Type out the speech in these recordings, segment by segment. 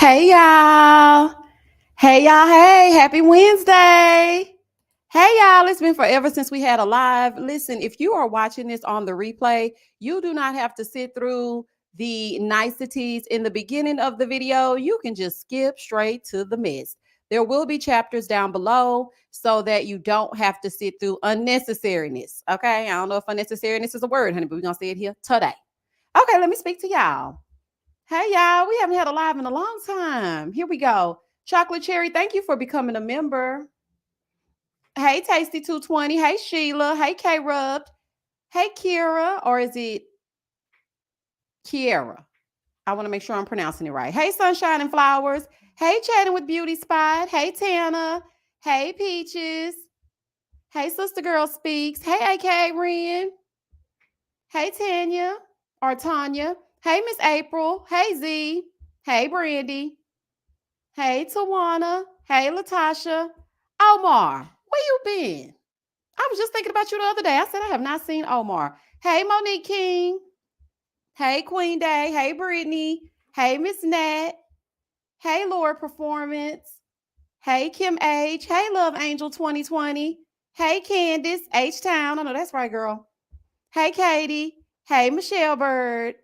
Hey y'all. Hey y'all. Hey, happy Wednesday. Hey y'all, it's been forever since we had a live. Listen, if you are watching this on the replay, you do not have to sit through the niceties in the beginning of the video. You can just skip straight to the mess. There will be chapters down below so that you don't have to sit through unnecessariness. Okay, I don't know if unnecessariness is a word, honey, but we're going to say it here today. Okay, let me speak to y'all. Hey, y'all, we haven't had a live in a long time. Here we go. Chocolate Cherry, thank you for becoming a member. Hey, Tasty 220. Hey, Sheila. Hey, K Rubbed. Hey, Kira, or is it Kiera? I want to make sure I'm pronouncing it right. Hey, Sunshine and Flowers. Hey, Chatting with Beauty Spot. Hey, Tana. Hey, Peaches. Hey, Sister Girl Speaks. Hey, AK Ren. Hey, Tanya or Tanya. Hey, Miss April. Hey, Z. Hey, Brandy. Hey, Tawana. Hey, Latasha. Omar, where you been? I was just thinking about you the other day. I said I have not seen Omar. Hey, Monique King. Hey, Queen Day. Hey, Brittany. Hey, Miss Nat. Hey, Lord Performance. Hey, Kim H. Hey, Love Angel 2020. Hey, Candace H Town. I know that's right, girl. Hey, Katie. Hey, Michelle Bird.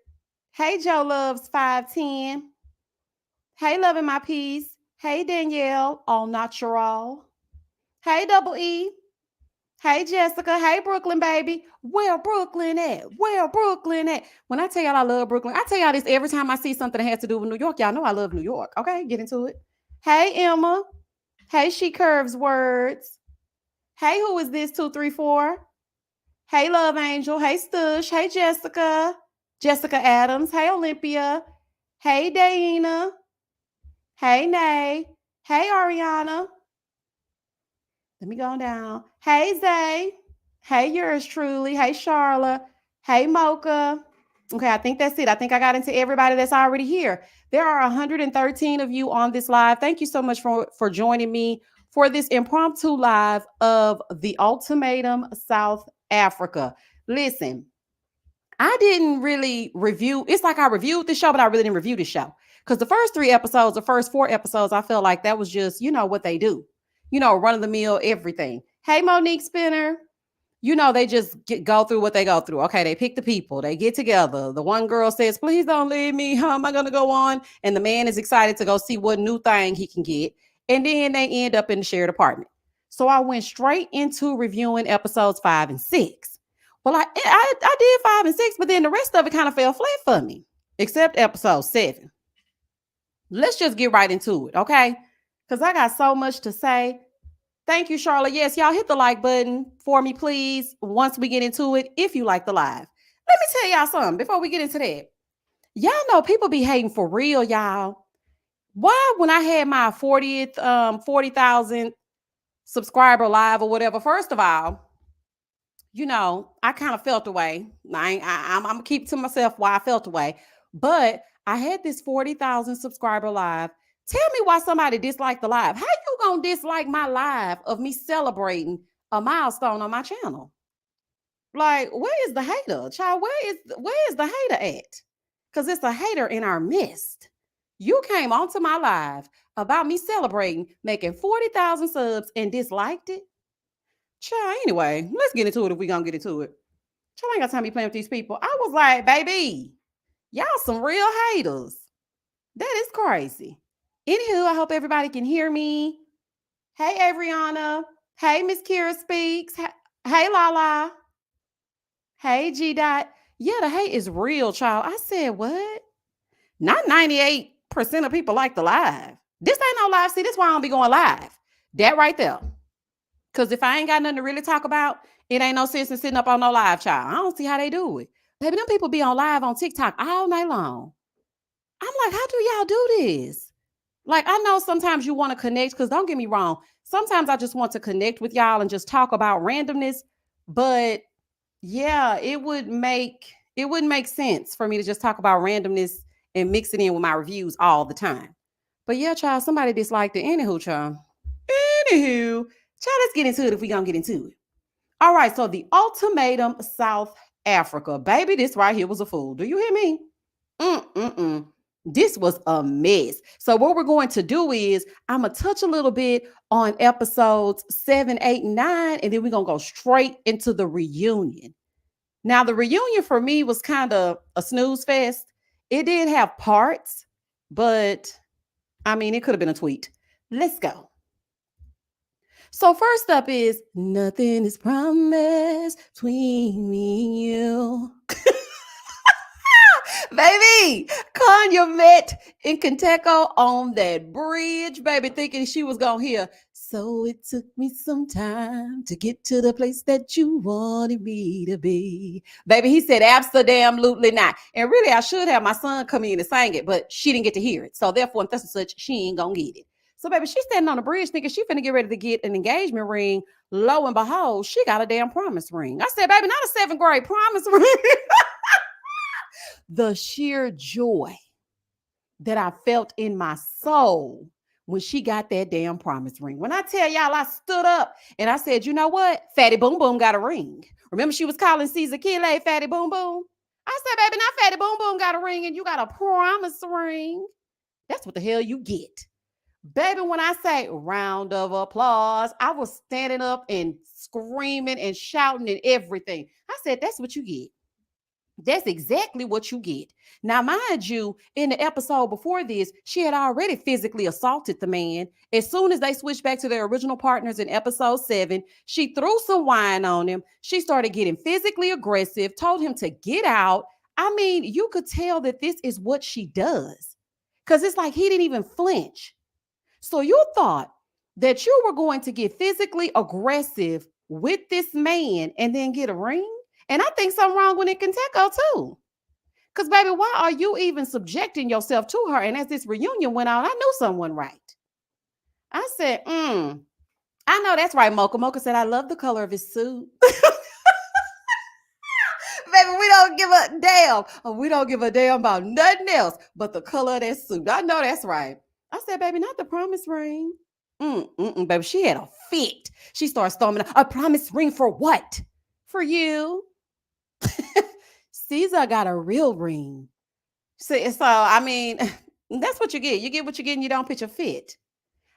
Hey, Joe Loves 510. Hey, Loving My Peace. Hey, Danielle, all natural. Hey, Double E. Hey, Jessica. Hey, Brooklyn, baby. Where Brooklyn at? Where Brooklyn at? When I tell y'all I love Brooklyn, I tell y'all this every time I see something that has to do with New York. Y'all know I love New York. Okay, get into it. Hey, Emma. Hey, She Curves Words. Hey, who is this? 234. Hey, Love Angel. Hey, Stush. Hey, Jessica. Jessica Adams. Hey, Olympia. Hey, Dana. Hey, Nay. Hey, Ariana. Let me go down. Hey, Zay. Hey, yours truly. Hey, Charla. Hey, Mocha. Okay, I think that's it. I think I got into everybody that's already here. There are 113 of you on this live. Thank you so much for joining me for this impromptu live of the Ultimatum South Africa. Listen, I didn't really review. It's like I reviewed the show, but I really didn't review the show. Because the first 3 episodes, the first 4 episodes, I felt like that was just, what they do. Run of the mill, everything. Hey, Monique Spinner. They just go through what they go through. Okay, they pick the people. They get together. The one girl says, please don't leave me. How am I going to go on? And the man is excited to go see what new thing he can get. And then they end up in the shared apartment. So I went straight into reviewing episodes 5 and 6. Well, I did 5 and 6, but then the rest of it kind of fell flat for me, except episode 7. Let's just get right into it, okay? Because I got so much to say. Thank you, Charlotte. Yes, y'all hit the like button for me, please, once we get into it, if you like the live. Let me tell y'all something before we get into that. Y'all know people be hating for real, y'all. Why, when I had my 40,000 subscriber live or whatever, first of all, I kind of felt away. I'm going to keep to myself why I felt away. But I had this 40,000 subscriber live. Tell me why somebody disliked the live. How you going to dislike my live of me celebrating a milestone on my channel? Like, where is the hater? Child, where is the hater at? Because it's a hater in our midst. You came onto my live about me celebrating making 40,000 subs and disliked it? Child, anyway, let's get into it if we're going to get into it. Child, I ain't got time to be playing with these people. I was like, baby, y'all some real haters. That is crazy. Anywho, I hope everybody can hear me. Hey, Avriana. Hey, Miss Kira Speaks. Hey, Lala. Hey, G Dot. Yeah, the hate is real, child. I said, what? Not 98% of people like the live. This ain't no live. See, this is why I don't be going live. That right there. Because if I ain't got nothing to really talk about, it ain't no sense in sitting up on no live, child. I don't see how they do it. Baby, them people be on live on TikTok all night long. I'm like, how do y'all do this? Like, I know sometimes you want to connect, because don't get me wrong. Sometimes I just want to connect with y'all and just talk about randomness. But yeah, it wouldn't make sense for me to just talk about randomness and mix it in with my reviews all the time. But yeah, child, somebody disliked it. Anywho, child. Child, let's get into it if we're going to get into it. All right, so the Ultimatum South Africa. Baby, this right here was a fool. Do you hear me? This was a mess. So what we're going to do is I'm going to touch a little bit on episodes 7, 8, and 9, and then we're going to go straight into the reunion. Now, the reunion for me was kind of a snooze fest. It did have parts, but I mean, it could have been a tweet. Let's go. So first up is nothing is promised between me and you. Baby, Khanya met Nkateko on that bridge, baby, thinking she was going to hear. So it took me some time to get to the place that you wanted me to be. Baby, he said, absolutely not. And really, I should have my son come in and sing it, but she didn't get to hear it. So therefore, and such, she ain't going to get it. So, baby, she's standing on the bridge thinking she finna get ready to get an engagement ring. Lo and behold, she got a damn promise ring. I said, baby, not a 7th grade promise ring. The sheer joy that I felt in my soul when she got that damn promise ring. When I tell y'all, I stood up and I said, you know what? Fatty Boom Boom got a ring. Remember she was calling Caesar Kile Fatty Boom Boom? I said, baby, not Fatty Boom Boom got a ring and you got a promise ring. That's what the hell you get. Baby, when I say round of applause, I was standing up and screaming and shouting and everything. I said, that's what you get. That's exactly what you get. Now, mind you, in the episode before this, she had already physically assaulted the man. As soon as they switched back to their original partners in episode 7, she threw some wine on him. She started getting physically aggressive, told him to get out. I mean, you could tell that this is what she does because it's like he didn't even flinch. So you thought that you were going to get physically aggressive with this man and then get a ring? And I think something wrong with Nkateko too. Because, baby, why are you even subjecting yourself to her? And as this reunion went on, I knew someone right. I said, I know that's right, Mocha. Mocha said, I love the color of his suit. Baby, we don't give a damn. We don't give a damn about nothing else but the color of that suit. I know that's right. I said, baby, not the promise ring. Baby, she had a fit. She started storming, a promise ring for what? For you. Caesar got a real ring. So I mean, that's what you get. You get what you get and you don't pitch a fit.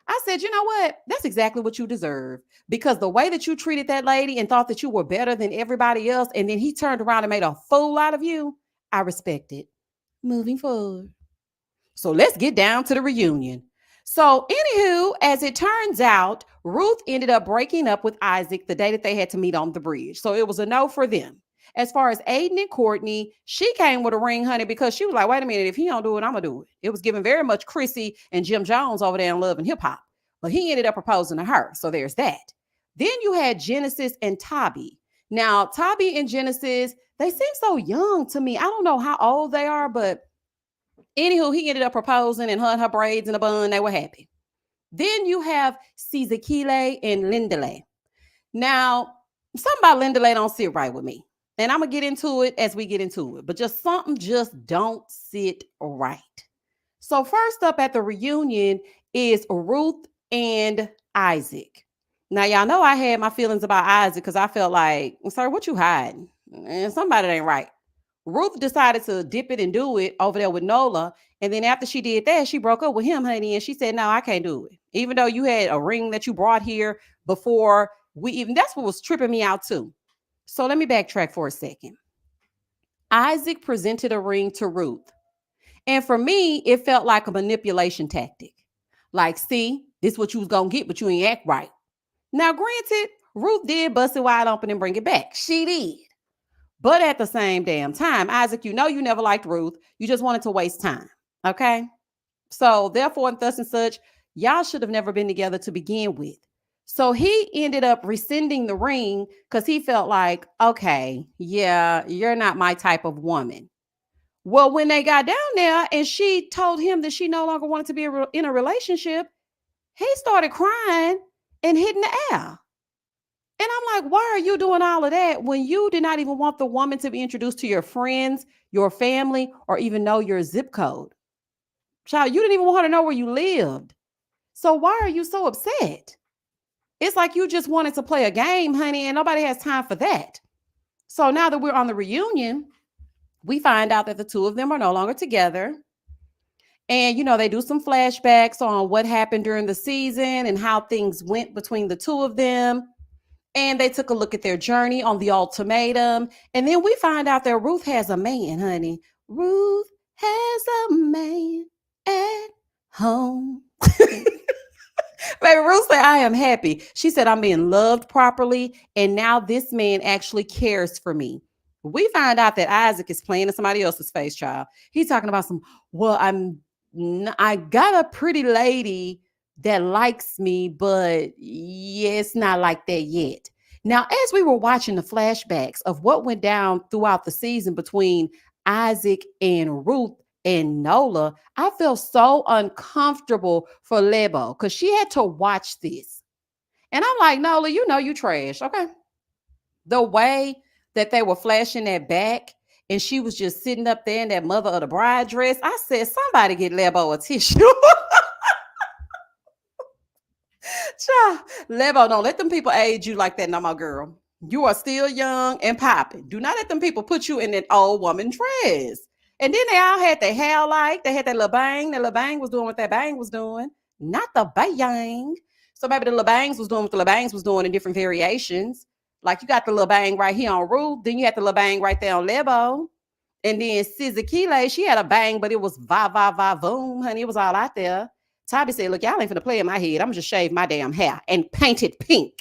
I said, you know what? That's exactly what you deserve. Because the way that you treated that lady and thought that you were better than everybody else, and then he turned around and made a fool out of you, I respect it. Moving forward. So let's get down to the reunion. So, anywho, as it turns out, Ruth ended up breaking up with Isaac the day that they had to meet on the bridge. So it was a no for them. As far as Aiden and Courtney, she came with a ring, honey, because she was like, wait a minute, if he don't do it, I'm going to do it. It was given very much Chrissy and Jim Jones over there in Love and Hip Hop. But he ended up proposing to her. So there's that. Then you had Genesis and Tobby. Now, Tobby and Genesis, they seem so young to me. I don't know how old they are, but anywho, he ended up proposing and her braids in a bun. They were happy. Then you have Sizakile and Lindale. Now, something about Lindale don't sit right with me. And I'm going to get into it as we get into it. But just something just don't sit right. So first up at the reunion is Ruth and Isaac. Now, y'all know I had my feelings about Isaac because I felt like, sir, what you hiding? And somebody ain't right. Ruth decided to dip it and do it over there with Nola. And then after she did that, she broke up with him, honey. And she said, no, I can't do it. Even though you had a ring that you brought here before we even, that's what was tripping me out too. So let me backtrack for a second. Isaac presented a ring to Ruth. And for me, it felt like a manipulation tactic. Like, see, this is what you was going to get, but you ain't act right. Now, granted, Ruth did bust it wide open and bring it back. She did. But at the same damn time, Isaac, you know you never liked Ruth. You just wanted to waste time. Okay? So therefore, and thus and such, y'all should have never been together to begin with. So he ended up rescinding the ring because he felt like, okay, yeah, you're not my type of woman. Well, when they got down there and she told him that she no longer wanted to be in a relationship, he started crying and hitting the air. And I'm like, why are you doing all of that when you did not even want the woman to be introduced to your friends, your family, or even know your zip code? Child, you didn't even want her to know where you lived. So why are you so upset? It's like you just wanted to play a game, honey, and nobody has time for that. So now that we're on the reunion, we find out that the two of them are no longer together. And, they do some flashbacks on what happened during the season and how things went between the two of them. And they took a look at their journey on the ultimatum. And then we find out that Ruth has a man, honey. Ruth has a man at home. Baby Ruth said, I am happy. She said, I'm being loved properly. And now this man actually cares for me. We find out that Isaac is playing in somebody else's face, child. He's talking about well, I got a pretty lady that likes me, but yeah, it's not like that yet. Now, as we were watching the flashbacks of what went down throughout the season between Isaac and Ruth and Nola, I felt so uncomfortable for Lebo because she had to watch this. And I'm like, Nola, you trash, okay? The way that they were flashing that back and she was just sitting up there in that mother of the bride dress, I said, somebody get Lebo a tissue. Child, Lebo, don't let them people age you like that no more, girl. You are still young and popping. Do not let them people put you in that old woman dress. And then they all had their hair like, they had that little bang. That little bang was doing what that bang was doing, not the bang. So maybe the little bangs was doing what the little bangs was doing in different variations. Like you got the little bang right here on Ruth, then you had the little bang right there on Lebo. And then Sizakile, she had a bang, but it was va, va, va, boom, honey. It was all out there. Tabby said, look, y'all ain't finna play in my head. I'm just shave my damn hair and paint it pink.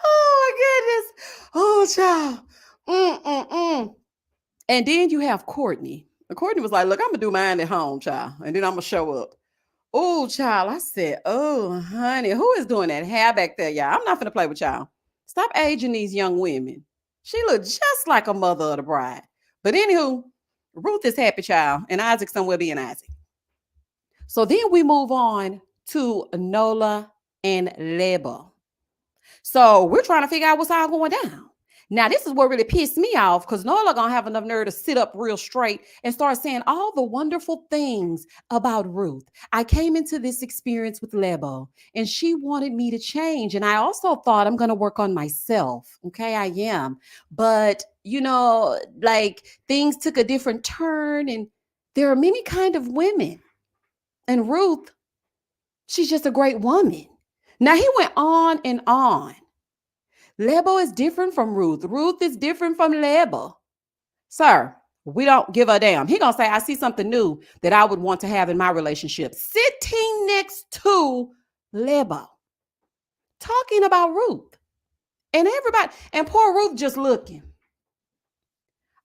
Oh, my goodness. Oh, child. Mm-mm-mm. And then you have Courtney. And Courtney was like, look, I'm going to do mine at home, child. And then I'm going to show up. Oh, child. I said, oh, honey, who is doing that hair back there, y'all? I'm not finna play with y'all. Stop aging these young women. She looked just like a mother of the bride. But anywho, Ruth is happy, child, and Isaac somewhere being Isaac. So then we move on to Nola and Lebo. So we're trying to figure out what's all going down. Now, this is what really pissed me off because Nola gonna have enough nerve to sit up real straight and start saying all the wonderful things about Ruth. I came into this experience with Lebo and she wanted me to change. And I also thought I'm gonna work on myself. Okay, I am. But like things took a different turn, and there are many kind of women. And Ruth, she's just a great woman. Now he went on and on. Lebo is different from Ruth. Ruth is different from Lebo. Sir, we don't give a damn. He gonna say, I see something new that I would want to have in my relationship. Sitting next to Lebo. Talking about Ruth. And everybody, and poor Ruth just looking.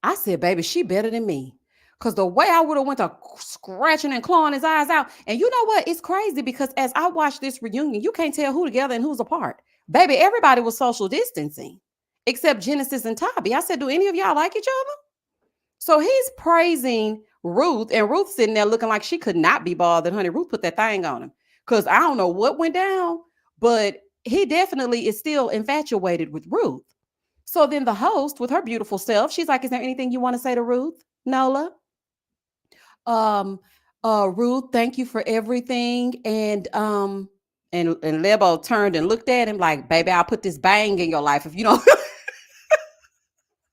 I said, baby, she better than me. Because the way I would have went to scratching and clawing his eyes out. And you know what? It's crazy because as I watch this reunion, you can't tell who together and who's apart. Baby, everybody was social distancing except Genesis and Tabby. I said, do any of y'all like each other? So he's praising Ruth, and Ruth sitting there looking like she could not be bothered. Honey, Ruth put that thing on him. Because I don't know what went down, but he definitely is still infatuated with Ruth. So then the host with her beautiful self, she's like, is there anything you want to say to Ruth, Nola? Ruth, thank you for everything. And Lebo turned and looked at him like, baby, I'll put this bang in your life if you don't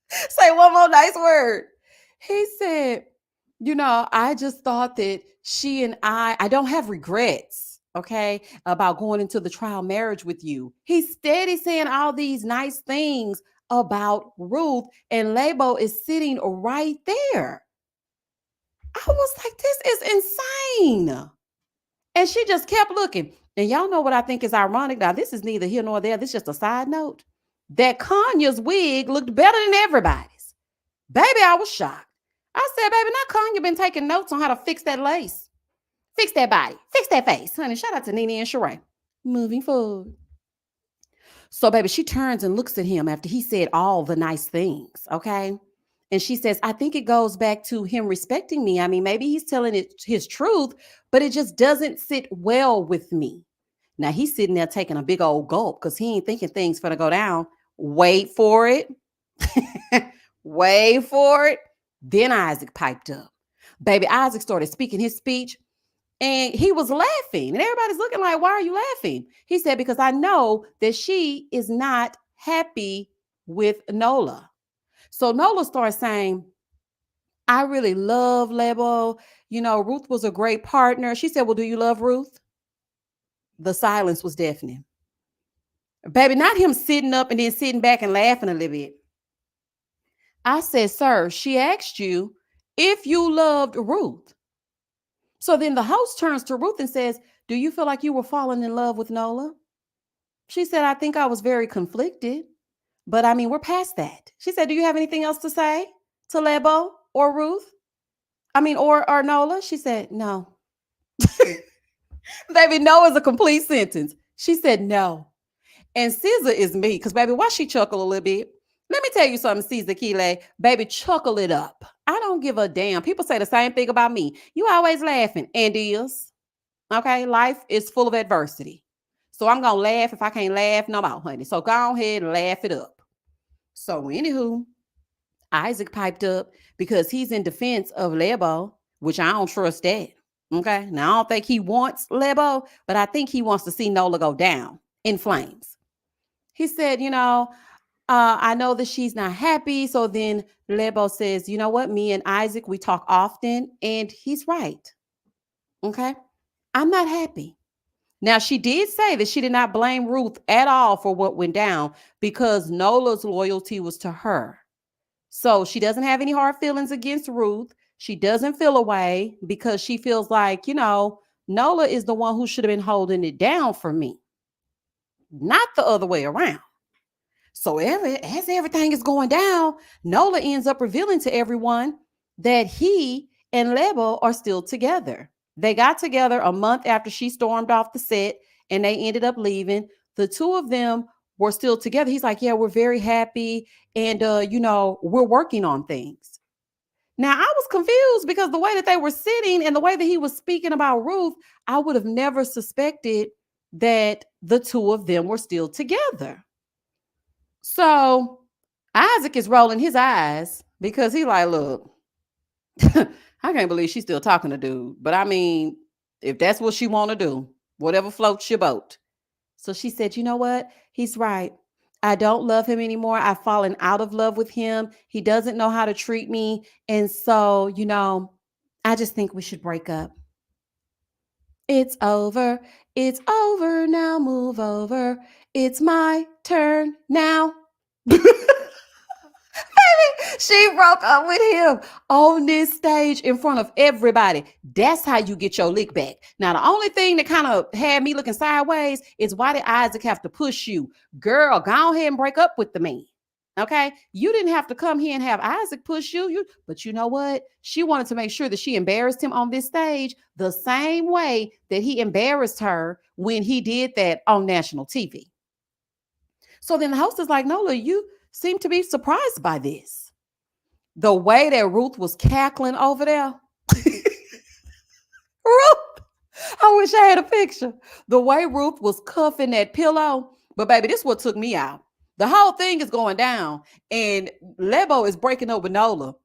say one more nice word. He said, I just thought that she and I don't have regrets, okay, about going into the trial marriage with you. He's steady saying all these nice things about Ruth, and Lebo is sitting right there. I was like, this is insane. And she just kept looking. And y'all know what I think is ironic. Now, this is neither here nor there. This is just a side note. That Khanya's wig looked better than everybody's. Baby, I was shocked. I said, baby, now Khanya been taking notes on how to fix that lace. Fix that body. Fix that face. Honey, shout out to Nene and Sheree. Moving forward. So, baby, she turns and looks at him after he said all the nice things, okay? And she says, I think it goes back to him respecting me. I mean, maybe he's telling it his truth, but it just doesn't sit well with me. Now he's sitting there taking a big old gulp because he ain't thinking things gonna go down. Wait for it. Wait for it. Then Isaac piped up. Baby, Isaac started speaking his speech and he was laughing. And everybody's looking like, why are you laughing? He said, because I know that she is not happy with Nola. So Nola starts saying, I really love Lebo. You know, Ruth was a great partner. She said, well, do you love Ruth? The silence was deafening. Baby, not him sitting up and then sitting back and laughing a little bit. I said, sir, she asked you if you loved Ruth. So then the host turns to Ruth and says, do you feel like you were falling in love with Nola? She said, I think I was very conflicted, but I mean, we're past that. She said, do you have anything else to say to Lebo or Ruth? I mean, or Nola? She said, no. Baby, no is a complete sentence. She said, no. And Caesar is me, because baby, why she chuckle a little bit? Let me tell you something, Caesar Kile. Baby, chuckle it up. I don't give a damn. People say the same thing about me. You always laughing. And is. Okay, life is full of adversity. So I'm going to laugh if I can't laugh no more, honey. So go ahead and laugh it up. So anywho, Isaac piped up because he's in defense of Lebo, which I don't trust that. Okay, now I don't think he wants Lebo, but I think he wants to see Nola go down in flames. He said, you know, I know that she's not happy. So then Lebo says, you know what? Me and Isaac, we talk often, and he's right. Okay, I'm not happy. Now, she did say that she did not blame Ruth at all for what went down because Nola's loyalty was to her. So she doesn't have any hard feelings against Ruth. She doesn't feel away because she feels like, you know, Nola is the one who should have been holding it down for me, not the other way around. So as everything is going down, Nola ends up revealing to everyone that he and Lebo are still together. They got together a month after she stormed off the set and they ended up leaving. The two of them were still together. He's like, yeah, we're very happy. And, you know, we're working on things. Now, I was confused because the way that they were sitting and the way that he was speaking about Ruth, I would have never suspected that the two of them were still together. So Isaac is rolling his eyes because he like, look, I can't believe she's still talking to dude. But I mean, if that's what she want to do, whatever floats your boat. So she said, you know what? He's right. I don't love him anymore. I've fallen out of love with him. He doesn't know how to treat me. And so, you know, I just think we should break up. It's over. It's over now. Move over. It's my turn now. She broke up with him on this stage in front of everybody. That's how you get your lick back. Now, the only thing that kind of had me looking sideways is why did Isaac have to push you? Girl, go ahead and break up with the man. Okay, you didn't have to come here and have Isaac push you. But you know what? She wanted to make sure that she embarrassed him on this stage the same way that he embarrassed her when he did that on national TV. So then the host is like, Nola, you seem to be surprised by this. The way that Ruth was cackling over there. Ruth, I wish I had a picture. The way Ruth was cuffing that pillow. But baby, this is what took me out. The whole thing is going down and Lebo is breaking up with Nola.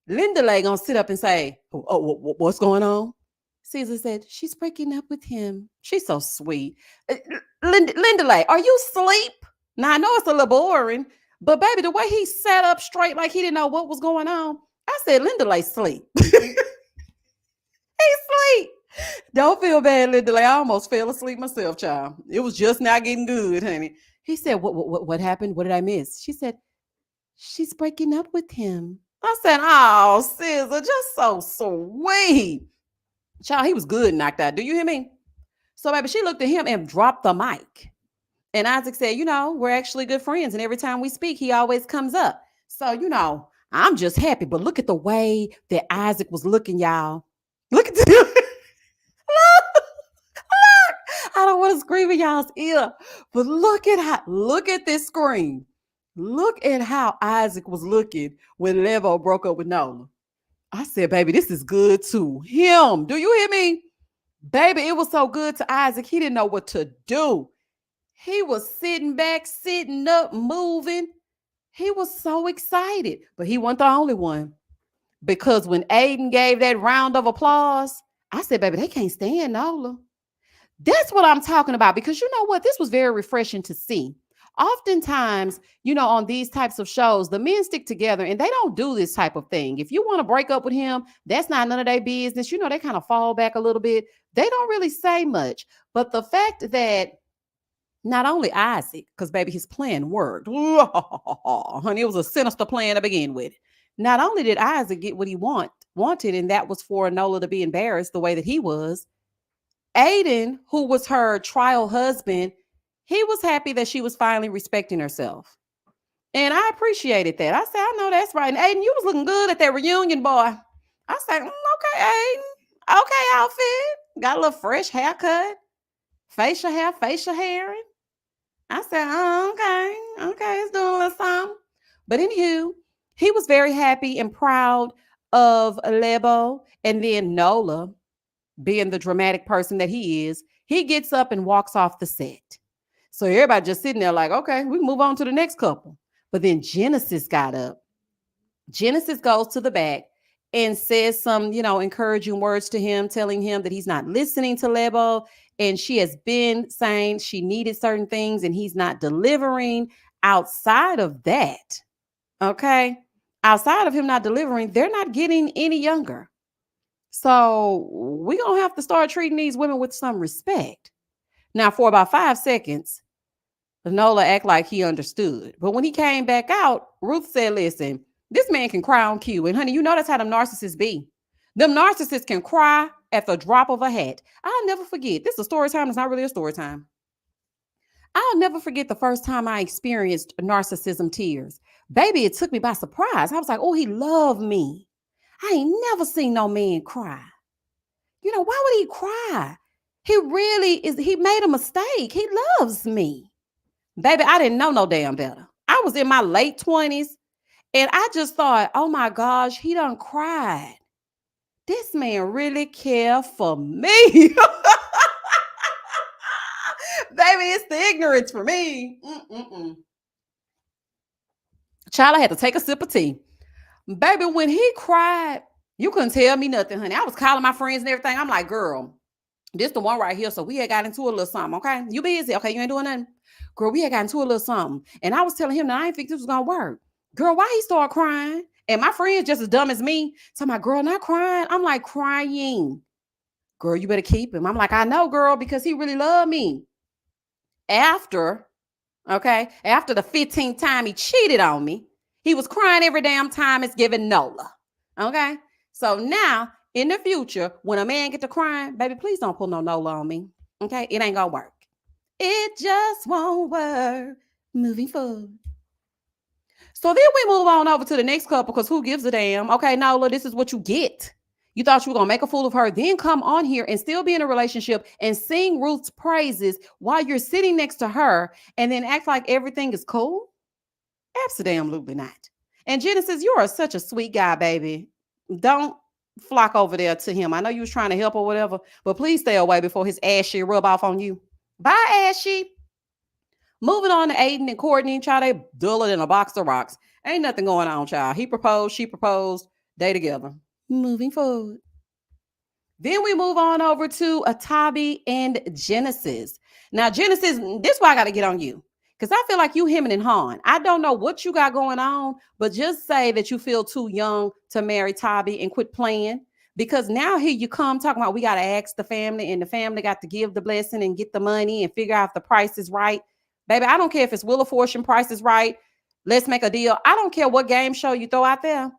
Lindalay gonna sit up and say, what's going on? Caesar said, she's breaking up with him. She's so sweet. Lindalay, are you asleep? Now, I know it's a little boring, but baby, the way he sat up straight like he didn't know what was going on, I said, Lindalay sleep. He sleep. Don't feel bad, Lindalay. I almost fell asleep myself, child. It was just not getting good, honey. He said, what happened? What did I miss? She said, she's breaking up with him. I said, oh, Caesar, just so sweet. Child, he was good knocked out. Do you hear me? So, baby, she looked at him and dropped the mic. And Isaac said, you know, we're actually good friends. And every time we speak, he always comes up. So, you know, I'm just happy. But look at the way that Isaac was looking, y'all. Look at this. Look. I don't want to scream in y'all's ear. But look at this screen. Look at how Isaac was looking when Lebo broke up with Nola. I said, baby, this is good to him. Do you hear me? Baby, it was so good to Isaac. He didn't know what to do. He was sitting back, sitting up, moving. He was so excited, but he wasn't the only one. Because when Aiden gave that round of applause, I said, baby, they can't stand Nola. That's what I'm talking about. Because you know what? This was very refreshing to see. Oftentimes, on these types of shows, the men stick together and they don't do this type of thing. If you want to break up with him, that's not none of their business. They kind of fall back a little bit. They don't really say much. But the fact that not only Isaac, because baby, his plan worked. Honey, it was a sinister plan to begin with. Not only did Isaac get what he wanted, and that was for Nola to be embarrassed the way that he was, Aiden, who was her trial husband, he was happy that she was finally respecting herself. And I appreciated that. I said, I know that's right. And Aiden, you was looking good at that reunion, boy. I said, okay, Aiden. Okay, outfit. Got a little fresh haircut. Facial hair, facial hairing. I said, oh, okay. Okay, it's doing a little something. But anywho, he was very happy and proud of Lebo. And then Nola, being the dramatic person that he is, he gets up and walks off the set. So everybody just sitting there like, okay, we can move on to the next couple. But then Genesis got up. Genesis goes to the back and says some, encouraging words to him, telling him that he's not listening to Lebo. And she has been saying she needed certain things and he's not delivering. Outside of that, okay, outside of him not delivering, they're not getting any younger. So we're going to have to start treating these women with some respect. Now, for about 5 seconds, Nola act like he understood. But when he came back out, Ruth said, listen, this man can cry on cue. And honey, that's how them narcissists be. Them narcissists can cry at the drop of a hat. I'll never forget. This is a story time. It's not really a story time. I'll never forget the first time I experienced narcissism tears. Baby, it took me by surprise. I was like, oh, he loved me. I ain't never seen no man cry. Why would he cry? He really is. He made a mistake. He loves me. Baby, I didn't know no damn better. I was in my late 20s and I just thought, oh my gosh, he done cried. This man really cared for me. Baby, it's the ignorance for me. Child, I had to take a sip of tea. Baby, when he cried, you couldn't tell me nothing, honey. I was calling my friends and everything. I'm like, girl, this the one right here. So we had got into a little something, okay? You busy? Okay, you ain't doing nothing? Girl, we had got into a little something. And I was telling him that I didn't think this was going to work. Girl, why he start crying? And my friend's just as dumb as me. So I'm like, girl, not crying. I'm like, crying. Girl, you better keep him. I'm like, I know, girl, because he really loved me. After the 15th time he cheated on me, he was crying every damn time it's giving Nola. Okay? So now, in the future, when a man get to crying, baby, please don't pull no Nola on me. Okay? It ain't gonna work. It just won't work. Moving forward. So then we move on over to the next couple because who gives a damn? Okay, Nola, this is what you get. You thought you were going to make a fool of her, then come on here and still be in a relationship and sing Ruth's praises while you're sitting next to her and then act like everything is cool? Absolutely not. And Genesis, you are such a sweet guy, baby. Don't flock over there to him. I know you was trying to help or whatever, but please stay away before his ashy rub off on you. Bye, Ashy. Moving on to Aiden and Courtney, child, they duller than a box of rocks. Ain't nothing going on, child. He proposed, she proposed, they together. Moving forward. Then we move on over to Atabi and Genesis. Now, Genesis, this is why I got to get on you. Because I feel like you hemming and hawing. I don't know what you got going on, but just say that you feel too young to marry Tabi and quit playing. Because now here you come talking about we got to ask the family and the family got to give the blessing and get the money and figure out if the price is right. Baby, I don't care if it's Wheel of Fortune, Price is Right. Let's make a deal. I don't care what game show you throw out there.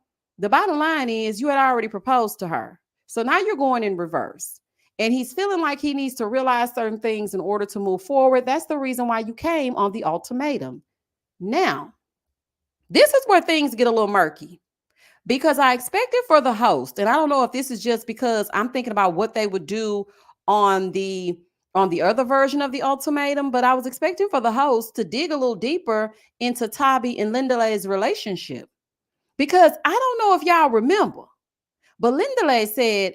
The bottom line is you had already proposed to her. So now you're going in reverse. And he's feeling like he needs to realize certain things in order to move forward. That's the reason why you came on the ultimatum. Now, this is where things get a little murky. Because I expected for the host, and I don't know if this is just because I'm thinking about what they would do on the other version of the ultimatum, but I was expecting for the host to dig a little deeper into Tabi and Lindalay's relationship. Because I don't know if y'all remember, but Lindalay said,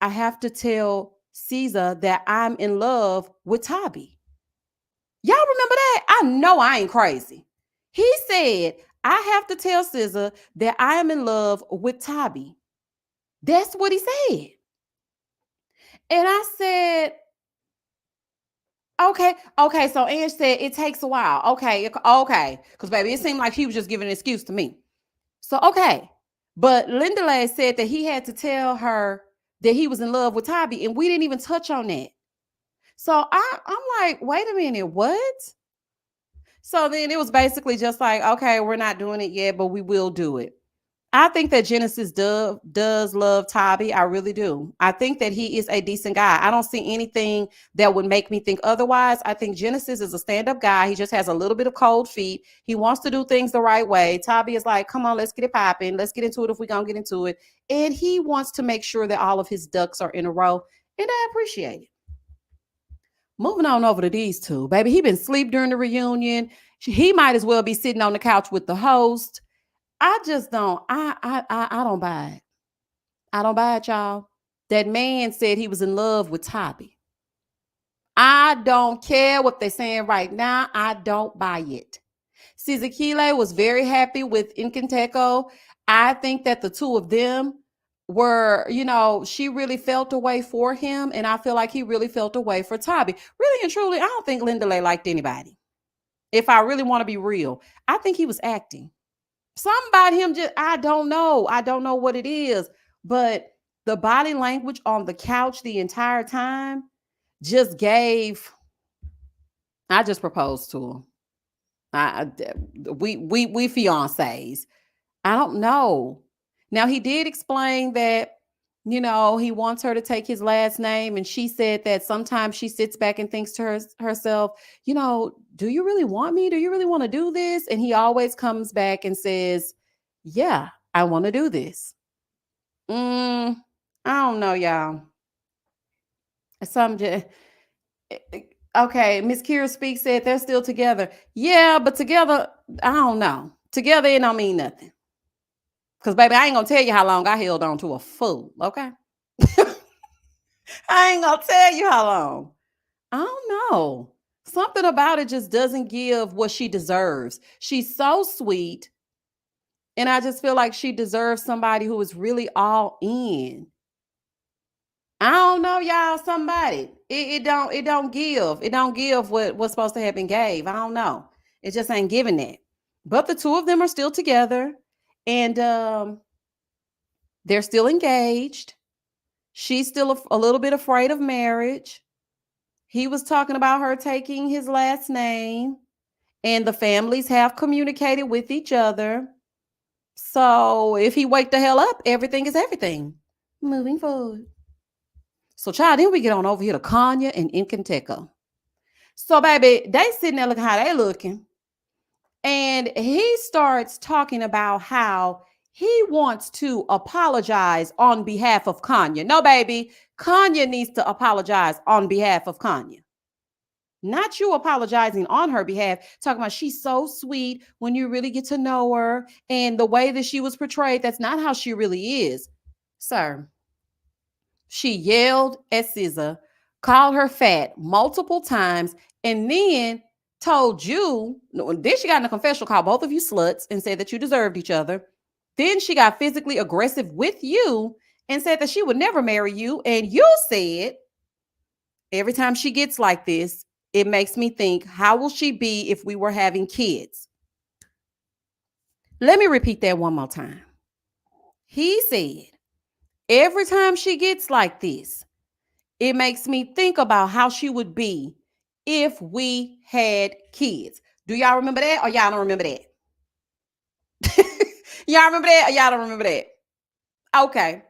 I have to tell Caesar that I'm in love with Tabi. Y'all remember that? I know I ain't crazy. He said, I have to tell Caesar that I am in love with Tabi. That's what he said. And I said, Okay, okay. So Ange said it takes a while. Okay, okay. Because baby, it seemed like he was just giving an excuse to me. So okay, but Linda said that he had to tell her that he was in love with Tabby, and we didn't even touch on that. So I'm like, wait a minute, what? So then it was basically just like, okay, we're not doing it yet, but we will do it. I think that Genesis does love Tobby. I really do. I think that he is a decent guy. I don't see anything that would make me think otherwise. I think Genesis is a stand-up guy. He just has a little bit of cold feet. He wants to do things the right way. Tobby is like, come on, let's get it popping. Let's get into it if we're going to get into it. And he wants to make sure that all of his ducks are in a row. And I appreciate it. Moving on over to these two. Baby, he been asleep during the reunion. He might as well be sitting on the couch with the host. I just don't. I don't buy it. I don't buy it, y'all. That man said he was in love with Tobby. I don't care what they're saying right now. I don't buy it. Sizakile was very happy with Nkateko. I think that the two of them were, she really felt a way for him, and I feel like he really felt a way for Tobby. Really and truly, I don't think Linda liked anybody. If I really want to be real, I think he was acting. Something about him just, I don't know. I don't know what it is, but the body language on the couch the entire time just gave. I just proposed to him. We fiancés. I don't know. Now he did explain that he wants her to take his last name, and she said that sometimes she sits back and thinks to herself, do you really want me? Do you really want to do this? And he always comes back and says, yeah, I want to do this. I don't know, y'all. Some just okay. Miss Kira Speak said they're still together. Yeah, but together, I don't know. Together, it don't mean nothing. Cause baby, I ain't gonna tell you how long I held on to a fool. Okay, I ain't gonna tell you how long. I don't know. Something about it just doesn't give what she deserves. She's so sweet, and I just feel like she deserves somebody who is really all in. I don't know, y'all. Somebody. It don't give what's supposed to have been gave. I don't know. It just ain't giving that. But the two of them are still together, and they're still engaged. She's still a little bit afraid of marriage. He was talking about her taking his last name, and the families have communicated with each other. So if he wake the hell up, everything is everything. Moving forward. So, child, then we get on over here to Khanya and Nkateko. So, baby, they sitting there looking how they looking. And he starts talking about how he wants to apologize on behalf of Khanya. No, baby, Khanya needs to apologize on behalf of Khanya. Not you apologizing on her behalf, talking about she's so sweet when you really get to know her and the way that she was portrayed. That's not how she really is, sir. She yelled at SZA, called her fat multiple times, and then told you, then she got in a confessional, called both of you sluts and said that you deserved each other. Then she got physically aggressive with you and said that she would never marry you. And you said, every time she gets like this, it makes me think, how will she be if we were having kids? Let me repeat that one more time. He said, every time she gets like this, it makes me think about how she would be if we had kids. Do y'all remember that or y'all don't remember that? Y'all remember that or y'all don't remember that? Okay.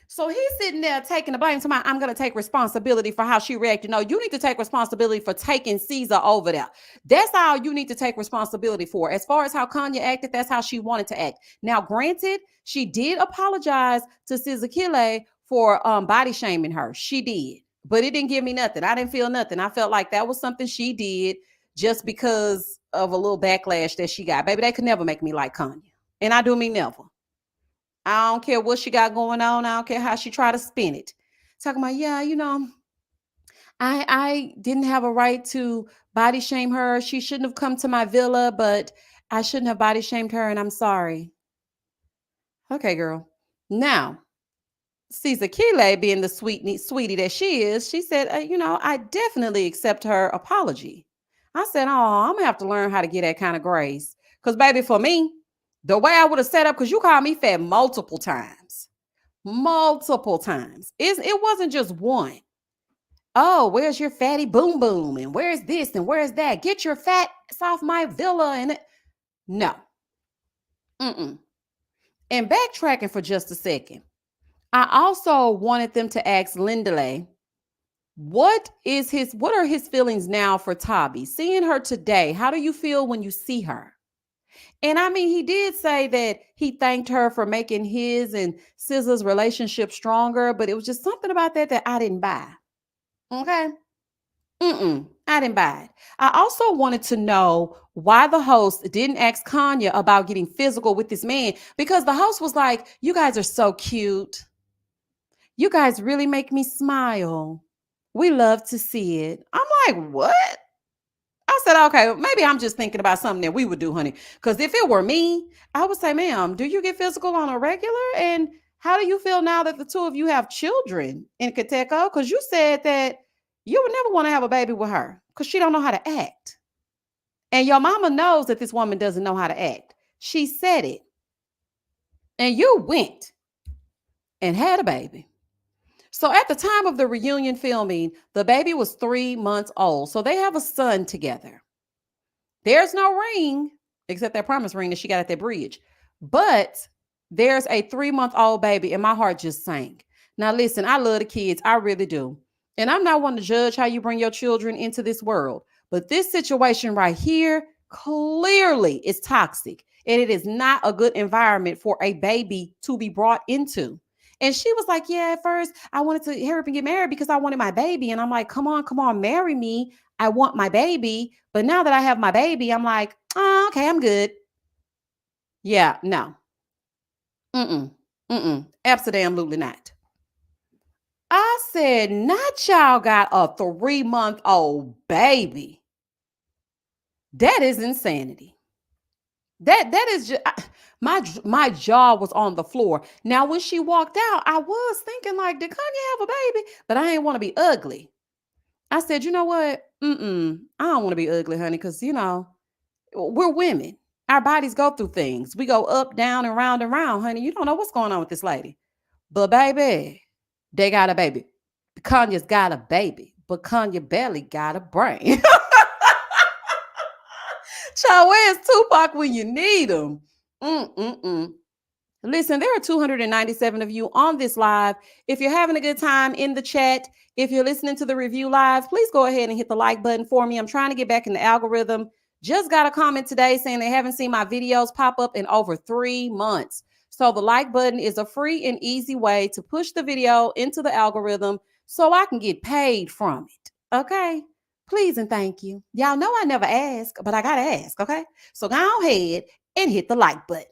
So he's sitting there taking the blame. Somebody, I'm going to take responsibility for how she reacted. No, you need to take responsibility for taking Caesar over there. That's all you need to take responsibility for. As far as how Khanya acted, that's how she wanted to act. Now, granted, she did apologize to Sizakile for body shaming her. She did. But it didn't give me nothing. I didn't feel nothing. I felt like that was something she did just because of a little backlash that she got. Baby, they could never make me like Khanya. And I do mean never. I don't care what she got going on. I don't care how she try to spin it. Talking about, yeah, I didn't have a right to body shame her. She shouldn't have come to my villa, but I shouldn't have body shamed her, and I'm sorry. Okay, girl. Now, Caesar Kile, being the sweetie that she is, she said, I definitely accept her apology. I said, oh, I'm gonna have to learn how to get that kind of grace. Because, baby, for me, the way I would have set up, because you called me fat multiple times. It wasn't just one. Oh, where's your fatty boom boom? And where's this? And where's that? Get your fat off my villa. No. Mm-mm. And backtracking for just a second, I also wanted them to ask Lindley, what are his feelings now for Tabi? Seeing her today, how do you feel when you see her? And I mean, he did say that he thanked her for making his and SZA's relationship stronger, but it was just something about that I didn't buy. Okay. I didn't buy it. I also wanted to know why the host didn't ask Khanya about getting physical with this man, because the host was like, you guys are so cute. You guys really make me smile. We love to see it. I'm like, what? I said, okay, maybe I'm just thinking about something that we would do, honey. Because if it were me, I would say, ma'am, do you get physical on a regular? And how do you feel now that the two of you have children in Nkateko? Because you said that you would never want to have a baby with her because she don't know how to act. And your mama knows that this woman doesn't know how to act. She said it. And you went and had a baby. So at the time of the reunion filming, the baby was 3 months old. So they have a son together. There's no ring, except that promise ring that she got at that bridge. But there's a 3-month-old baby, and my heart just sank. Now, listen, I love the kids. I really do. And I'm not one to judge how you bring your children into this world. But this situation right here clearly is toxic. And it is not a good environment for a baby to be brought into. And she was like, yeah, at first I wanted to hurry up and get married because I wanted my baby. And I'm like, come on, marry me. I want my baby. But now that I have my baby, I'm like, oh, okay, I'm good. Yeah, no. Absolutely not. I said, not y'all got a 3-month-old baby. That is insanity. That is just my jaw was on the floor. Now, when she walked out, I was thinking like, did Kanye have a baby? But I ain't want to be ugly. I said, you know what? I don't want to be ugly, honey, because we're women. Our bodies go through things. We go up, down, and round, honey. You don't know what's going on with this lady. But baby, they got a baby. Kanye's got a baby, but Kanye barely got a brain. Child, where's Tupac when you need him? Listen, there are 297 of you on this live. If you're having a good time in the chat, if you're listening to the review live, please go ahead and hit the like button for me. I'm trying to get back in the algorithm. Just got a comment today saying they haven't seen my videos pop up in over 3 months. So the like button is a free and easy way to push the video into the algorithm so I can get paid from it. Okay? Please and thank you. Y'all know I never ask, but I got to ask, okay? So go ahead and hit the like button.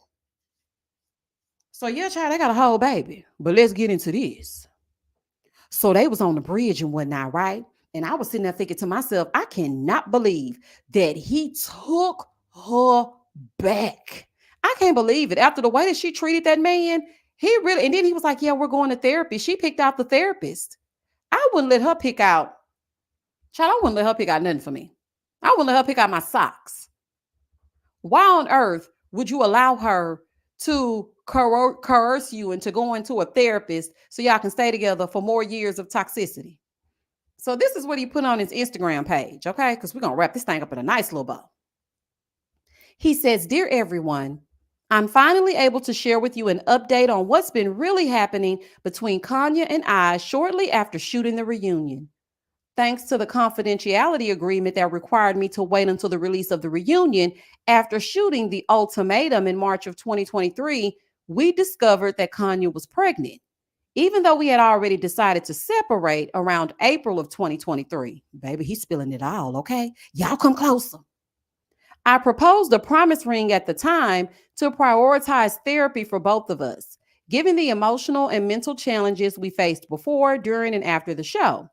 So yeah, child, they got a whole baby. But let's get into this. So they was on the bridge and whatnot, right? And I was sitting there thinking to myself, I cannot believe that he took her back. I can't believe it. After the way that she treated that man, and then he was like, yeah, we're going to therapy. She picked out the therapist. I wouldn't let her pick out, child, I wouldn't let her pick out nothing for me. I wouldn't let her pick out my socks. Why on earth would you allow her to coerce you into going to a therapist so y'all can stay together for more years of toxicity? So this is what he put on his Instagram page, okay? Because we're going to wrap this thing up in a nice little bow. He says, dear everyone, I'm finally able to share with you an update on what's been really happening between Khanya and I shortly after shooting the reunion. Thanks to the confidentiality agreement that required me to wait until the release of the reunion, after shooting the Ultimatum in March of 2023, we discovered that Khanya was pregnant, even though we had already decided to separate around April of 2023. Baby, he's spilling it all, okay? Y'all come closer. I proposed a promise ring at the time to prioritize therapy for both of us, given the emotional and mental challenges we faced before, during, and after the show.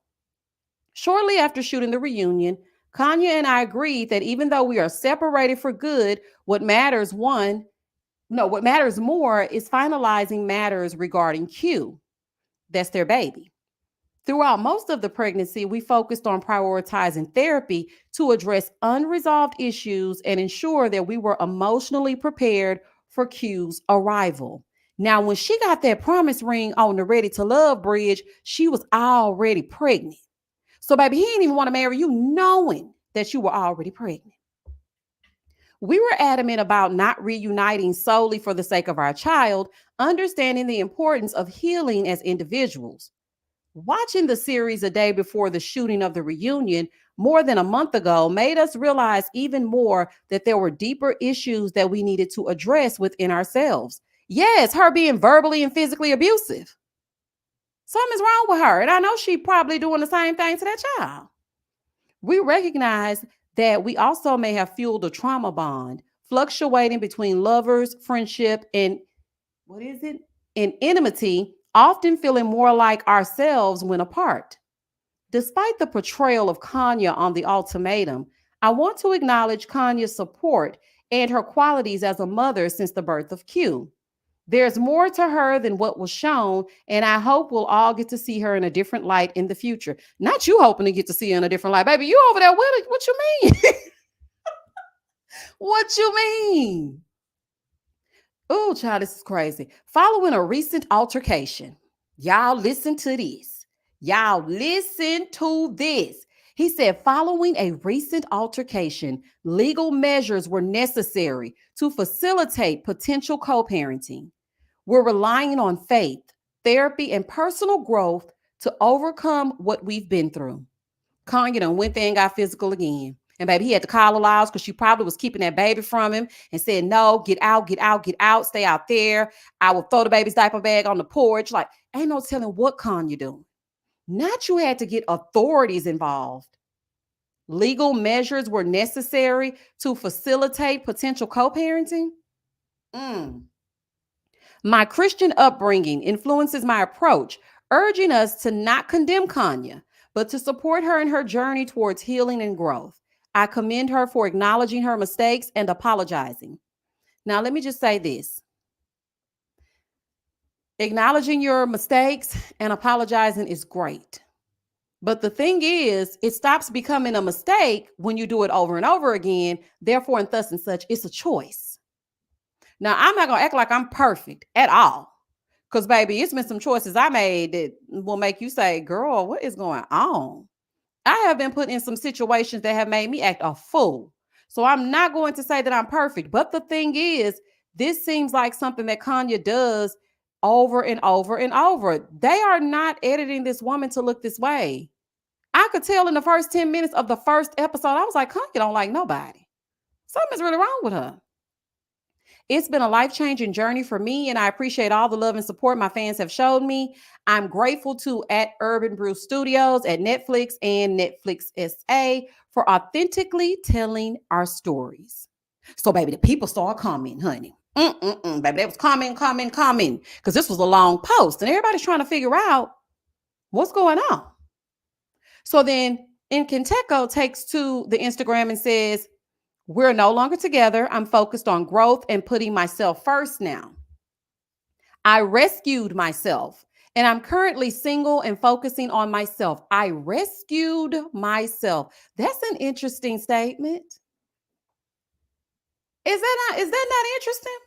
Shortly after shooting the reunion, Khanya and I agreed that even though we are separated for good, what matters more is finalizing matters regarding Q. That's their baby. Throughout most of the pregnancy, we focused on prioritizing therapy to address unresolved issues and ensure that we were emotionally prepared for Q's arrival. Now, when she got that promise ring on the Ready to Love bridge, she was already pregnant. So, baby, he didn't even want to marry you knowing that you were already pregnant. We were adamant about not reuniting solely for the sake of our child, understanding the importance of healing as individuals. Watching the series a day before the shooting of the reunion more than a month ago made us realize even more that there were deeper issues that we needed to address within ourselves. Yes, her being verbally and physically abusive. Something's wrong with her. And I know she probably doing the same thing to that child. We recognize that we also may have fueled a trauma bond, fluctuating between lovers, friendship, and what is it? And intimacy, often feeling more like ourselves when apart. Despite the portrayal of Khanya on the ultimatum, I want to acknowledge Kanya's support and her qualities as a mother since the birth of Q. There's more to her than what was shown, and I hope we'll all get to see her in a different light in the future. Not you hoping to get to see her in a different light, baby. You over there with it? What you mean? What you mean? Oh, child, this is crazy. Following a recent altercation, y'all listen to this. Y'all listen to this. He said, following a recent altercation, legal measures were necessary to facilitate potential co parenting. We're relying on faith, therapy, and personal growth to overcome what we've been through. Khanya done went there and got physical again. And baby, he had to call the laws because she probably was keeping that baby from him and said, no, get out, get out, get out, stay out there. I will throw the baby's diaper bag on the porch. Like, ain't no telling what Khanya doing. Not you had to get authorities involved. Legal measures were necessary to facilitate potential co-parenting. My Christian upbringing influences my approach, urging us to not condemn Khanya, but to support her in her journey towards healing and growth. I commend her for acknowledging her mistakes and apologizing. Now, let me just say this. Acknowledging your mistakes and apologizing is great. But the thing is, it stops becoming a mistake when you do it over and over again. Therefore, and thus and such, it's a choice. Now, I'm not going to act like I'm perfect at all. Because, baby, it's been some choices I made that will make you say, girl, what is going on? I have been put in some situations that have made me act a fool. So I'm not going to say that I'm perfect. But the thing is, this seems like something that Khanya does over and over and over. They are not editing this woman to look this way. I could tell in the first 10 minutes of the first episode, I was like, Khanya don't like nobody. Something's really wrong with her. It's been a life-changing journey for me, and I appreciate all the love and support my fans have showed me. I'm grateful to at Urban Brew Studios, at Netflix, and Netflix SA for authentically telling our stories. So, baby, the people started commenting, honey. Baby, they was commenting, because this was a long post, and everybody's trying to figure out what's going on. So then Nkateko takes to the Instagram and says, we're no longer together. I'm focused on growth and putting myself first now. I rescued myself and I'm currently single and focusing on myself. I rescued myself. That's an interesting statement. Is that not interesting?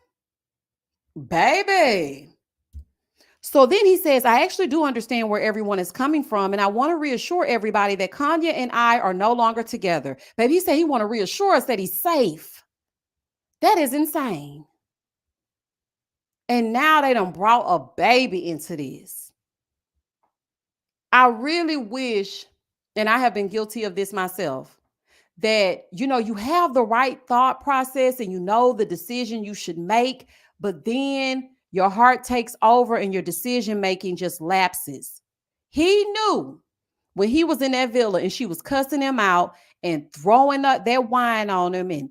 Baby. So then he says, I actually do understand where everyone is coming from. And I want to reassure everybody that Khanya and I are no longer together. Baby, he said he want to reassure us that he's safe. That is insane. And now they done brought a baby into this. I really wish, and I have been guilty of this myself, that, you have the right thought process and you know the decision you should make, but then your heart takes over and your decision making just lapses. He knew when he was in that villa and she was cussing him out and throwing up that wine on him and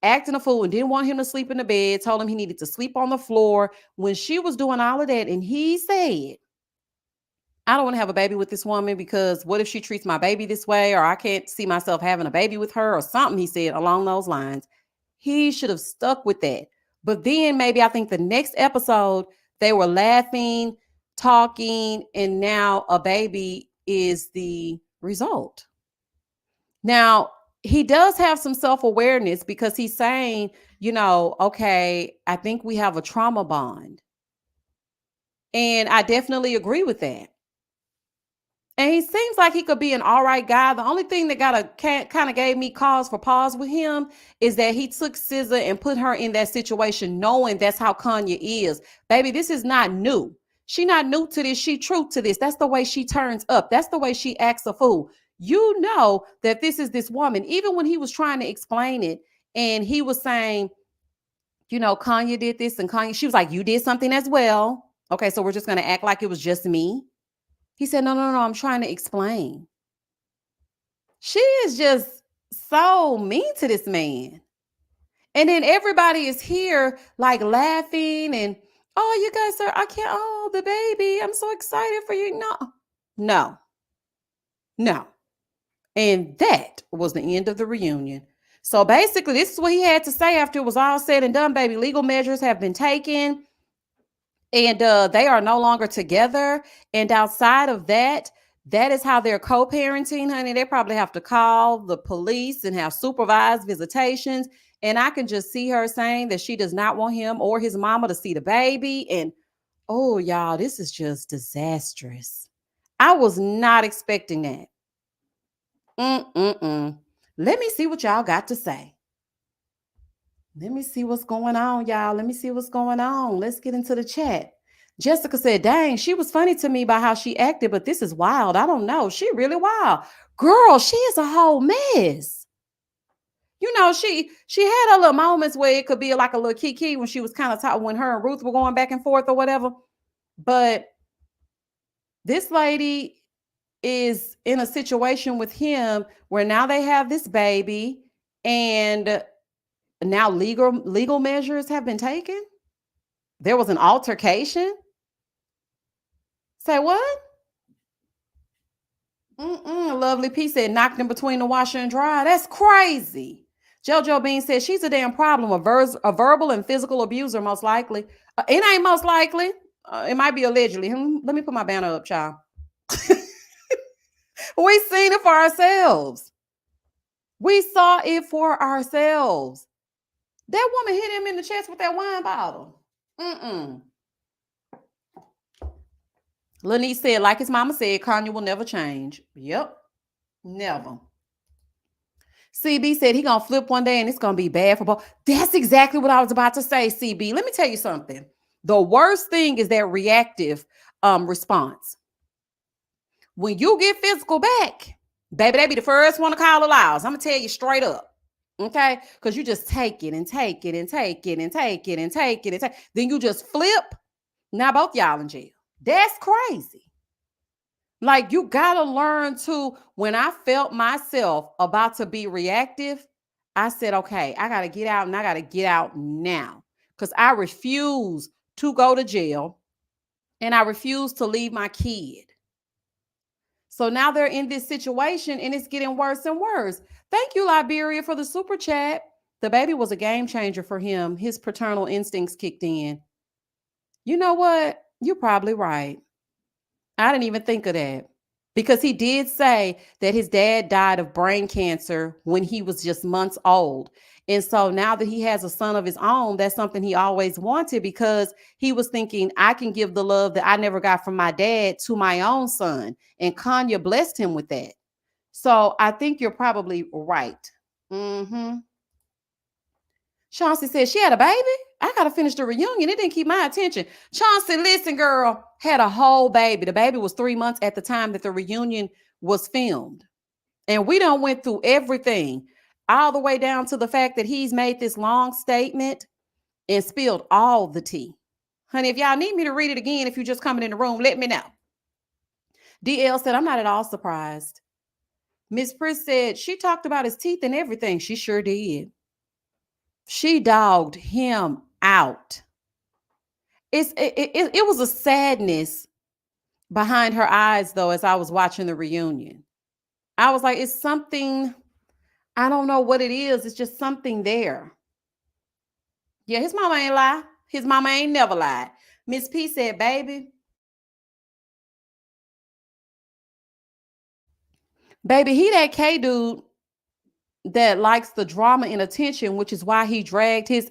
acting a fool and didn't want him to sleep in the bed, told him he needed to sleep on the floor. When she was doing all of that and he said, I don't want to have a baby with this woman because what if she treats my baby this way, or I can't see myself having a baby with her, or something he said along those lines. He should have stuck with that. But then maybe I think the next episode, they were laughing, talking, and now a baby is the result. Now, he does have some self-awareness because he's saying, okay, I think we have a trauma bond. And I definitely agree with that. And he seems like he could be an all right guy. The only thing that kind of gave me cause for pause with him is that he took SZA and put her in that situation, knowing that's how Khanya is. Baby, this is not new. She not new to this. She true to this. That's the way she turns up. That's the way she acts a fool. You know that this is this woman. Even when he was trying to explain it, and he was saying, Khanya did this, and Khanya, she was like, you did something as well. Okay, so we're just gonna act like it was just me. He said, no, I'm trying to explain. She is just so mean to this man. And then everybody is here like laughing and, oh, you guys are, I can't, oh, the baby. I'm so excited for you. No. And that was the end of the reunion. So basically, this is what he had to say after it was all said and done, baby. Legal measures have been taken. And they are no longer together. And outside of that, that is how they're co-parenting, honey. They probably have to call the police and have supervised visitations. And I can just see her saying that she does not want him or his mama to see the baby. And oh, y'all, this is just disastrous. I was not expecting that. Let me see what y'all got to say. Let me see what's going on, y'all. Let me see what's going on. Let's get into the chat. Jessica said, dang, she was funny to me by how she acted, but this is wild. I don't know. She really wild. Girl, she is a whole mess. She had her little moments where it could be like a little kiki when she was kind of talking, when her and Ruth were going back and forth or whatever. But this lady is in a situation with him where now they have this baby and now legal measures have been taken. There was an altercation. Say what? Lovely P said knocked in between the washer and dryer. That's crazy. JoJo Bean said she's a damn problem. A verbal and physical abuser, most likely. It ain't most likely. It might be allegedly. Let me put my banner up, child. We seen it for ourselves. We saw it for ourselves. That woman hit him in the chest with that wine bottle. Lanice said, like his mama said, Khanya will never change. Yep, never. CB said he gonna flip one day and it's gonna be bad for both. That's exactly what I was about to say, CB. Let me tell you something. The worst thing is that reactive response. When you get physical back, baby, they be the first one to call the laws. I'm gonna tell you straight up. Okay, because you just take it and take it and take it and take it and take it and take. Then you just flip. Now both y'all in jail. That's crazy. Like you gotta learn to. When I felt myself about to be reactive, I said, okay, I gotta get out and I gotta get out now because I refuse to go to jail and I refuse to leave my kid. So now they're in this situation and it's getting worse and worse. Thank you, Liberia, for the super chat. The baby was a game changer for him. His paternal instincts kicked in. You know what? You're probably right. I didn't even think of that. Because he did say that his dad died of brain cancer when he was just months old. And so now that he has a son of his own, that's something he always wanted because he was thinking, I can give the love that I never got from my dad to my own son. And Khanya blessed him with that. So I think you're probably right. Chauncey said she had a baby. I got to finish the reunion. It didn't keep my attention. Chauncey, listen, girl, had a whole baby. The baby was 3 months at the time that the reunion was filmed. And we done went through everything, all the way down to the fact that he's made this long statement and spilled all the tea. Honey, if y'all need me to read it again, if you're just coming in the room, let me know. DL said, I'm not at all surprised. Miss Pris said, she talked about his teeth and everything. She sure did. She dogged him out. It was a sadness behind her eyes, though, as I was watching the reunion. I was like, it's something, I don't know what it is. It's just something there. Yeah, his mama ain't lie. His mama ain't never lied. Miss P said, baby, Baby, he that K dude that likes the drama and attention, which is why he dragged his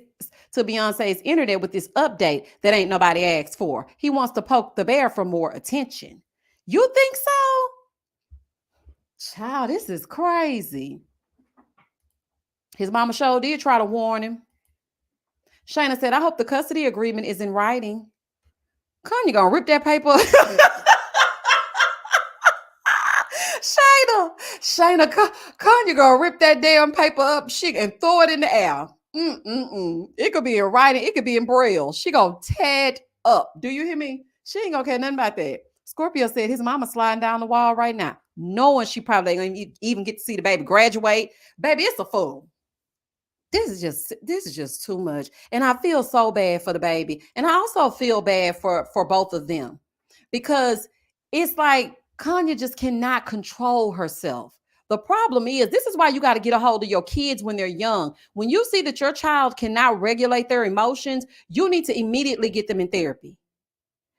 to Beyonce's internet with this update that ain't nobody asked for. He wants to poke the bear for more attention. You think so? Child, this is crazy. His mama sure did try to warn him. Shayna said, I hope the custody agreement is in writing. Khanya gonna rip that paper. Shayna, Khanya gonna rip that damn paper up and throw it in the air. It could be in writing. It could be in braille. She gonna tear it up. Do you hear me? She ain't gonna care nothing about that. Scorpio said his mama sliding down the wall right now, knowing she probably ain't gonna even get to see the baby graduate. Baby, it's a fool. This is just too much. And I feel so bad for the baby. And I also feel bad for both of them. Because it's like Khanya just cannot control herself. The problem is, this is why you got to get a hold of your kids when they're young. When you see that your child cannot regulate their emotions, you need to immediately get them in therapy.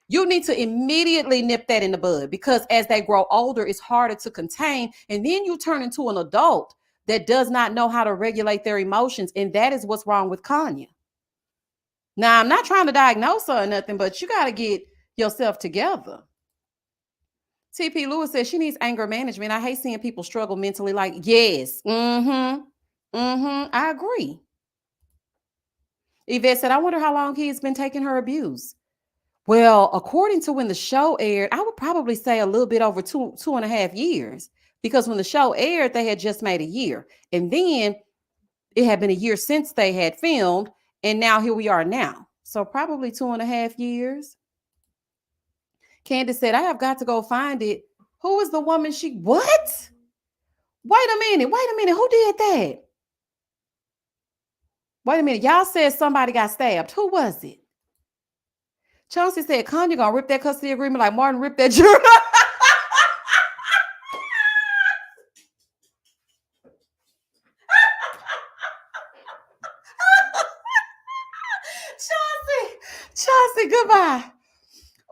You need to immediately nip that in the bud, because as they grow older, it's harder to contain. And then you turn into an adult that does not know how to regulate their emotions. And that is what's wrong with Khanya. Now, I'm not trying to diagnose her or nothing, but you got to get yourself together. TP Lewis says she needs anger management. I hate seeing people struggle mentally. Like, yes. I agree. Yvette said, I wonder how long he's been taking her abuse. Well, according to when the show aired, I would probably say a little bit over 2.5 years, because when the show aired, they had just made a year. And then it had been a year since they had filmed. And now here we are now. So probably 2.5 years. Candace said, I have got to go find it. Who is the woman what? Wait a minute. Who did that? Wait a minute. Y'all said somebody got stabbed. Who was it? Chauncey said, Khanya gonna rip that custody agreement like Martin ripped that jury. Chauncey, goodbye.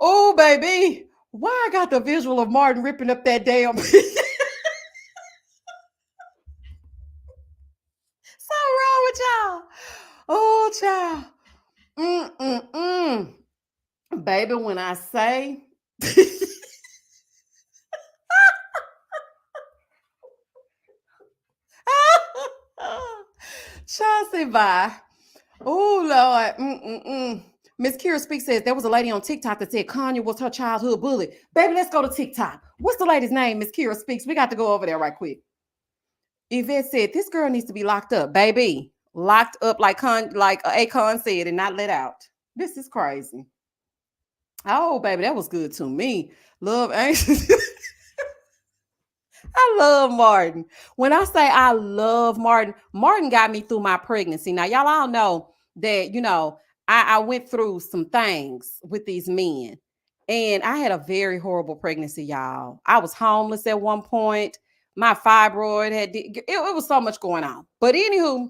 Oh, baby. Why I got the visual of Martin ripping up that damn Something wrong with y'all. Oh, child. Baby, when I say Chauncey, bye. Oh, Lord. Miss Kira Speaks says there was a lady on TikTok that said Khanya was her childhood bully. Baby, let's go to TikTok. What's the lady's name, Miss Kira Speaks? We got to go over there right quick. Yvette said this girl needs to be locked up. Baby, locked up like Akon said and not let out. This is crazy. Oh, baby, that was good to me. Love, anxious. I love Martin. When I say I love Martin, Martin got me through my pregnancy. Now, y'all all know that, I went through some things with these men. And I had a very horrible pregnancy, y'all. I was homeless at one point. My fibroid it was so much going on. But anywho,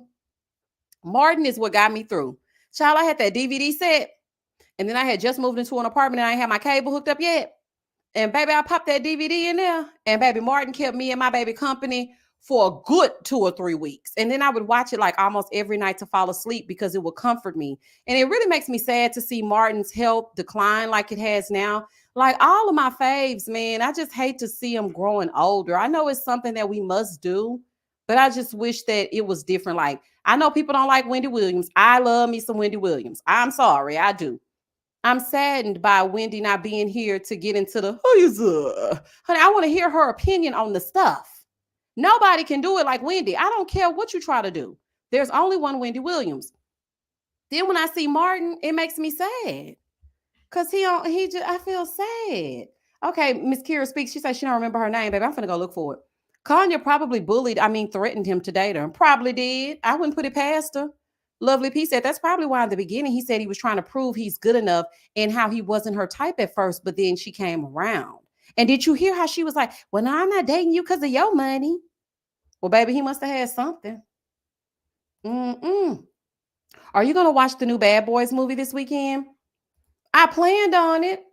Martin is what got me through. Child, I had that DVD set. And then I had just moved into an apartment and I ain't had my cable hooked up yet. And baby, I popped that DVD in there. And baby, Martin kept me and my baby company for a good 2 or 3 weeks. And then I would watch it like almost every night to fall asleep because it would comfort me. And it really makes me sad to see Martin's health decline like it has now. Like all of my faves, man, I just hate to see them growing older. I know it's something that we must do, but I just wish that it was different. Like, I know people don't like Wendy Williams. I love me some Wendy Williams. I'm sorry, I do. I'm saddened by Wendy not being here to get into the honey, I want to hear her opinion on the stuff. Nobody can do it like Wendy. I don't care what you try to do. There's only one Wendy Williams. Then when I see Martin, it makes me sad. Cause I feel sad. Okay, Miss Kira Speaks. She said she don't remember her name, baby. I'm finna go look for it. Khanya probably threatened him to date her. Probably did. I wouldn't put it past her. Lovely P said that's probably why in the beginning he said he was trying to prove he's good enough and how he wasn't her type at first, but then she came around. And did you hear how she was like, well, no, I'm not dating you because of your money. Well, baby, he must have had something. Are you going to watch the new Bad Boys movie this weekend? I planned on it.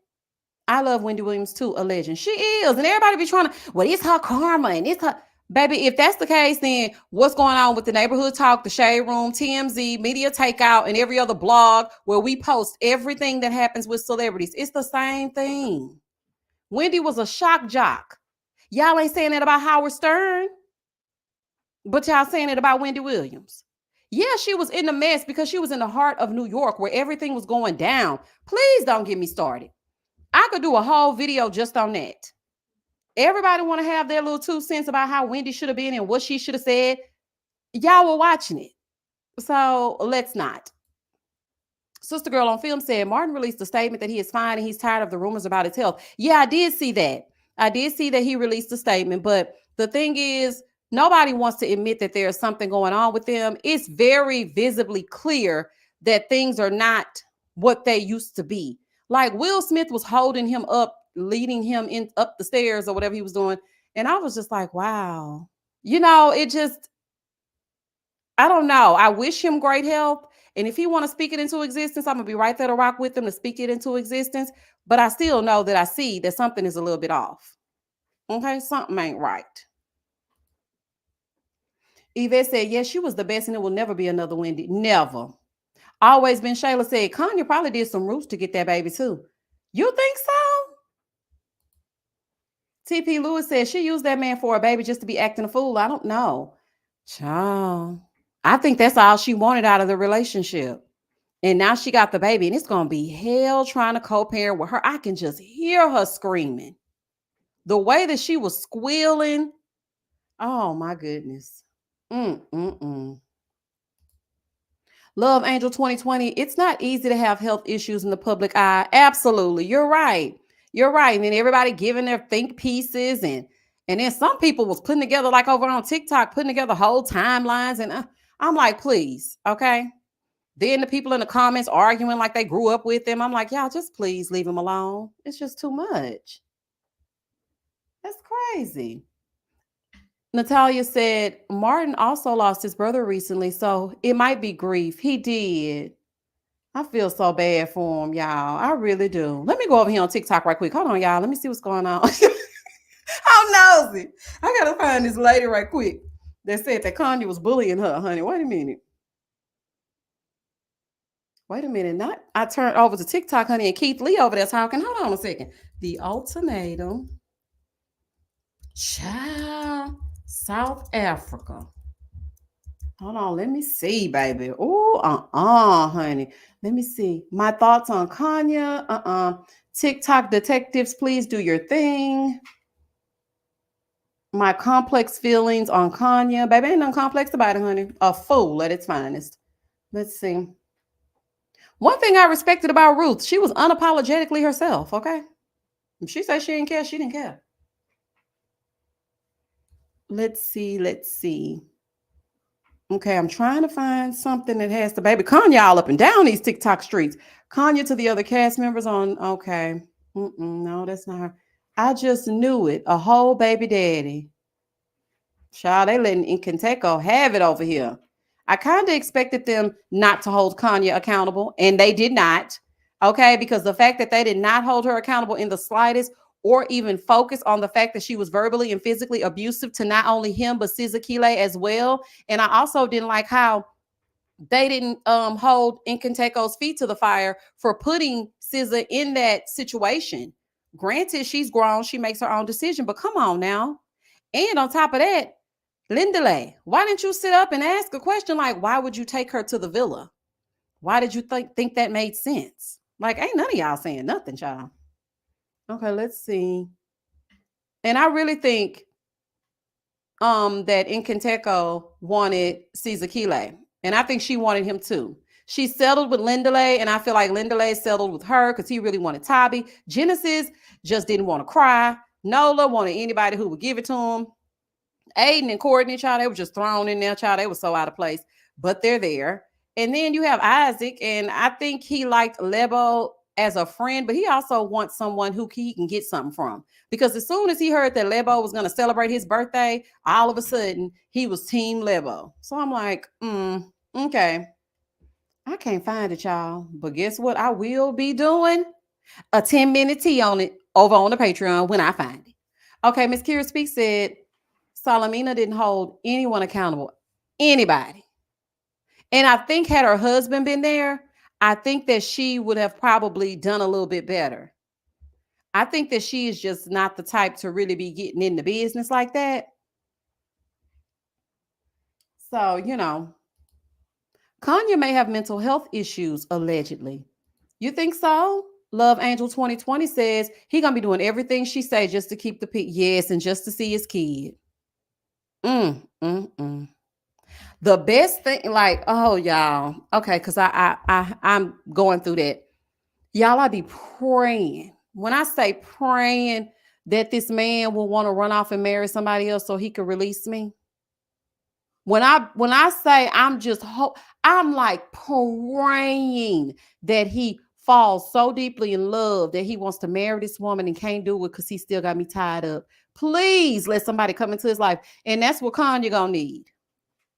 I love Wendy Williams too, a legend. She is. And everybody be trying to, well, it's her karma and it's her. Baby, if that's the case, then what's going on with the Neighborhood Talk, the Shade Room, TMZ, Media Takeout, and every other blog where we post everything that happens with celebrities? It's the same thing. Wendy was a shock jock. Y'all ain't saying that about Howard Stern, but y'all saying it about Wendy Williams. Yeah, she was in the mess because she was in the heart of New York where everything was going down. Please don't get me started. I could do a whole video just on that. Everybody want to have their little 2 cents about how Wendy should have been and what she should have said. Y'all were watching it. So let's not. Sister Girl on Film said Martin released a statement that he is fine and he's tired of the rumors about his health. Yeah, I did see that. I did see that he released a statement, but the thing is, nobody wants to admit that there's something going on with them. It's very visibly clear that things are not what they used to be. Like Will Smith was holding him up, leading him in up the stairs or whatever he was doing. And I was just like, wow. It just, I don't know. I wish him great health. And if he want to speak it into existence, I'm going to be right there to rock with him to speak it into existence. But I still know that I see that something is a little bit off. Okay, something ain't right. Yvette said, yes, she was the best and it will never be another Wendy. Never. Always been. Shayla said, Khanya probably did some roots to get that baby too. You think so? TP Lewis said she used that man for a baby just to be acting a fool. I don't know. Child. I think that's all she wanted out of the relationship. And now she got the baby and it's going to be hell trying to co-parent with her. I can just hear her screaming. The way that she was squealing. Oh my goodness. Love Angel 2020. It's not easy to have health issues in the public eye. Absolutely. You're right. You're right. And then everybody giving their think pieces and then some people was putting together, like over on TikTok, putting together whole timelines. And I'm like, please, okay. Then the people in the comments arguing like they grew up with them. I'm like, y'all just please leave them alone. It's just too much. That's crazy. Natalia said Martin also lost his brother recently, so it might be grief. He did. I feel so bad for him, y'all. I really do. Let me go over here on TikTok right quick. Hold on, y'all. Let me see what's going on. I'm nosy. I gotta find this lady right quick that said that Khanya was bullying her, honey. Wait a minute. Not I turned over to TikTok, honey, and Keith Lee over there talking. Hold on a second. The Ultimatum South Africa. Hold on, let me see, baby. Oh, honey. Let me see. My thoughts on Khanya. TikTok detectives, please do your thing. My complex feelings on Khanya. Baby, ain't nothing complex about it, honey. A fool at its finest. Let's see. One thing I respected about Ruth, she was unapologetically herself, okay? If she said she didn't care, she didn't care. Let's see. Okay, I'm trying to find something that has the baby Khanya all up and down these TikTok streets. Khanya to the other cast members on, okay. No, that's not her. I just knew it. A whole baby daddy. Child, they letting Nkateko have it over here. I kind of expected them not to hold Khanya accountable, and they did not. Okay, because the fact that they did not hold her accountable in the slightest or even focus on the fact that she was verbally and physically abusive to not only him, but Sizakile as well. And I also didn't like how they didn't hold Nkanteko's feet to the fire for putting SZA in that situation. Granted, she's grown, she makes her own decision, but come on now. And on top of that, Lindele, why didn't you sit up and ask a question like, why would you take her to the villa? Why did you think that made sense? Like, ain't none of y'all saying nothing, child. Okay, let's see. And I really think that Nkateko wanted Sizakile. And I think she wanted him too. She settled with Lindele, and I feel like Lindele settled with her because he really wanted Tabi. Genesis just didn't want to cry. Nola wanted anybody who would give it to him. Aiden and Courtney, child, they were just thrown in there, child. They were so out of place, but they're there. And then you have Isaac, and I think he liked Lebo as a friend, but he also wants someone who he can get something from. Because as soon as he heard that Lebo was going to celebrate his birthday, all of a sudden he was Team Lebo. So I'm like, okay. I can't find it, y'all. But guess what? I will be doing a 10-minute tea on it. over on the Patreon when I find it. Okay, Miss Kira Speak said Salamina didn't hold anyone accountable. Anybody. And I think had her husband been there, I think that she would have probably done a little bit better. I think that she is just not the type to really be getting into business like that. So, Khanya may have mental health issues, allegedly. You think so? Love Angel 2020 says he gonna be doing everything she say just to keep the peace. Yes, and just to see his kid. Mm, mm, mm. The best thing, like, oh y'all, okay, because I'm going through that. Y'all, I be praying. When I say praying that this man will want to run off and marry somebody else so he can release me. When I say I'm like praying that he falls so deeply in love that he wants to marry this woman and can't do it because he still got me tied up. Please let somebody come into his life. And that's what Khanya gonna need.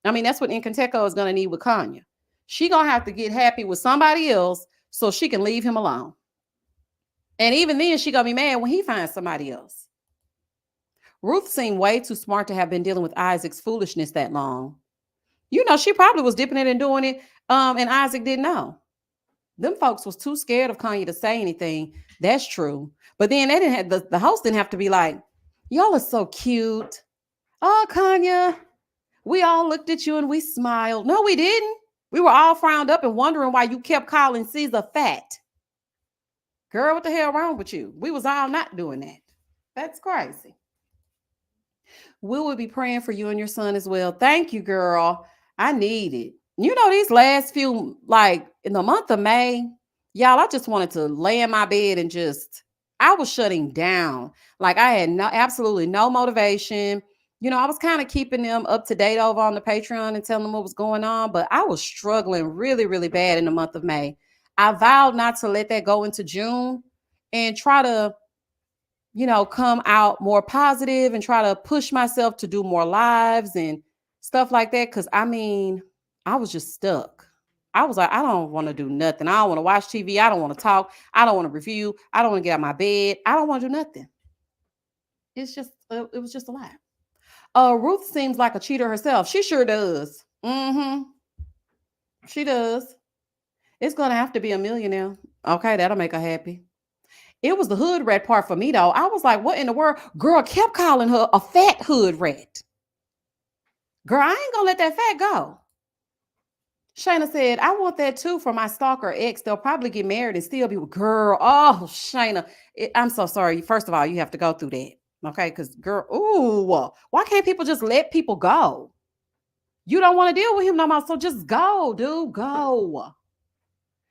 I mean, that's what Nkateko is gonna need with Khanya. She gonna have to get happy with somebody else so she can leave him alone. And even then, she gonna be mad when he finds somebody else. Ruth seemed way too smart to have been dealing with Isaac's foolishness that long. She probably was dipping it and doing it, and Isaac didn't know. Them folks was too scared of Khanya to say anything. That's true. But then they didn't have the host didn't have to be like, y'all are so cute. Oh, Khanya, we all looked at you and we smiled. No, we didn't. We were all frowned up and wondering why you kept calling Caesar fat. Girl, what the hell wrong with you? We was all not doing that. That's crazy. We will be praying for you and your son as well. Thank you, girl. I need it. These last few, like in the month of May, y'all, I just wanted to lay in my bed and I was shutting down. Like I had absolutely no motivation. I was kind of keeping them up to date over on the Patreon and telling them what was going on, but I was struggling really, really bad in the month of May. I vowed not to let that go into June and try to, come out more positive and try to push myself to do more lives and stuff like that. Cause I was just stuck. I was like, I don't want to do nothing. I don't want to watch TV. I don't want to talk. I don't want to review. I don't want to get out of my bed. I don't want to do nothing. It was just a lot. Ruth seems like a cheater herself. She sure does. Mm-hmm. She does. It's going to have to be a millionaire. Okay, that'll make her happy. It was the hood rat part for me, though. I was like, what in the world? Girl kept calling her a fat hood rat. Girl, I ain't going to let that fat go. Shayna said, I want that too for my stalker ex. They'll probably get married and still be with girl. Oh, Shayna, I'm so sorry. First of all, you have to go through that. Okay, because girl, why can't people just let people go? You don't want to deal with him no more, so just go, dude, go.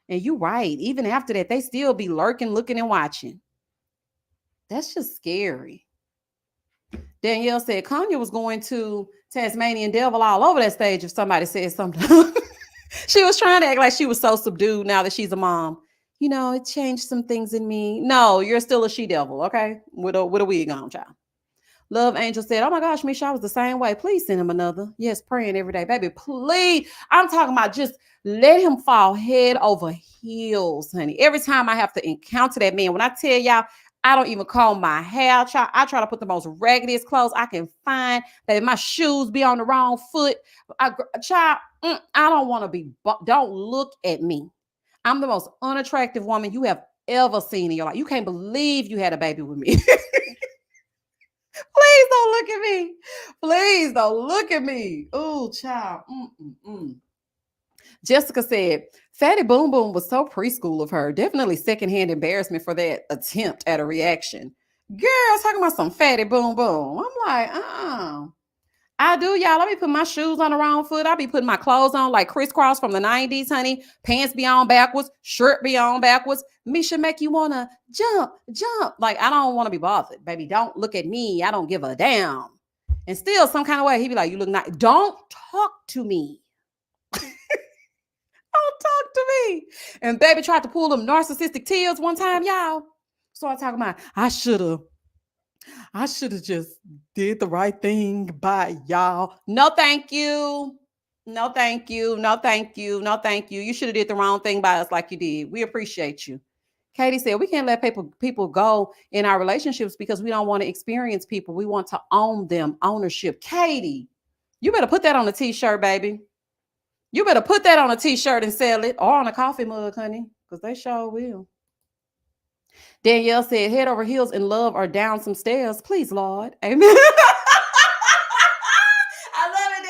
And you right. Even after that, they still be lurking, looking, and watching. That's just scary. Danielle said Khanya was going to Tasmanian Devil all over that stage if somebody said something. She was trying to act like she was so subdued now that she's a mom. It changed some things in me. No, you're still a she-devil, okay? With a wig on, child. Love Angel said, oh my gosh, Misha, I was the same way. Please send him another. Yes, praying every day. Baby, please. I'm talking about just let him fall head over heels, honey. Every time I have to encounter that man, when I tell y'all, I don't even comb my hair. I try to put the most raggediest clothes I can find. That my shoes be on the wrong foot. I don't want to be. Don't look at me. I'm the most unattractive woman you have ever seen in your life. You can't believe you had a baby with me. Please don't look at me. Please don't look at me. Oh, child. Jessica said, Fatty Boom Boom was so preschool of her. Definitely secondhand embarrassment for that attempt at a reaction. Girl, talking about some Fatty Boom Boom. I'm like, I do, y'all. I be putting my shoes on the wrong foot. I be putting my clothes on like crisscross from the 90s, honey. Pants be on backwards. Shirt be on backwards. Misha make you want to jump. Like, I don't want to be bothered. Baby, don't look at me. I don't give a damn. And still, some kind of way, he be like, you look nice. Don't talk to me. Don't talk to me. And baby tried to pull them narcissistic tears one time, y'all. So I talking about, I should have just did the right thing by y'all. No, thank you. No, thank you. No, thank you. No, thank you. You should have did the wrong thing by us like you did. We appreciate you. Katie said, we can't let people go in our relationships because we don't want to experience people. We want to own them, ownership. Katie, you better put that on a t-shirt, baby. You better put that on a t-shirt and sell it, or on a coffee mug, honey, because they sure will. Danielle said, head over heels in love or down some stairs. Please, Lord. Amen. I love it,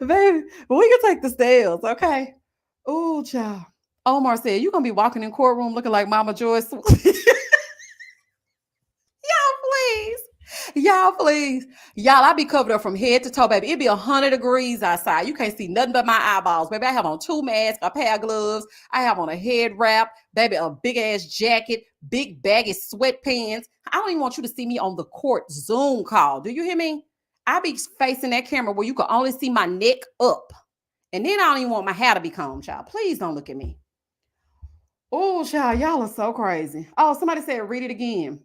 Danielle. Baby, but we can take the stairs, okay? Ooh, child. Omar said, you going to be walking in courtroom looking like Mama Joyce. Please. Y'all, please. Y'all, I be covered up from head to toe, baby. It be 100 degrees outside. You can't see nothing but my eyeballs, baby. I have on 2 masks, a pair of gloves. I have on a head wrap, baby, a big-ass jacket, big baggy sweatpants. I don't even want you to see me on the court Zoom call. Do you hear me? I be facing that camera where you can only see my neck up. And then I don't even want my hair to be combed, child. Please don't look at me. Oh, child, y'all are so crazy. Oh, somebody said, read it again.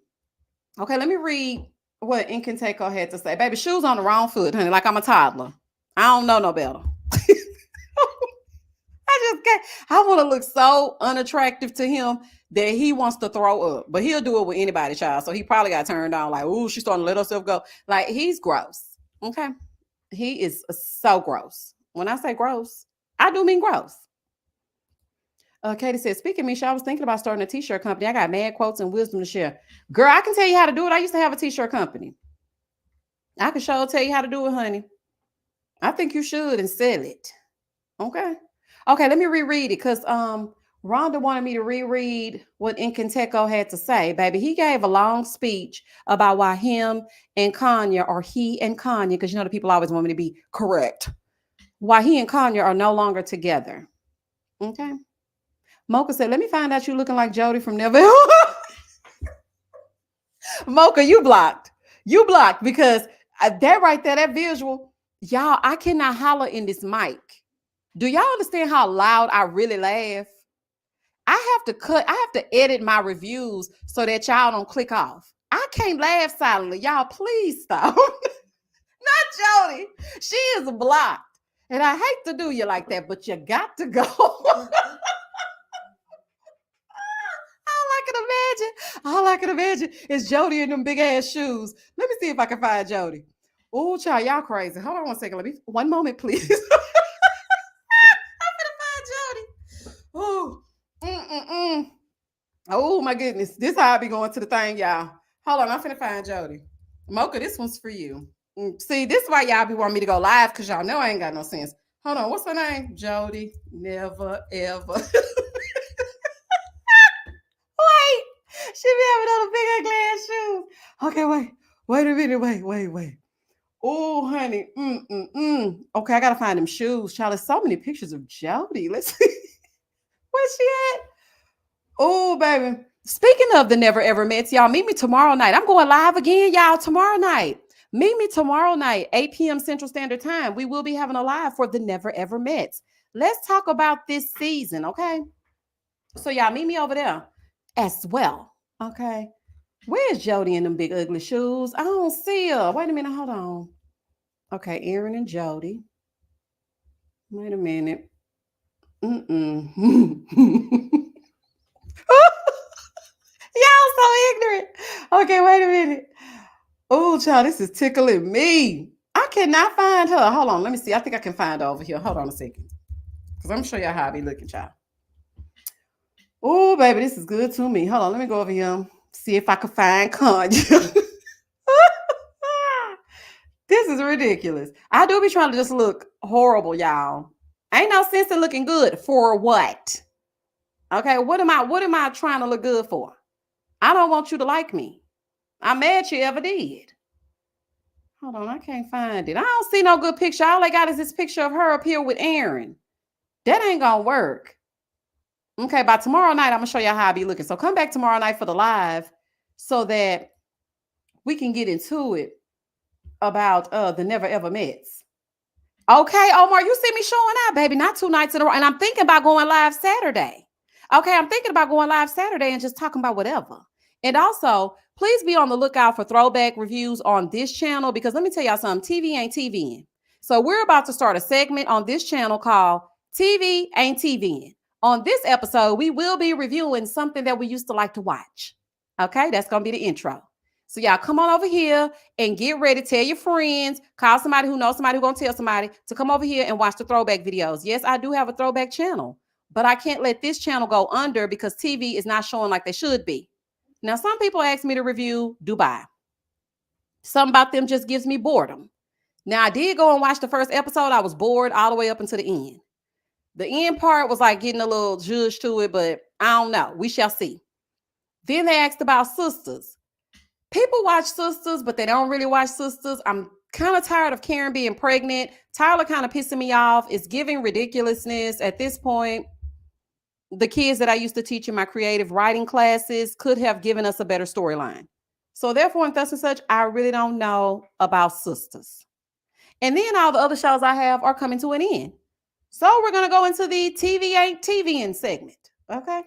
Okay, let me read what Nkateko had to say. Baby, shoes on the wrong foot, honey, like I'm a toddler. I don't know no better. I just can't. I want to look so unattractive to him that he wants to throw up. But he'll do it with anybody, child. So he probably got turned on like, ooh, she's starting to let herself go. Like, he's gross. Okay? He is so gross. When I say gross, I do mean gross. Katie said, speaking of Misha, I was thinking about starting a t-shirt company. I got mad quotes and wisdom to share. Girl, I can tell you how to do it. I used to have a t-shirt company. I can sure tell you how to do it, honey. I think you should and sell it. Okay. Okay, let me reread it because Rhonda wanted me to reread what Nkateko had to say. Baby, he gave a long speech about why him and Khanya, or he and Khanya, because you know the people always want me to be correct, why he and Khanya are no longer together. Okay. Mocha said, let me find out you looking like Jody from Neville. Mocha, you blocked. You blocked because that right there, that visual, y'all, I cannot holler in this mic. Do y'all understand how loud I really laugh? I have to edit my reviews so that y'all don't click off. I can't laugh silently. Y'all, please stop. Not Jody. She is blocked. And I hate to do you like that, but you got to go. All I can imagine is Jody in them big ass shoes. Let me see if I can find Jody. Oh, child, y'all crazy. Hold on 1 second. One moment, please. I'm gonna find Jody. Oh, oh my goodness. This how I be going to the thing, y'all. Hold on, I'm finna find Jody. Mocha, this one's for you. See, this is why y'all be wanting me to go live, because y'all know I ain't got no sense. Hold on, what's her name? Jody. Never, ever. She be having on a big ugly ass shoes. Okay, wait a minute, wait. Oh, honey, Okay, I gotta find them shoes, child. There's so many pictures of Jody. Let's see, where's she at? Oh, baby. Speaking of the Never Ever Mets, y'all meet me tomorrow night. I'm going live again, y'all. Tomorrow night. Meet me tomorrow night, 8 p.m. Central Standard Time. We will be having a live for the Never Ever Mets. Let's talk about this season, okay? So y'all meet me over there as well. Okay. Where's Jody in them big ugly shoes? I don't see her. Wait a minute. Hold on. Okay. Aaron and Jody. Wait a minute. Y'all so ignorant. Okay. Wait a minute. Oh, child, this is tickling me. I cannot find her. Hold on. Let me see. I think I can find her over here. Hold on a second. Because I'm going to show y'all how I be looking, child. Oh, baby, this is good to me. Hold on, let me go over here. See if I can find Khanya. This is ridiculous. I do be trying to just look horrible, y'all. Ain't no sense in looking good for what? Okay, what am I trying to look good for? I don't want you to like me. I'm mad you ever did. Hold on, I can't find it. I don't see no good picture. All I got is this picture of her up here with Aaron. That ain't gonna work. Okay, by tomorrow night, I'm going to show y'all how I be looking. So come back tomorrow night for the live so that we can get into it about the Never Ever Mets. Okay, Omar, you see me showing out, baby. Not 2 nights in a row. And I'm thinking about going live Saturday. Okay, I'm thinking about going live Saturday and just talking about whatever. And also, please be on the lookout for throwback reviews on this channel, because let me tell y'all something. TV ain't TVing. So we're about to start a segment on this channel called TV Ain't TVing. On this episode, we will be reviewing something that we used to like to watch. Okay, that's going to be the intro. So y'all come on over here and get ready. Tell your friends, call somebody who knows somebody who's going to tell somebody to come over here and watch the throwback videos. Yes, I do have a throwback channel, but I can't let this channel go under because TV is not showing like they should be. Now, some people ask me to review Dubai. Something about them just gives me boredom. Now, I did go and watch the first episode. I was bored all the way up until the end. The end part was like getting a little zhuzh to it, but I don't know. We shall see. Then they asked about sisters. People watch sisters, but they don't really watch sisters. I'm kind of tired of Karen being pregnant. Tyler kind of pissing me off. It's giving ridiculousness at this point. The kids that I used to teach in my creative writing classes could have given us a better storyline. So therefore, and thus and such, I really don't know about sisters. And then all the other shows I have are coming to an end. So we're going to go into the TV ain't TVing segment. Okay.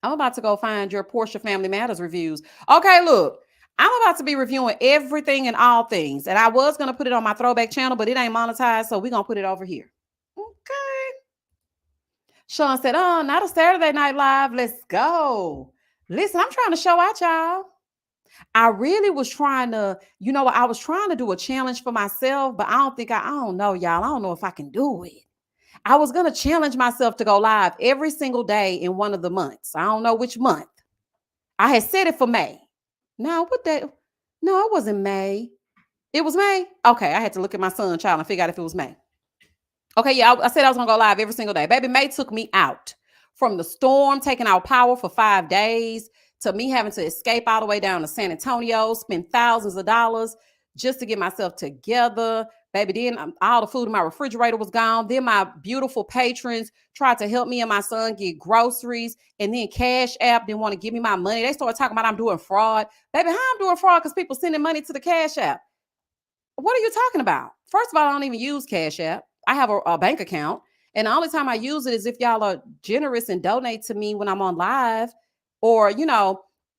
I'm about to go find your Portia Family Matters reviews. Okay, look, I'm about to be reviewing everything and all things. And I was going to put it on my throwback channel, but it ain't monetized. So we're going to put it over here. Okay. Sean said, oh, not a Saturday Night Live. Let's go. Listen, I'm trying to show out, y'all. I really was trying to, I was trying to do a challenge for myself, but I don't know, y'all. I don't know if I can do it. I was going to challenge myself to go live every single day in one of the months. I don't know which month. I had said it for May. No, it wasn't May. It was May. Okay, I had to look at my son child and figure out if it was May. Okay, yeah, I said I was going to go live every single day. Baby, May took me out from the storm, taking out power for 5 days, to me having to escape all the way down to San Antonio, spend thousands of dollars just to get myself together. Baby, then all the food in my refrigerator was gone. Then my beautiful patrons tried to help me and my son get groceries. And then Cash App didn't want to give me my money. They started talking about I'm doing fraud. Baby, how I'm doing fraud because people sending money to the Cash App. What are you talking about? First of all, I don't even use Cash App. I have a bank account. And the only time I use it is if y'all are generous and donate to me when I'm on live. Or,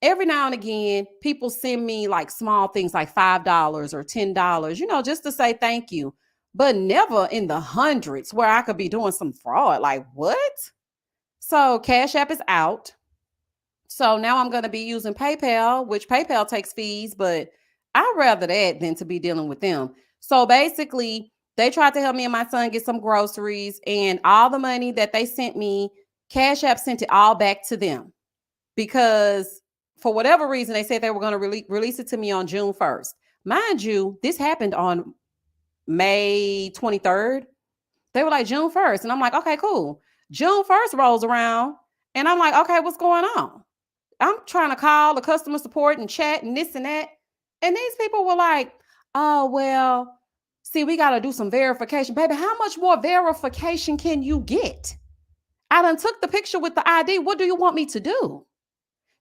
every now and again, people send me like small things like $5 or $10, just to say thank you, but never in the hundreds where I could be doing some fraud. Like what? So Cash App is out. So now I'm going to be using PayPal, which PayPal takes fees, but I'd rather that than to be dealing with them. So basically, they tried to help me and my son get some groceries, and all the money that they sent me, Cash App sent it all back to them. Because for whatever reason, they said they were going to release it to me on June 1st. Mind you, this happened on May 23rd. They were like June 1st. And I'm like, okay, cool. June 1st rolls around. And I'm like, okay, what's going on? I'm trying to call the customer support and chat and this and that. And these people were like, oh, well, see, we got to do some verification. Baby, how much more verification can you get? I done took the picture with the ID. What do you want me to do?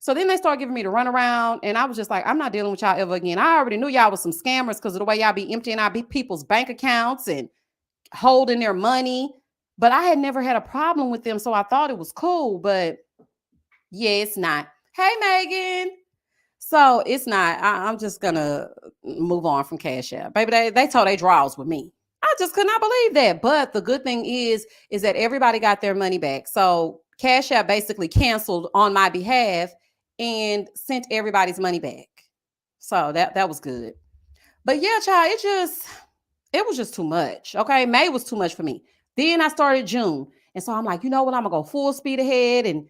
So then they started giving me the runaround, and I was just like, I'm not dealing with y'all ever again. I already knew y'all was some scammers because of the way y'all be emptying out people's bank accounts and holding their money. But I had never had a problem with them, so I thought it was cool. But yeah, it's not. Hey, Megan. So it's not. I'm just going to move on from Cash App. Baby, they told they draws with me. I just could not believe that. But the good thing is that everybody got their money back. So Cash App basically canceled on my behalf and sent everybody's money back. So that was good. But yeah, child, it was just too much. Okay. May was too much for me. Then I started June. And so I'm like, you know what? I'm going to go full speed ahead and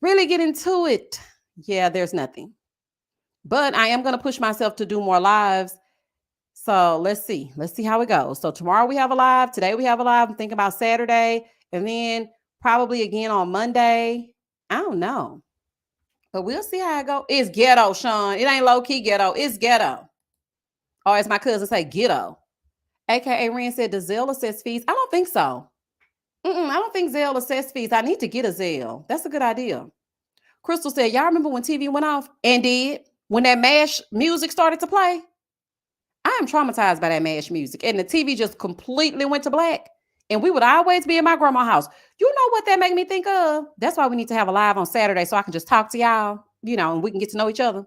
really get into it. Yeah, there's nothing. But I am going to push myself to do more lives. So let's see. Let's see how it goes. So tomorrow we have a live. Today we have a live. I'm thinking about Saturday. And then probably again on Monday. I don't know. But we'll see how it goes. It's ghetto, Sean. It ain't low-key ghetto. It's ghetto. Or as my cousin say, ghetto. AKA Ren said, does Zelle assess fees? I don't think so. I don't think Zelle assess fees. I need to get a Zelle. That's a good idea. Crystal said, y'all remember when TV went off? And did? When that MASH music started to play? I am traumatized by that MASH music. And the TV just completely went to black. And we would always be in my grandma's house. You know what that made me think of? That's why we need to have a live on Saturday so I can just talk to y'all, and we can get to know each other.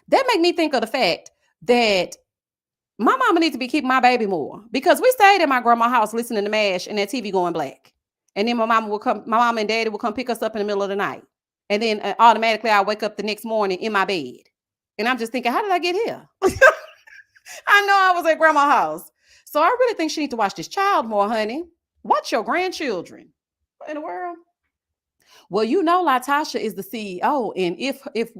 That made me think of the fact that my mama needs to be keeping my baby more because we stayed in my grandma's house listening to MASH and that TV going black. And then my mom and daddy would come pick us up in the middle of the night. And then automatically I wake up the next morning in my bed. And I'm just thinking, how did I get here? I know I was at grandma's house. So I really think she needs to watch this child more, honey. Watch your grandchildren. What in the world? Well, you know, Latasha is the CEO. And if if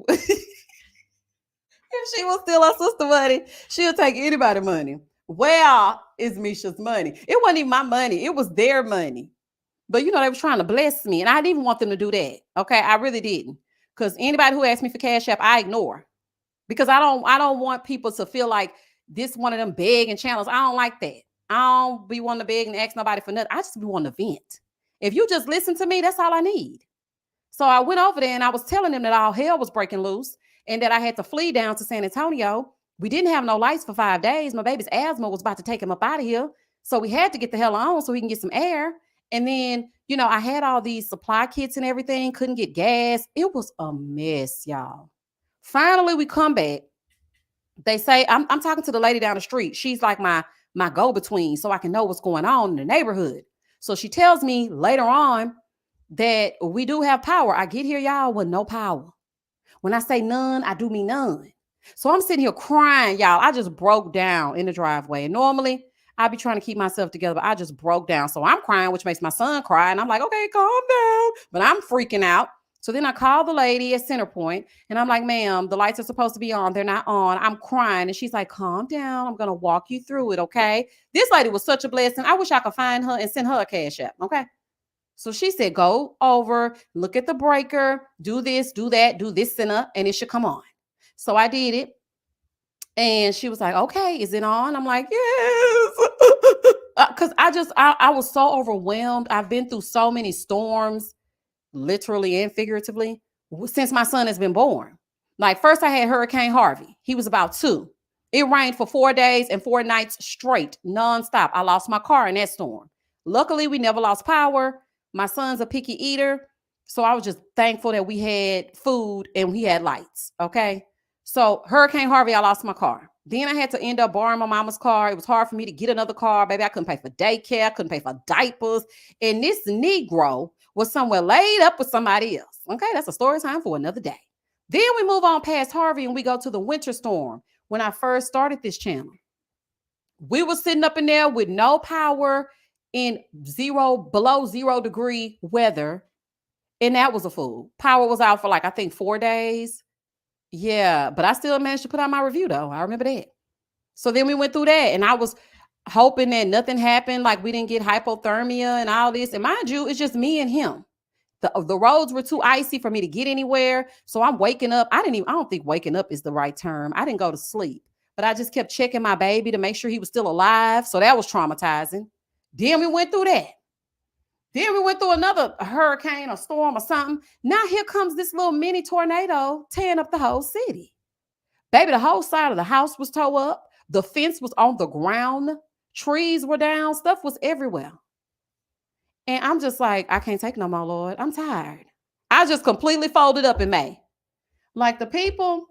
she was still her sister money, she'll take anybody's money. Where is Misha's money? It wasn't even my money. It was their money. But you know, they were trying to bless me. And I didn't even want them to do that. Okay. I really didn't. Because anybody who asked me for Cash App, I ignore. Because I don't want people to feel like this one of them begging channels. I don't like that. I don't be wanting to beg and ask nobody for nothing. I just be wanting to vent. If you just listen to me, that's all I need. So I went over there and I was telling them that all hell was breaking loose and that I had to flee down to San Antonio. We didn't have no lights for 5 days. My baby's asthma was about to take him up out of here. So we had to get the hell on so he can get some air. And then, you know, I had all these supply kits and everything, couldn't get gas. It was a mess, y'all. Finally, we come back. They say, I'm talking to the lady down the street. She's like my go-between so I can know what's going on in the neighborhood. So she tells me later on that we do have power. I get here, y'all, with no power. When I say none, I do mean none. So I'm sitting here crying, y'all. I just broke down in the driveway. And normally I'd be trying to keep myself together, but I just broke down. So I'm crying, which makes my son cry. And I'm like, okay, calm down. But I'm freaking out. So then I call the lady at Centerpoint and I'm like, ma'am, the lights are supposed to be on. They're not on. I'm crying. And she's like, calm down. I'm going to walk you through it. Okay. This lady was such a blessing. I wish I could find her and send her a Cash App. Okay. So she said, go over, look at the breaker, do this, do that, do this and it should come on. So I did it. And she was like, okay, is it on? I'm like, yes. Because I was so overwhelmed. I've been through so many storms, literally and figuratively, since my son has been born. Like first I had Hurricane Harvey. He was about 2. It rained for 4 days and 4 nights straight, nonstop. I lost my car in that storm. Luckily, we never lost power. My son's a picky eater. So I was just thankful that we had food and we had lights. Okay. So Hurricane Harvey, I lost my car. Then I had to end up borrowing my mama's car. It was hard for me to get another car. Baby, I couldn't pay for daycare, couldn't pay for diapers. And this Negro was somewhere laid up with somebody else. Okay, that's a story time for another day. Then we move on past Harvey and we go to the winter storm. When I first started this channel, we were sitting up in there with no power in below 0 degree weather. And that was a fool. Power was out for like, I think 4 days. Yeah, but I still managed to put out my review though. I remember that. So then we went through that and I was hoping that nothing happened. Like we didn't get hypothermia and all this. And mind you, it's just me and him. The roads were too icy for me to get anywhere. So I'm waking up. I don't think waking up is the right term. I didn't go to sleep, but I just kept checking my baby to make sure he was still alive. So that was traumatizing. Then we went through that. Then we went through another hurricane or storm or something. Now here comes this little mini tornado tearing up the whole city. Baby, the whole side of the house was tore up. The fence was on the ground. Trees were down. Stuff was everywhere. And I'm just like, I can't take no more, Lord. I'm tired. I just completely folded up in May. Like the people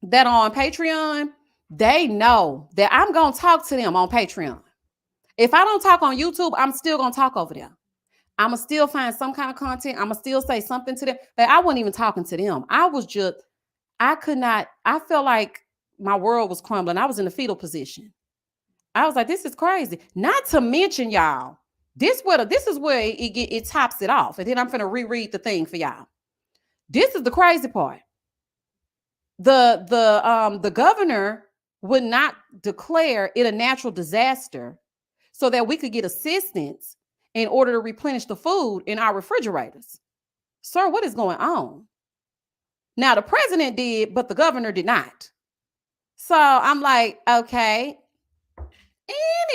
that are on Patreon, they know that I'm going to talk to them on Patreon. If I don't talk on YouTube, I'm still going to talk over there. I'm going to still find some kind of content. I'm going to still say something to them. But I wasn't even talking to them. I felt like my world was crumbling. I was in the fetal position. I was like, this is crazy. Not to mention, y'all, this is where it tops it off. And then I'm going to reread the thing for y'all. This is the crazy part. The governor would not declare it a natural disaster so that we could get assistance in order to replenish the food in our refrigerators. Sir, what is going on? Now, the president did, but the governor did not. So I'm like, okay.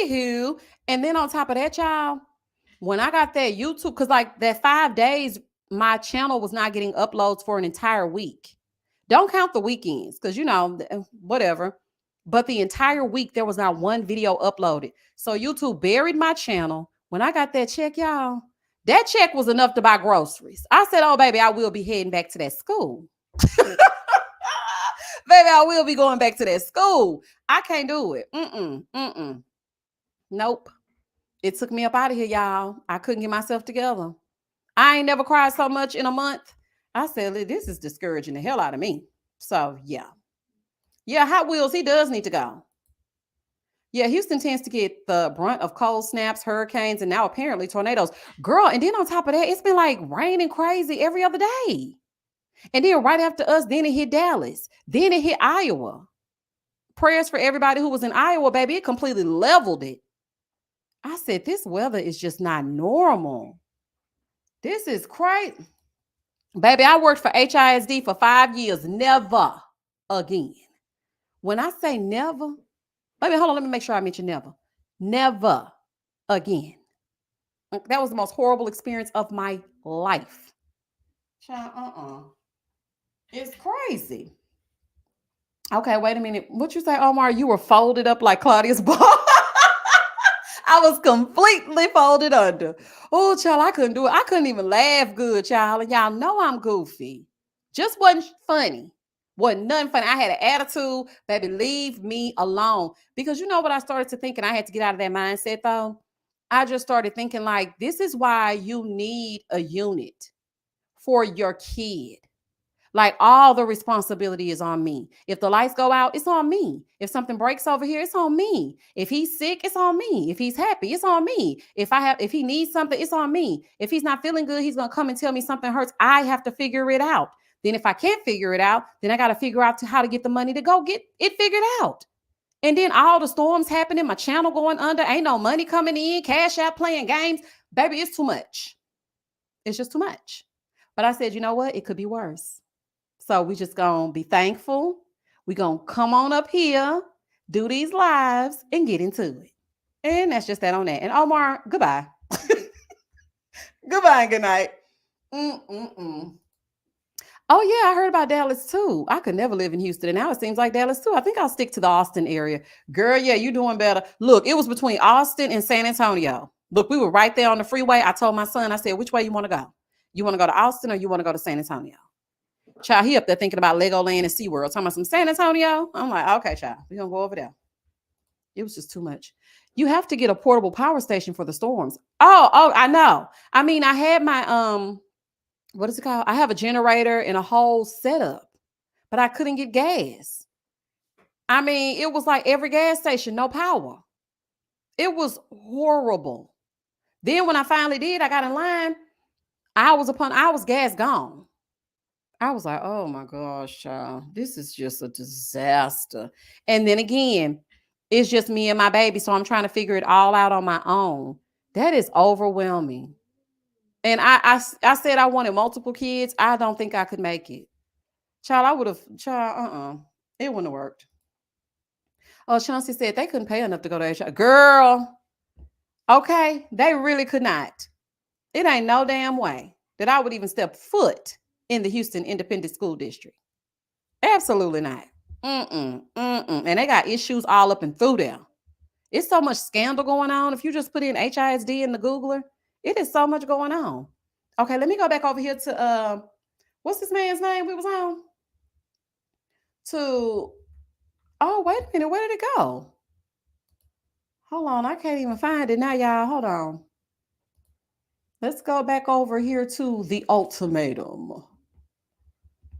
Anywho, and then on top of that, y'all, when I got that YouTube, because like that 5 days, my channel was not getting uploads for an entire week. Don't count the weekends, because whatever. But the entire week, there was not one video uploaded. So YouTube buried my channel. When I got that check, y'all, that check was enough to buy groceries. I said, oh, baby, I will be heading back to that school. Baby, I will be going back to that school. I can't do it. Nope. It took me up out of here, y'all. I couldn't get myself together. I ain't never cried so much in a month. I said, this is discouraging the hell out of me. So, yeah. Yeah, Hot Wheels, he does need to go. Yeah, Houston tends to get the brunt of cold snaps, hurricanes, and now apparently tornadoes. Girl, and then on top of that, it's been like raining crazy every other day. And then right after us, then it hit Dallas. Then it hit Iowa. Prayers for everybody who was in Iowa, baby. It completely leveled it. I said, this weather is just not normal. This is crazy. Baby, I worked for HISD for 5 years. Never again. When I say never, baby, hold on. Let me make sure I mention never. Never again. That was the most horrible experience of my life. Child, It's crazy. Okay, wait a minute. What you say, Omar? You were folded up like Claudia's ball. I was completely folded under. Oh, child, I couldn't do it. I couldn't even laugh good, child. And y'all know I'm goofy. Just wasn't funny. Wasn't nothing funny. I had an attitude, baby, leave me alone. Because you know what I started to think, and I had to get out of that mindset, though? I just started thinking, like, this is why you need a unit for your kid. Like, all the responsibility is on me. If the lights go out, it's on me. If something breaks over here, it's on me. If he's sick, it's on me. If he's happy, it's on me. If he needs something, it's on me. If he's not feeling good, he's gonna come and tell me something hurts. I have to figure it out. Then if I can't figure it out, then I got to figure out how to get the money to go get it figured out. And then all the storms happening, my channel going under, ain't no money coming in, cash out playing games. Baby, it's too much. It's just too much. But I said, you know what? It could be worse. So we just gonna be thankful. We gonna come on up here, do these lives, and get into it. And that's just that on that. And Omar, goodbye. Goodbye and good night. Oh yeah, I heard about Dallas too. I could never live in Houston, and now it seems like Dallas too. I think I'll stick to the Austin area. Girl, yeah, you doing better. Look, it was between Austin and San Antonio. Look, we were right there on the freeway. I told my son, I said, which way you want to go? You want to go to Austin or you want to go to San Antonio? Child, he up there thinking about Legoland and SeaWorld. Talking about some San Antonio. I'm like, okay, child, we're going to go over there. It was just too much. You have to get a portable power station for the storms. Oh, I know. I mean, I had my, what is it called? I have a generator and a whole setup, but I couldn't get gas. I mean, it was like every gas station, no power. It was horrible. Then when I finally did, I got in line. Hours upon hours, gas gone. I was like, oh my gosh, child, this is just a disaster. And then again, it's just me and my baby. So I'm trying to figure it all out on my own. That is overwhelming. And I said I wanted multiple kids. I don't think I could make it. Child, I would have, child, it wouldn't have worked. Oh, Chauncey said they couldn't pay enough to go to HR. Girl, okay, they really could not. It ain't no damn way that I would even step foot in the Houston Independent School District. Absolutely not. And they got issues all up and through there. It's so much scandal going on. If you just put in HISD in the Googler, it is so much going on. Okay, let me go back over here to what's this man's name we was on? Oh, wait a minute, where did it go? Hold on, I can't even find it now, y'all. Hold on. Let's go back over here to the ultimatum.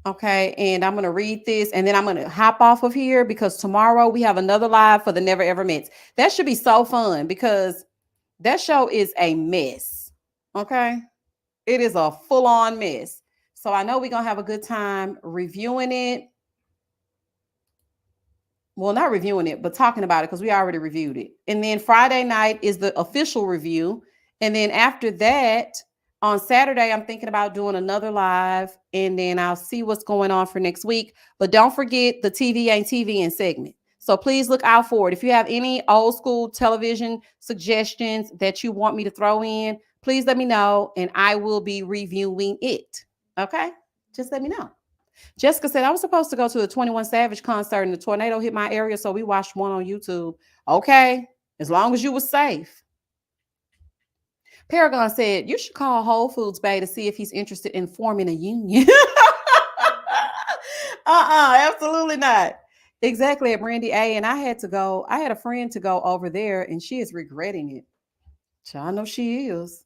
Okay, and I'm going to read this and then I'm going to hop off of here because tomorrow we have another live for the Never Ever Mets. That should be so fun because that show is a mess. Okay, it is a full-on mess. So I know we're going to have a good time reviewing it. Well, not reviewing it, but talking about it because we already reviewed it. And then Friday night is the official review. And then after that, on Saturday, I'm thinking about doing another live, and then I'll see what's going on for next week. But don't forget the TV ain't TV segment. So please look out for it. If you have any old school television suggestions that you want me to throw in, please let me know, and I will be reviewing it. Okay? Just let me know. Jessica said, I was supposed to go to the 21 Savage concert and the tornado hit my area, so we watched one on YouTube. Okay, as long as you were safe. Paragon said, you should call Whole Foods Bay to see if he's interested in forming a union. Absolutely not. Exactly, at Brandy A. And I had a friend to go over there, and she is regretting it. Child, I know she is.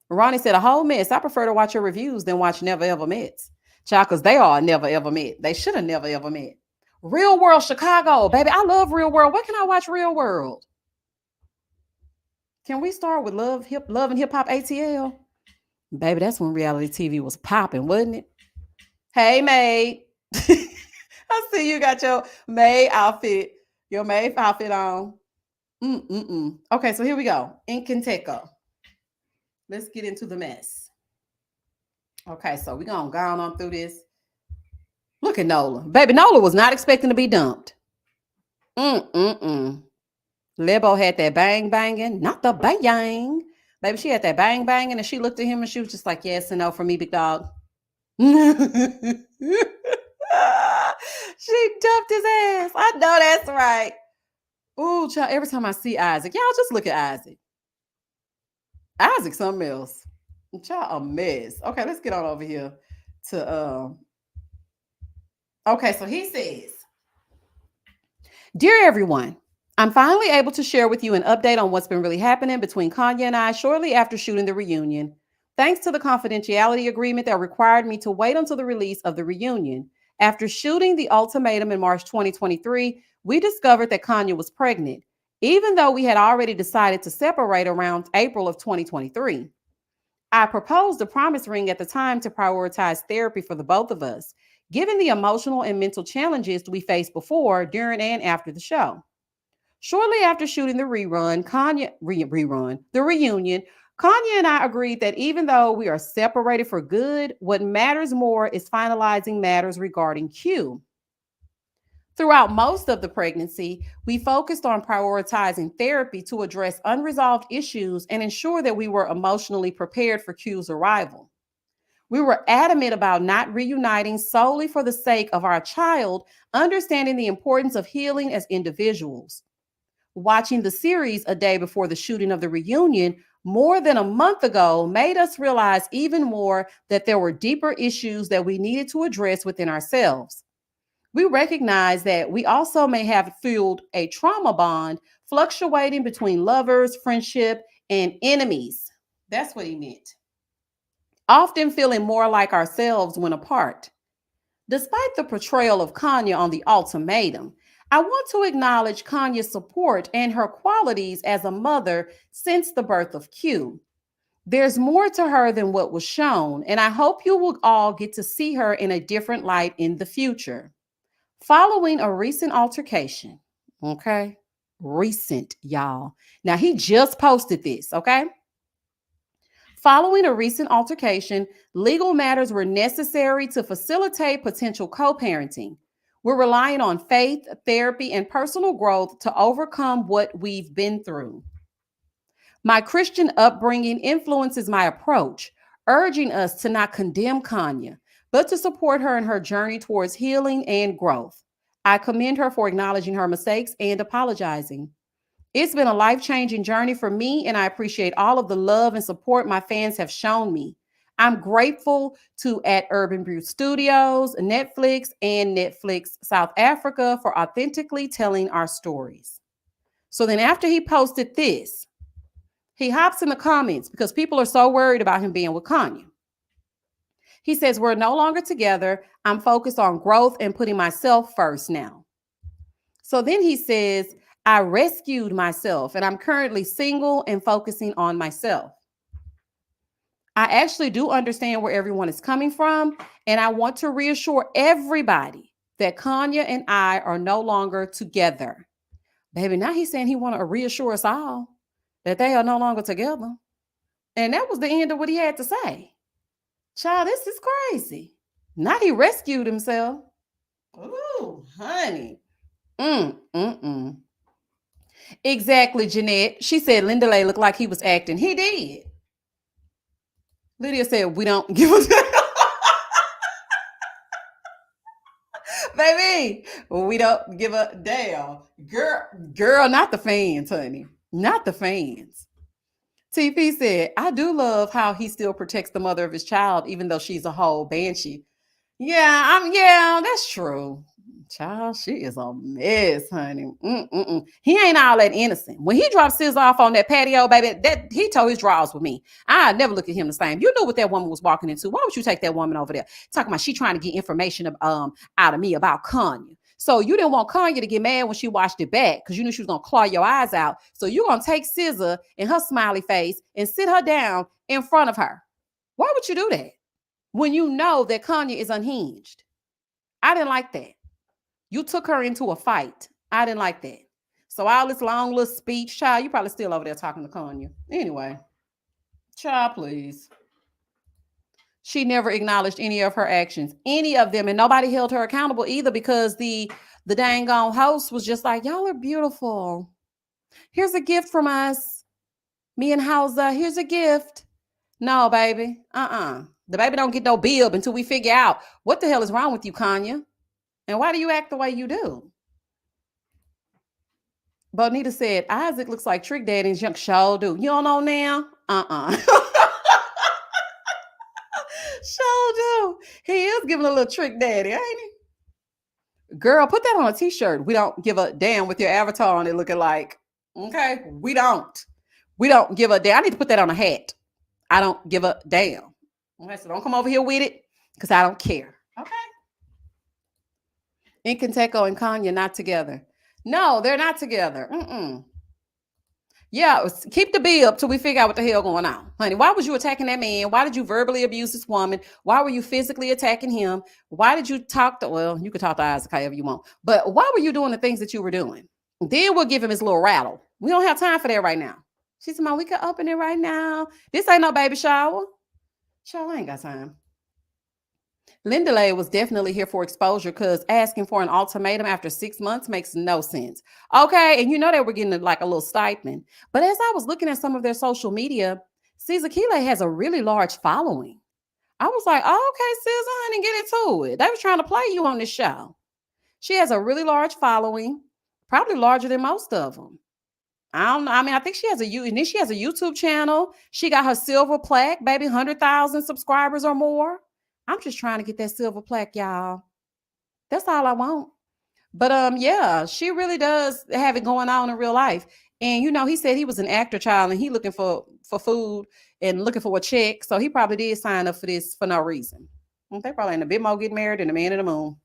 Ronnie said, a whole mess. I prefer to watch your reviews than watch Never Ever Mets. Child, because they are never ever met. They should have never ever met. Real World Chicago, baby. I love Real World. Where can I watch Real World? Can we start with Love and Hip Hop ATL? Baby, that's when reality TV was popping, wasn't it? Hey, May. I see you got your May outfit, your May outfit on. Okay, so here we go. Nkateko. Let's get into the mess. Okay, so we're going to go on through this. Look at Nola. Baby, Nola was not expecting to be dumped. Lebo had that bang banging, not the bang. Baby, she had that bang banging, and she looked at him and she was just like, yes and no for me, big dog. She dumped his ass. I know that's right. Ooh, child, every time I see Isaac, y'all just look at Isaac. Isaac, something else. Child, a mess. Okay, let's get on over here to okay, so he says, dear everyone, I'm finally able to share with you an update on what's been really happening between Khanya and I shortly after shooting the reunion. Thanks to the confidentiality agreement that required me to wait until the release of the reunion. After shooting the Ultimatum in March 2023, we discovered that Khanya was pregnant, even though we had already decided to separate around April of 2023. I proposed a promise ring at the time to prioritize therapy for the both of us, given the emotional and mental challenges we faced before, during, and after the show. Shortly after shooting the reunion, Khanya and I agreed that even though we are separated for good, what matters more is finalizing matters regarding Q. Throughout most of the pregnancy, we focused on prioritizing therapy to address unresolved issues and ensure that we were emotionally prepared for Q's arrival. We were adamant about not reuniting solely for the sake of our child, understanding the importance of healing as individuals. Watching the series a day before the shooting of the reunion more than a month ago made us realize even more that there were deeper issues that we needed to address within ourselves. We recognize that we also may have fueled a trauma bond fluctuating between lovers, friendship, and enemies. That's what he meant. Often feeling more like ourselves when apart. Despite the portrayal of Khanya on the Ultimatum, I want to acknowledge Khanya's support and her qualities as a mother since the birth of Q. There's more to her than what was shown, and I hope you will all get to see her in a different light in the future. Following a recent altercation, okay? Recent, y'all. Now, he just posted this, okay? Following a recent altercation, legal matters were necessary to facilitate potential co-parenting. We're relying on faith, therapy, and personal growth to overcome what we've been through. My Christian upbringing influences my approach, urging us to not condemn Khanya, but to support her in her journey towards healing and growth. I commend her for acknowledging her mistakes and apologizing. It's been a life-changing journey for me, and I appreciate all of the love and support my fans have shown me. I'm grateful to at Urban Brew Studios, Netflix, and Netflix South Africa for authentically telling our stories. So then after he posted this, he hops in the comments because people are so worried about him being with Khanya. He says, we're no longer together. I'm focused on growth and putting myself first now. So then he says, I rescued myself and I'm currently single and focusing on myself. I actually do understand where everyone is coming from, and I want to reassure everybody that Khanya and I are no longer together. Baby, now he's saying he want to reassure us all that they are no longer together. And that was the end of what he had to say. Child, this is crazy. Now he rescued himself. Ooh, honey. Exactly, Jeanette. She said Lindley looked like he was acting. He did. Lydia said, we don't give a damn. Baby, we don't give a damn. Girl, not the fans, honey. Not the fans. TP said, I do love how he still protects the mother of his child, even though she's a whole banshee. Yeah, that's true. Child, she is a mess, honey. Mm-mm-mm. He ain't all that innocent. When he dropped Sis off on that patio, baby, that he told his draws with me. I never look at him the same. You knew what that woman was walking into. Why would you take that woman over there? Talking about she trying to get information out of me about Khanya. So you didn't want Khanya to get mad when she watched it back because you knew she was gonna claw your eyes out. So you're gonna take Scissor and her smiley face and sit her down in front of her. Why would you do that when you know that Khanya is unhinged? I didn't like that. You took her into a fight. I didn't like that. So all this long little speech, child, you probably still over there talking to Khanya. Anyway, child, please. She never acknowledged any of her actions, any of them, and nobody held her accountable either because the dang on host was just like, y'all are beautiful. Here's a gift from us. Me and Hausa, here's a gift. No, baby. The baby don't get no bib until we figure out what the hell is wrong with you, Khanya. And why do you act the way you do? Bonita said, Isaac looks like Trick Daddy's young show do. You don't know now? Show do. He is giving a little Trick Daddy, ain't he? Girl, put that on a t-shirt. We don't give a damn with your avatar on it looking like. Okay? We don't give a damn. I need to put that on a hat. I don't give a damn. Okay, so don't come over here with it because I don't care. Okay? Nkateko and Khanya not together. No, they're not together. Yeah, keep the B up till we figure out what the hell going on. Honey, why was you attacking that man? Why did you verbally abuse this woman? Why were you physically attacking him? Why did you talk to, well, you could talk to Isaac however you want, but why were you doing the things that you were doing? Then we'll give him his little rattle. We don't have time for that right now. She said, we can open it right now. This ain't no baby shower. Child, I ain't got time. Lindley was definitely here for exposure because asking for an ultimatum after 6 months makes no sense. Okay, and you know they were getting like a little stipend. But as I was looking at some of their social media, Caesar Kile has a really large following. I was like, oh, okay, Caesar, honey, get into it. They was trying to play you on this show. She has a really large following, probably larger than most of them. I don't know. I mean, I think she has a YouTube channel. She got her silver plaque, baby, 100,000 subscribers or more. I'm just trying to get that silver plaque, y'all. That's all I want. But yeah, she really does have it going on in real life. And you know, he said he was an actor, child, and he looking for food and looking for a check. So he probably did sign up for this for no reason. They probably ain't a bit more getting married than the man in the moon.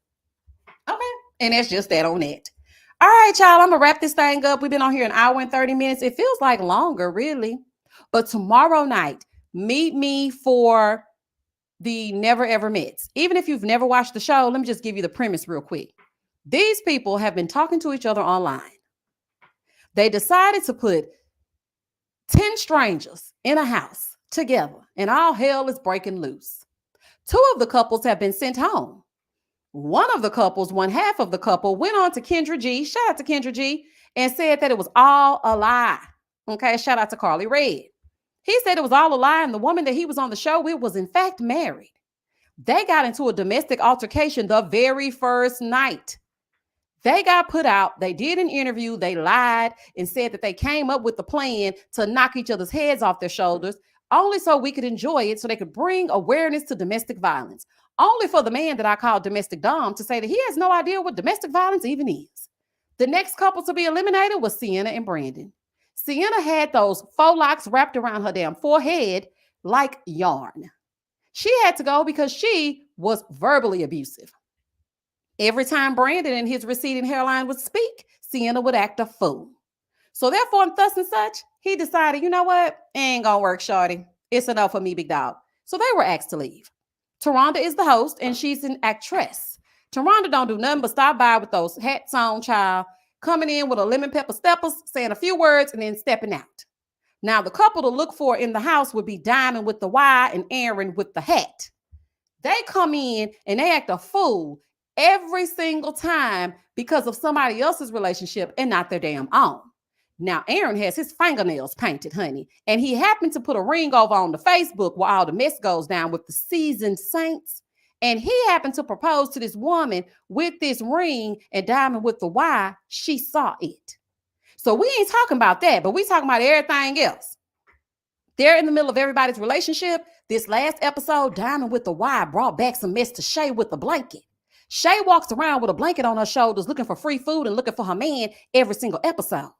Okay. And that's just that on that. All right, y'all, I'm gonna wrap this thing up. We've been on here an hour and 30 minutes. It feels like longer, really. But tomorrow night, meet me for the Never Ever Mets. Even if you've never watched the show, let me just give you the premise real quick. These people have been talking to each other online. They decided to put 10 strangers in a house together, and all hell is breaking loose. 2 of the couples have been sent home. One half of the couple went on to Kendra G, shout out to Kendra G, and said that it was all a lie. Okay, shout out to Carly Red. He said it was all a lie, and the woman that he was on the show with was in fact married. They got into a domestic altercation the very first night. They got put out. They did an interview. They lied and said that they came up with the plan to knock each other's heads off their shoulders, only so we could enjoy it, so they could bring awareness to domestic violence. Only for the man that I call domestic dom to say that he has no idea what domestic violence even is. The next couple to be eliminated was Sienna and Brandon. Sienna had those faux locks wrapped around her damn forehead like yarn. She had to go because she was verbally abusive. Every time Brandon and his receding hairline would speak, Sienna would act a fool. So therefore, and thus and such, he decided, you know what? It ain't gonna work, shorty. It's enough for me, big dog. So they were asked to leave. Taronda is the host, and she's an actress. Taronda don't do nothing but stop by with those hats on, child, coming in with a lemon pepper steppers, saying a few words, and then stepping out. Now, the couple to look for in the house would be Diamond with the Y and Aaron with the hat. They come in and they act a fool every single time because of somebody else's relationship and not their damn own. Now, Aaron has his fingernails painted, honey, and he happened to put a ring over on the Facebook where all the mess goes down with the seasoned saints. And he happened to propose to this woman with this ring, and Diamond with the Y, she saw it. So we ain't talking about that, but we talking about everything else. They're in the middle of everybody's relationship. This last episode, Diamond with the Y brought back some mess to Shay with the blanket. Shay walks around with a blanket on her shoulders looking for free food and looking for her man every single episode.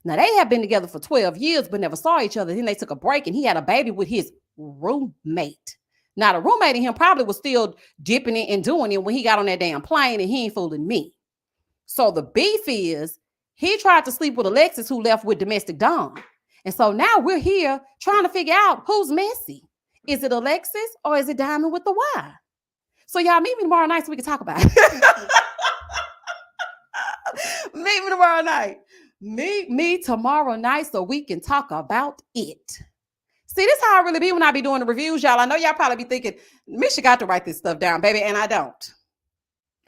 Now, they have been together for 12 years but never saw each other. Then they took a break and he had a baby with his roommate. Now, the roommate and him probably was still dipping it and doing it when he got on that damn plane, and he ain't fooling me. So the beef is he tried to sleep with Alexis, who left with domestic Dom. And so now we're here trying to figure out who's messy. Is it Alexis or is it Diamond with the Y? So y'all meet me tomorrow night so we can talk about it. Meet me tomorrow night. Meet me tomorrow night so we can talk about it. See, this is how I really be when I be doing the reviews, y'all. I know y'all probably be thinking, Misha got to write this stuff down, baby, and I don't.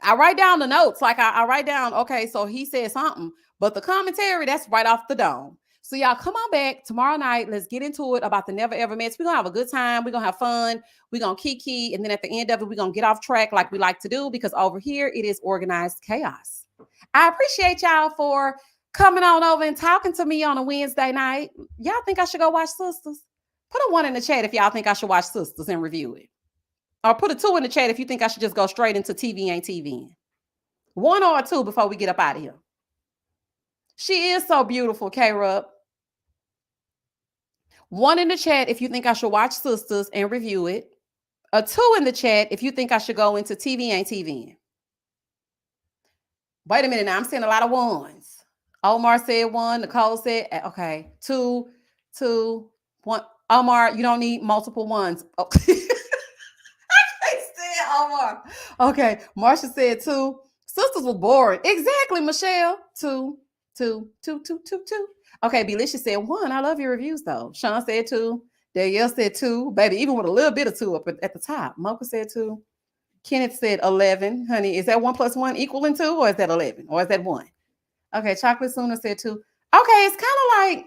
I write down the notes. Like I write down, okay, so he said something, but the commentary, that's right off the dome. So y'all come on back tomorrow night. Let's get into it about the Never Ever Mets. We're going to have a good time. We're going to have fun. We're going to kiki. And then at the end of it, we're going to get off track like we like to do, because over here it is organized chaos. I appreciate y'all for coming on over and talking to me on a Wednesday night. Y'all think I should go watch Sisters? Put a 1 in the chat if y'all think I should watch Sisters and review it. Or put a 2 in the chat if you think I should just go straight into TV Ain't TV. 1 or a 2 before we get up out of here. She is so beautiful, K-Rub. 1 in the chat if you think I should watch Sisters and review it. A 2 in the chat if you think I should go into TV Ain't TV. Wait a minute now, I'm seeing a lot of 1s. Omar said 1. Nicole said, okay, 2, 1. Omar, you don't need multiple 1s. Oh. I can't stand Omar. Okay, Marsha said 2. Sisters was boring. Exactly, Michelle. 2. Okay, Belicious said 1. I love your reviews though. Sean said 2. Danielle said 2. Baby, even with a little bit of 2 up at the top. Mocha said 2. Kenneth said 11. Honey, is that 1 + 1 equaling 2, or is that 11? Or is that 1? Okay, Chocolate Sooner said 2. Okay, it's kind of like,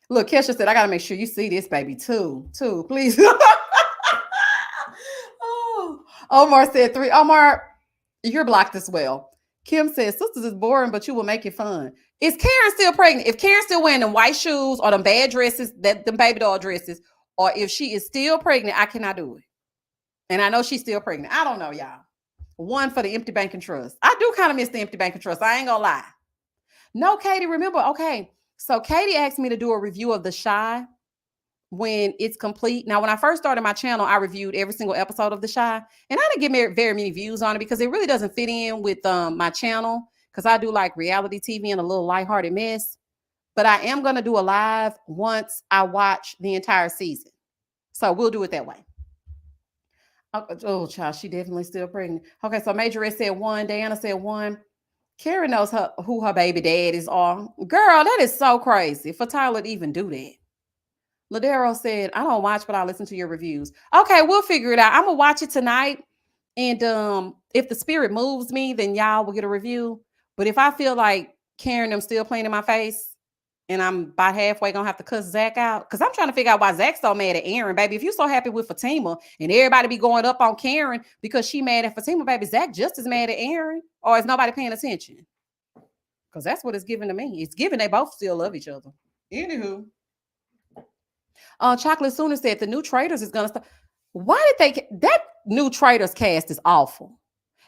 look, Kesha said, I got to make sure you see this, baby. 2, please. Oh, Omar said 3. Omar, you're blocked as well. Kim says, Sisters is boring, but you will make it fun. Is Karen still pregnant? If Karen's still wearing them white shoes or them bad dresses, them baby doll dresses, or if she is still pregnant, I cannot do it. And I know she's still pregnant. I don't know, y'all. 1 for the empty banking trust. I do kind of miss the empty banking trust. I ain't gonna lie. No, Katie, remember, okay. So Katie asked me to do a review of The Chi when it's complete. Now, when I first started my channel, I reviewed every single episode of The Chi, and I didn't get very many views on it because it really doesn't fit in with my channel, because I do like reality TV and a little lighthearted mess. But I am going to do a live once I watch the entire season. So we'll do it that way. Oh, child, she definitely still pregnant. Okay, so Majorette said 1. Diana said 1. Karen knows who her baby daddies are. Girl, that is so crazy for Tyler to even do that. Ladero said, I don't watch, but I listen to your reviews. Okay, we'll figure it out. I'm going to watch it tonight. And if the spirit moves me, then y'all will get a review. But if I feel like Karen them still playing in my face, and I'm about halfway going to have to cuss Zach out, because I'm trying to figure out why Zach's so mad at Aaron, baby. If you're so happy with Fatima and everybody be going up on Karen because she mad at Fatima, baby, Zach just as mad at Aaron, or is nobody paying attention? Because that's what it's giving to me. It's giving they both still love each other. Anywho. Chocolate Sooner said the new Traders is going to start. Why did that new Traders cast is awful.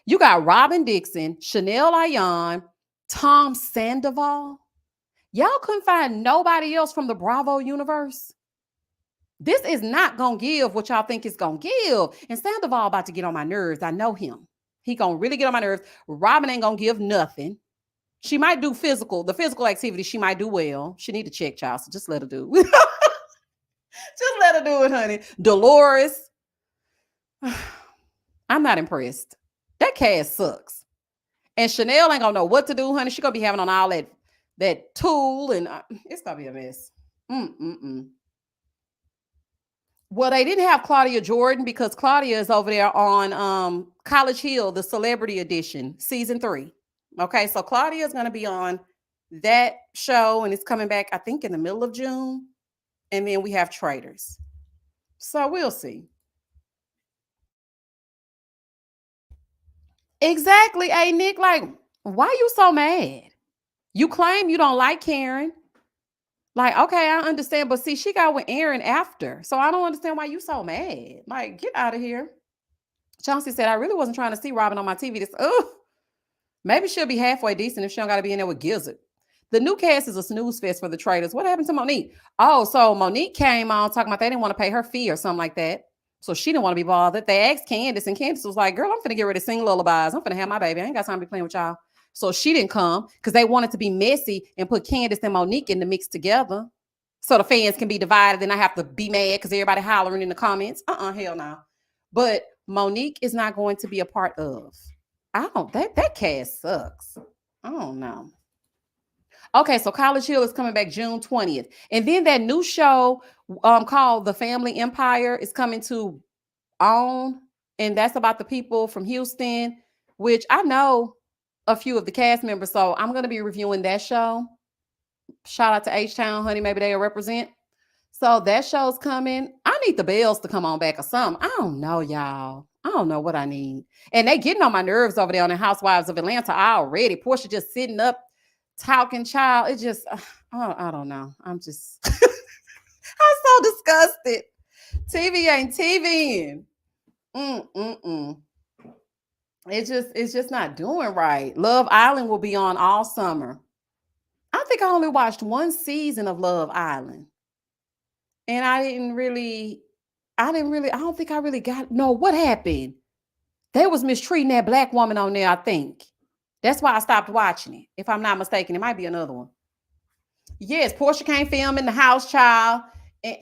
You got Robin Dixon, Chanel Ayan, Tom Sandoval. Y'all couldn't find nobody else from the Bravo universe. This is not going to give what y'all think it's going to give. And Sandoval about to get on my nerves. I know him. He going to really get on my nerves. Robin ain't going to give nothing. She might do the physical activity. She might do well. She need to check, child. So just let her do. Just let her do it, honey. Dolores. I'm not impressed. That cast sucks. And Chanel ain't going to know what to do, honey. She going to be having on all that tool, and it's going to be a mess. Well, they didn't have Claudia Jordan because Claudia is over there on College Hill, the Celebrity Edition, season 3. Okay, so Claudia is going to be on that show, and it's coming back, I think, in the middle of June. And then we have Traders. So we'll see. Exactly. Hey, Nick, like, why you so mad? You claim you don't like Karen. Like, okay, I understand. But see, she got with Aaron after. So I don't understand why you so mad. Like, get out of here. Chauncey said, I really wasn't trying to see Robin on my TV. This, oh, maybe she'll be halfway decent if she don't got to be in there with Gizzard. The new cast is a snooze fest for the traders. What happened to Monique? Oh, so Monique came on talking about they didn't want to pay her fee or something like that. So she didn't want to be bothered. They asked Candace, and Candace was like, girl, I'm finna get ready to sing lullabies. I'm finna have my baby. I ain't got time to be playing with y'all. So she didn't come because they wanted to be messy and put Candace and Monique in the mix together. So the fans can be divided and I have to be mad because everybody hollering in the comments. Hell no. But Monique is not going to be a part of. That cast sucks. I don't know. Okay, so College Hill is coming back June 20th. And then that new show called The Family Empire is coming to OWN. And that's about the people from Houston, which I know a few of the cast members. So I'm going to be reviewing that show. Shout out to H-Town, honey. Maybe they'll represent. So that show's coming. I need the Bells to come on back or something. I don't know, y'all. I don't know what I need. And they getting on my nerves over there on the Housewives of Atlanta already. Portia just sitting up talking, child. It just, I don't know. I'm just, I'm so disgusted. TV ain't TVing. It's just not doing right. Love Island will be on all summer. I think I only watched one season of Love Island. And I don't think I really got, no, what happened? They was mistreating that black woman on there, I think. That's why I stopped watching it. If I'm not mistaken, it might be another one. Yes, Portia can't film in the house, child. And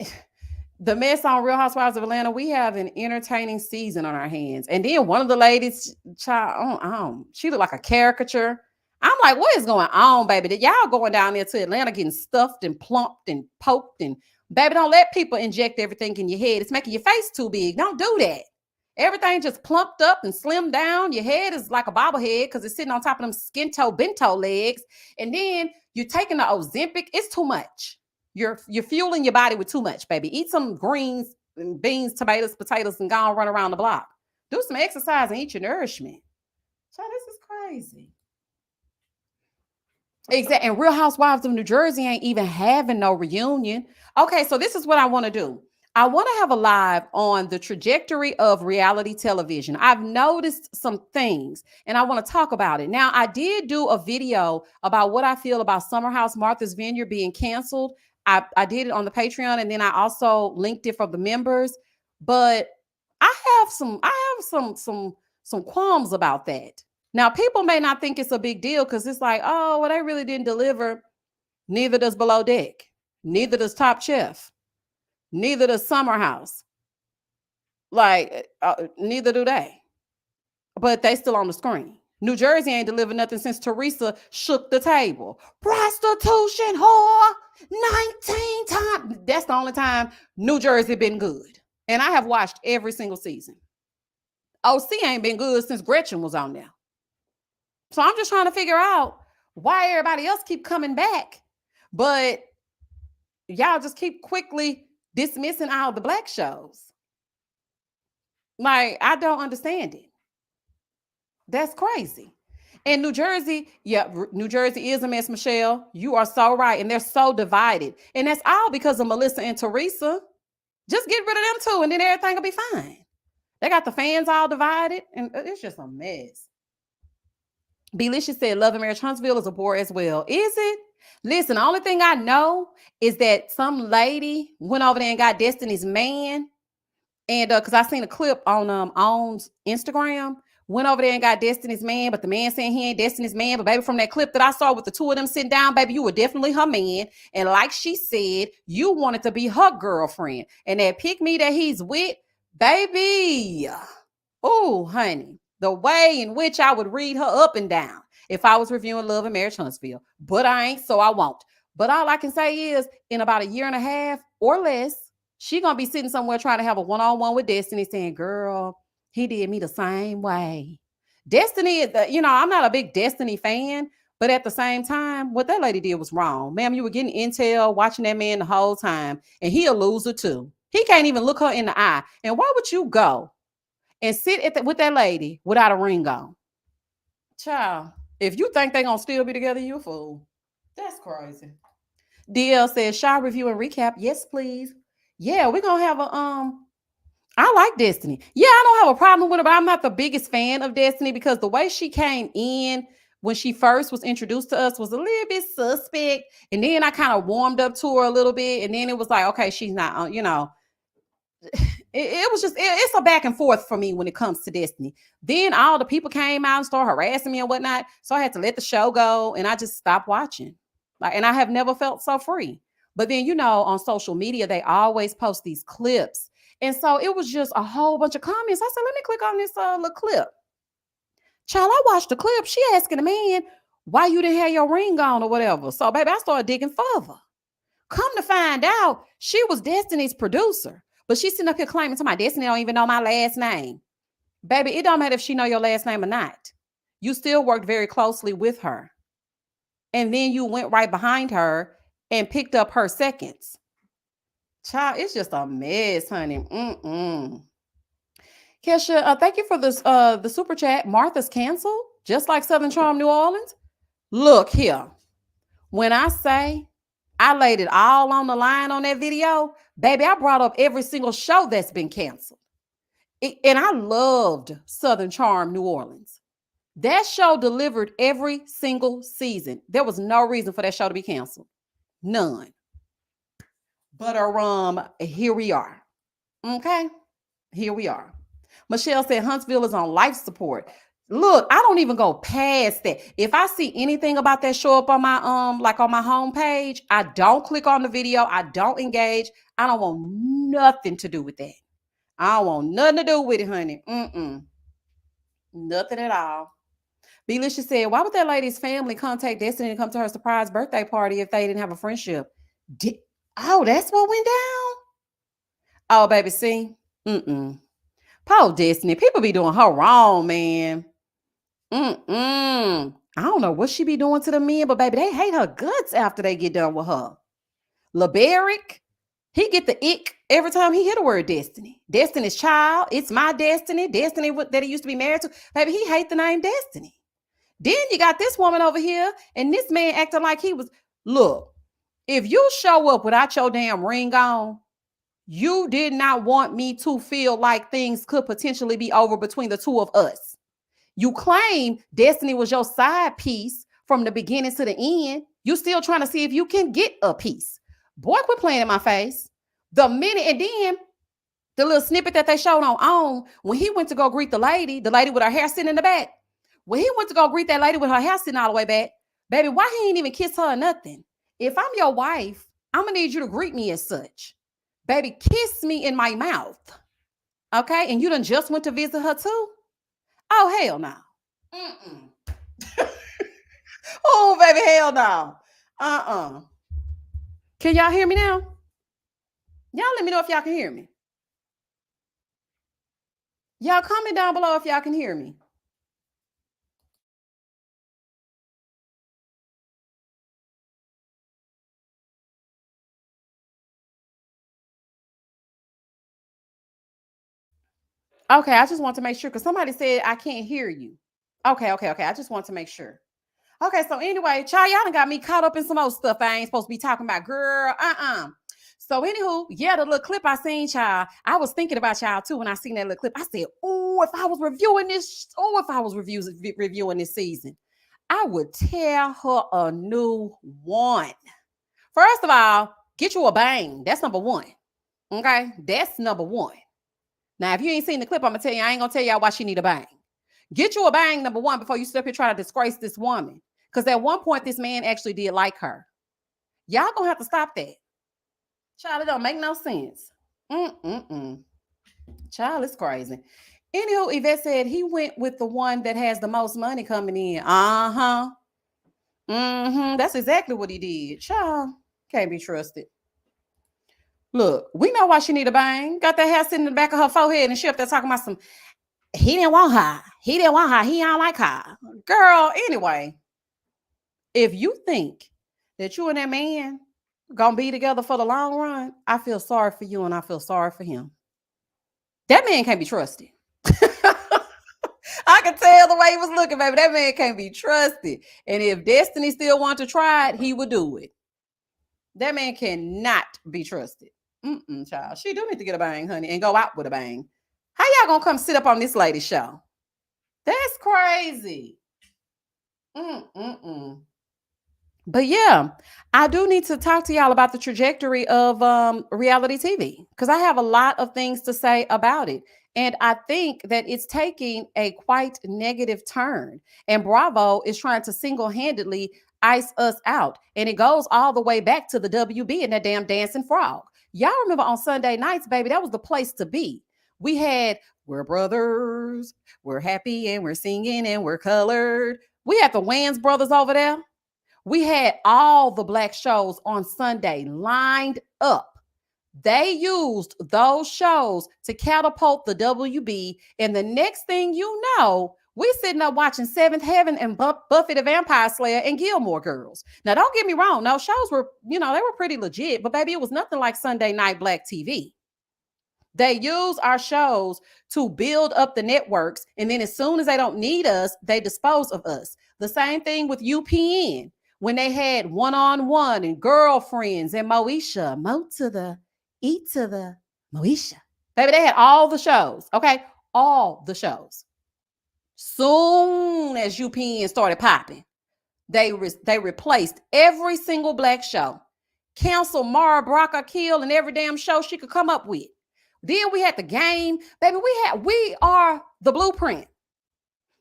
the mess on Real Housewives of Atlanta, we have an entertaining season on our hands. And then one of the ladies, child, she looked like a caricature. I'm like, what is going on, baby? Y'all going down there to Atlanta getting stuffed and plumped and poked and, baby, don't let people inject everything in your head. It's making your face too big. Don't do that. Everything just plumped up and slimmed down. Your head is like a bobblehead because it's sitting on top of them skin toe bento legs. And then you're taking the Ozempic. It's too much. You're fueling your body with too much, baby. Eat some greens, and beans, tomatoes, potatoes, and go and run around the block. Do some exercise and eat your nourishment. So this is crazy. Exactly. And Real Housewives of New Jersey ain't even having no reunion. Okay, so this is what I want to do. I want to have a live on the trajectory of reality television. I've noticed some things and I want to talk about it. Now, I did do a video about what I feel about Summer House Martha's Vineyard being canceled. I did it on the Patreon and then I also linked it for the members. But I have some qualms about that. Now, people may not think it's a big deal because it's like, oh, well, they really didn't deliver. Neither does Below Deck. Neither does Top Chef. Neither does Summer House. Like, neither do they. But they still on the screen. New Jersey ain't delivered nothing since Teresa shook the table. Prostitution whore, 19 times. That's the only time New Jersey been good. And I have watched every single season. OC ain't been good since Gretchen was on there. So I'm just trying to figure out why everybody else keep coming back. But y'all just keep quickly dismissing all the black shows. Like, I don't understand it. That's crazy. And New Jersey, New Jersey is a mess, Michelle. You are so right. And they're so divided. And that's all because of Melissa and Teresa. Just get rid of them too, and then everything will be fine. They got the fans all divided, and it's just a mess. Belicious said, Love and Marriage Huntsville is a bore as well. Is it? Listen, the only thing I know is that some lady went over there and got Destiny's man. And because I seen a clip on Instagram, went over there and got Destiny's man, but the man saying he ain't Destiny's man. But baby, from that clip that I saw with the two of them sitting down, baby, you were definitely her man. And like she said, you wanted to be her girlfriend. And that pick me that he's with, baby. Oh, honey, the way in which I would read her up and down if I was reviewing Love and Marriage Huntsville. But I ain't, so I won't. But all I can say is in about a year and a half or less, she gonna be sitting somewhere trying to have a one-on-one with Destiny saying, girl, he did me the same way. Destiny, I'm not a big Destiny fan, but at the same time, what that lady did was wrong. Ma'am, you were getting intel, watching that man the whole time, and he a loser too. He can't even look her in the eye. And why would you go and sit with that lady without a ring on? Child, if you think they gonna still be together, you a fool. That's crazy. DL says, shall review and recap? Yes, please. Yeah, we're gonna have I like Destiny. Yeah, I don't have a problem with her, but I'm not the biggest fan of Destiny because the way she came in when she first was introduced to us was a little bit suspect. And then I kind of warmed up to her a little bit. And then it was like, okay, she's not, it was just, it's a back and forth for me when it comes to Destiny. Then all the people came out and started harassing me and whatnot. So I had to let the show go and I just stopped watching. And I have never felt so free. But then, on social media, they always post these clips. And so it was just a whole bunch of comments. I said, let me click on this little clip. Child, I watched the clip. She asking the man, why you didn't have your ring on or whatever. So, baby, I started digging further. Come to find out, she was Destiny's producer. But she's sitting up here claiming to my Destiny don't even know my last name. Baby, it don't matter if she know your last name or not. You still worked very closely with her. And then you went right behind her and picked up her seconds. Child, it's just a mess, honey. Kesha, thank you for this the super chat. Martha's canceled, just like Southern Charm New Orleans. Look here. When I say I laid it all on the line on that video, baby, I brought up every single show that's been canceled. And I loved Southern Charm New Orleans. That show delivered every single season. There was no reason for that show to be canceled. None. But here we are. Okay? Here we are. Michelle said Huntsville is on life support. Look, I don't even go past that. If I see anything about that show up on my like on my homepage, I don't click on the video. I don't engage. I don't want nothing to do with that. I don't want nothing to do with it, honey. Nothing at all. Belisha said, why would that lady's family contact Destiny to come to her surprise birthday party if they didn't have a friendship? Oh, that's what went down? Oh, baby, see? Poor Destiny. People be doing her wrong, man. I don't know what she be doing to the men, but baby, they hate her guts after they get done with her. LeBerick, he get the ick every time he hear the word Destiny. Destiny's child. It's my Destiny. Destiny that he used to be married to. Baby, he hate the name Destiny. Then you got this woman over here, and this man acting like he was. Look, if you show up without your damn ring on, you did not want me to feel like things could potentially be over between the two of us. You claim Destiny was your side piece from the beginning to the end. You still trying to see if you can get a piece. Boy, quit playing in my face. The minute, and then the little snippet that they showed on when he went to go greet the lady with her hair sitting in the back. When he went to go greet that lady with her hair sitting all the way back, baby, why he ain't even kiss her or nothing? If I'm your wife, I'm going to need you to greet me as such. Baby, kiss me in my mouth. Okay? And you done just went to visit her too? Oh, hell no. Oh, baby, hell no. Can y'all hear me now? Y'all let me know if y'all can hear me. Y'all comment down below if y'all can hear me. Okay, I just want to make sure because somebody said I can't hear you. Okay. I just want to make sure. Okay, so anyway, child, y'all done got me caught up in some old stuff I ain't supposed to be talking about, girl. So anywho, yeah, the little clip I seen, child, I was thinking about y'all too when I seen that little clip. I said, oh, if I was reviewing this season, I would tear her a new one. First of all, get you a bang. That's number one. Okay, that's number one. Now, if you ain't seen the clip, I'm gonna tell you, I ain't gonna tell y'all why she need a bang. Get you a bang, number one, before you step here trying to disgrace this woman. Because at one point, this man actually did like her. Y'all gonna have to stop that. Child, it don't make no sense. Child, it's crazy. Anywho, Yvette said he went with the one that has the most money coming in. That's exactly what he did. Child, can't be trusted. Look, we know why she need a bang. Got that hair sitting in the back of her forehead and she up there talking about some, he didn't want her. He don't like her. Girl, anyway, if you think that you and that man gonna be together for the long run, I feel sorry for you and I feel sorry for him. That man can't be trusted. I can tell the way he was looking, baby. That man can't be trusted. And if Destiny still want to try it, he would do it. That man cannot be trusted. Child. She do need to get a bang, honey, and go out with a bang. How y'all gonna come sit up on this lady's show? That's crazy. Mm-mm-mm. But yeah, I do need to talk to y'all about the trajectory of reality TV because I have a lot of things to say about it. And I think that it's taking a quite negative turn. And Bravo is trying to single handedly ice us out. And it goes all the way back to the WB and that damn dancing frog. Y'all remember on Sunday nights, baby, that was the place to be. We had We're Brothers, We're Happy, and We're Singing, and We're Colored. We had the Wayans brothers over there. We had all the black shows on Sunday lined up. They used those shows to catapult the WB. And the next thing you know, we sitting up watching Seventh Heaven and Buffy the Vampire Slayer and Gilmore Girls. Now, don't get me wrong. Those shows were, they were pretty legit, but baby, it was nothing like Sunday night black TV. They use our shows to build up the networks. And then as soon as they don't need us, they dispose of us. The same thing with UPN. When they had One-on-One and Girlfriends and Moesha, Mo to the E to the Moesha. Baby, they had all the shows, okay? All the shows. Soon as UPN started popping, they replaced every single black show. Canceled Mara Brock Kill and every damn show she could come up with. Then we had The Game. Baby, we are the blueprint.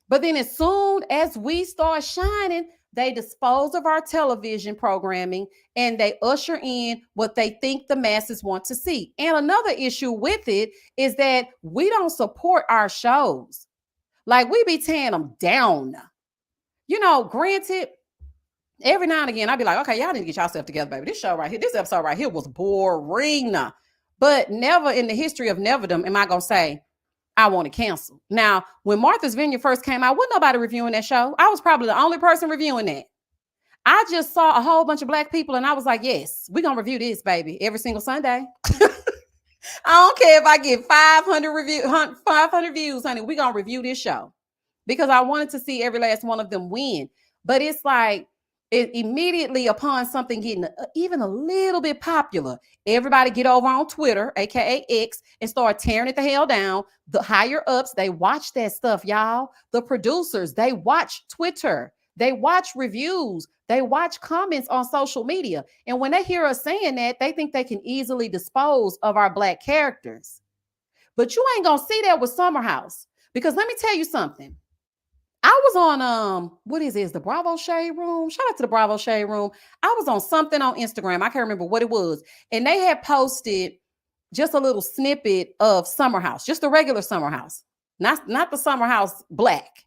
But then as soon as we start shining, they dispose of our television programming and they usher in what they think the masses want to see. And another issue with it is that we don't support our shows. Like we be tearing them down. Granted, every now and again, I'd be like, okay, y'all need to get yourself together, baby. This show right here, this episode right here was boring. But never in the history of neverdom am I going to say, I want to cancel. Now, when Martha's Vineyard first came out, wasn't nobody reviewing that show. I was probably the only person reviewing that. I just saw a whole bunch of black people and I was like, yes, we're going to review this, baby, every single Sunday. I don't care if I get 500 views, honey. We're going to review this show because I wanted to see every last one of them win. But it's like, immediately upon something getting even a little bit popular, everybody get over on Twitter, aka X, and start tearing it the hell down. The higher ups, they watch that stuff, y'all. The producers, they watch Twitter, they watch reviews, they watch comments on social media. And when they hear us saying that, they think they can easily dispose of our black characters. But you ain't gonna see that with Summer House, because let me tell you something. I was on what is it? The Bravo Shade Room. Shout out to the Bravo Shade Room. I was on something on Instagram. I can't remember what it was. And they had posted just a little snippet of Summer House, just the regular Summer House, not the Summer House Black.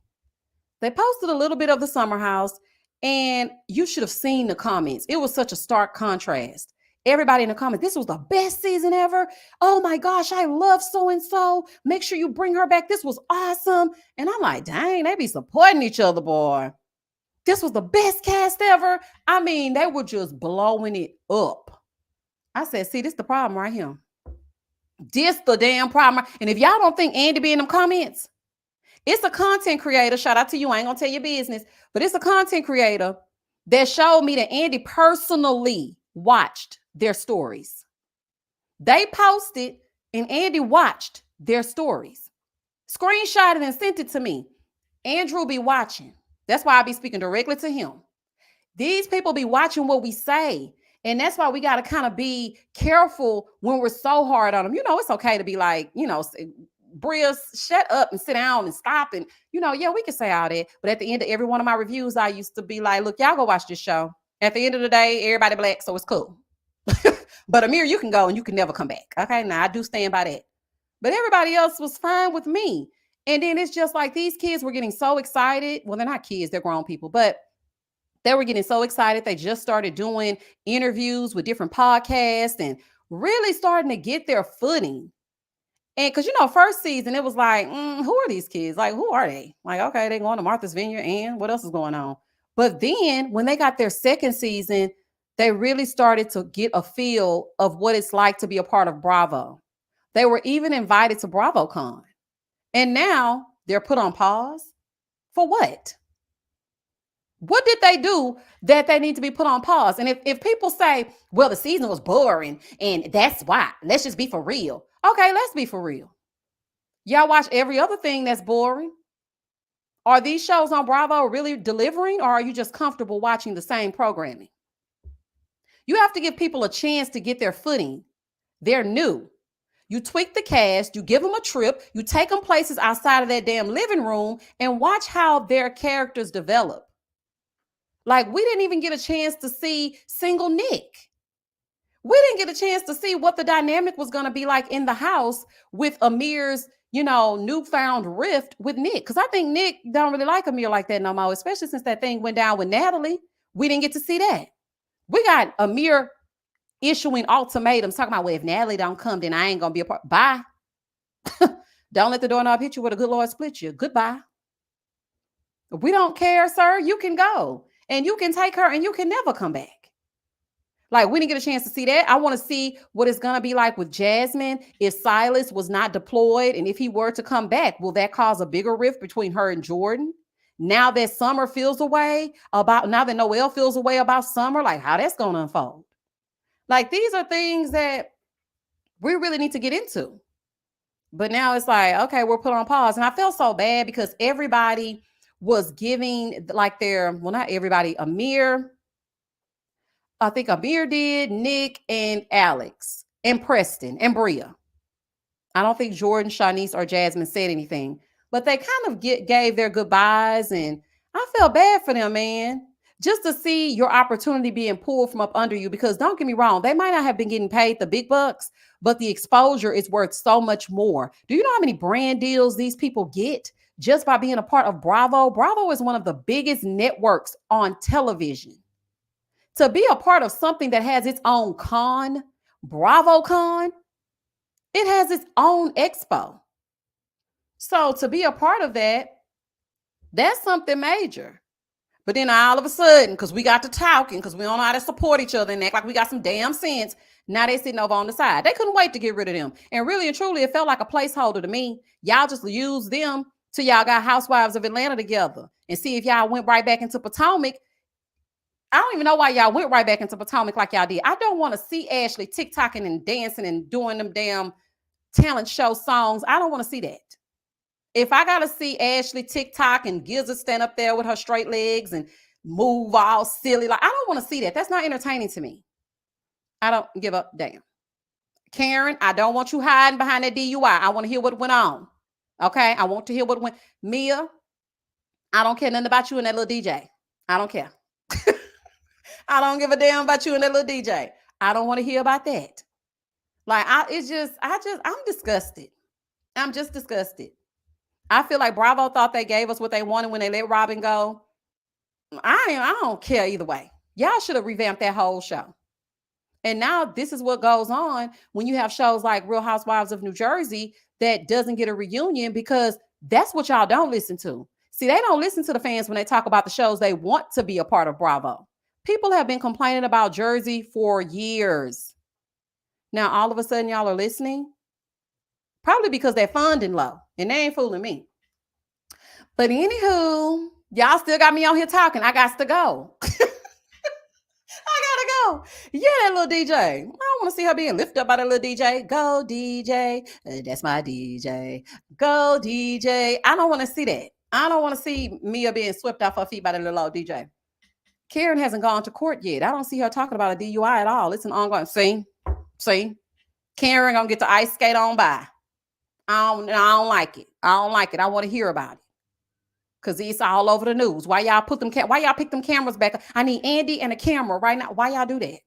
They posted a little bit of the Summer House, and you should have seen the comments. It was such a stark contrast. Everybody in the comments, this was the best season ever. Oh my gosh, I love so-and-so. Make sure you bring her back. This was awesome. And I'm like, dang, they be supporting each other, boy. This was the best cast ever. I mean, they were just blowing it up. I said, see, this is the problem right here. This the damn problem. And if y'all don't think Andy be in them comments, it's a content creator. Shout out to you. I ain't gonna tell your business, but it's a content creator that showed me that Andy personally watched their stories. They posted and Andy watched their stories, screenshotted and sent it to me. Andrew be watching. That's why I be speaking directly to him. These people be watching what we say. And that's why we got to kind of be careful when we're so hard on them. It's okay to be like, Bria, shut up and sit down and stop. And, yeah, we can say all that. But at the end of every one of my reviews, I used to be like, look, y'all go watch this show. At the end of the day, everybody black, so it's cool. But Amir, you can go and you can never come back. Okay, now I do stand by that. But everybody else was fine with me. And then it's just like these kids were getting so excited. Well, they're not kids, they're grown people. But they were getting so excited. They just started doing interviews with different podcasts and really starting to get their footing. And because, first season, it was like, who are these kids? Like, who are they? Like, okay, they're going to Martha's Vineyard and what else is going on? But then when they got their second season, they really started to get a feel of what it's like to be a part of Bravo. They were even invited to BravoCon. And now they're put on pause. For what? What did they do that they need to be put on pause? And if people say, well, the season was boring and that's why, let's just be for real. Okay, let's be for real. Y'all watch every other thing that's boring. Are these shows on Bravo really delivering, or are you just comfortable watching the same programming? You have to give people a chance to get their footing. They're new. You tweak the cast, you give them a trip, you take them places outside of that damn living room and watch how their characters develop. Like, we didn't even get a chance to see single Nick. We didn't get a chance to see what the dynamic was going to be like in the house with Amir's, newfound rift with Nick. Because I think Nick don't really like Amir like that no more, especially since that thing went down with Natalie. We didn't get to see that. We got Amir issuing ultimatums, talking about, well, if Natalie don't come, then I ain't going to be a part. Bye. Don't let the doorknob hit you with a good Lord split you. Goodbye. We don't care, sir. You can go. And you can take her and you can never come back. Like, we didn't get a chance to see that. I want to see what it's going to be like with Jasmine if Silas was not deployed. And if he were to come back, will that cause a bigger rift between her and Jordan? Now that Summer feels away now that Noelle feels away about Summer, like how that's going to unfold. Like, these are things that we really need to get into. But now it's like, okay, we're put on pause. And I felt so bad because everybody was giving like not everybody, Amir. I think Amir did, Nick and Alex and Preston and Bria. I don't think Jordan, Shanice, or Jasmine said anything, but they kind of gave their goodbyes, and I felt bad for them, man. Just to see your opportunity being pulled from up under you, because don't get me wrong, they might not have been getting paid the big bucks, but the exposure is worth so much more. Do you know how many brand deals these people get just by being a part of Bravo? Bravo is one of the biggest networks on television. To be a part of something that has its own con, BravoCon, it has its own expo. So to be a part of that, that's something major. But then all of a sudden, because we got to talking, because we don't know how to support each other and act like we got some damn sense, now they sitting over on the side. They couldn't wait to get rid of them. And really and truly, it felt like a placeholder to me. Y'all just use them till y'all got Housewives of Atlanta together and see if y'all went right back into Potomac. I don't even know why y'all went right back into Potomac like y'all did. I don't want to see Ashley TikToking and dancing and doing them damn talent show songs. I don't want to see that. If I got to see Ashley TikTok and Gizzard stand up there with her straight legs and move all silly, like, I don't want to see that. That's not entertaining to me. I don't give a damn. Karen, I don't want you hiding behind that DUI. I want to hear what went on. Okay? I want to hear what went. Mia, I don't care nothing about you and that little DJ. I don't care. I don't give a damn about you and that little DJ. I don't want to hear about that. Like, I'm disgusted. I'm just disgusted. I feel like Bravo thought they gave us what they wanted when they let Robin go. I don't care either way. Y'all should have revamped that whole show. And now this is what goes on when you have shows like Real Housewives of New Jersey that doesn't get a reunion, because that's what y'all don't listen to. See, they don't listen to the fans when they talk about the shows they want to be a part of Bravo. People have been complaining about Jersey for years. Now, all of a sudden, y'all are listening. Probably because they're funding low, and they ain't fooling me. But anywho, y'all still got me on here talking. I got to go. I gotta go. Yeah, that little DJ. I don't want to see her being lifted up by that little DJ. Go DJ. That's my DJ. Go DJ. I don't want to see that. I don't want to see Mia being swept off her feet by that little old DJ. Karen hasn't gone to court yet. I don't see her talking about a DUI at all. It's an ongoing. See, Karen gonna get the ice skate on by. I don't like it. I don't like it. I want to hear about it, because it's all over the news. Why y'all pick them cameras back up? I need Andy and a camera right now. Why y'all do that?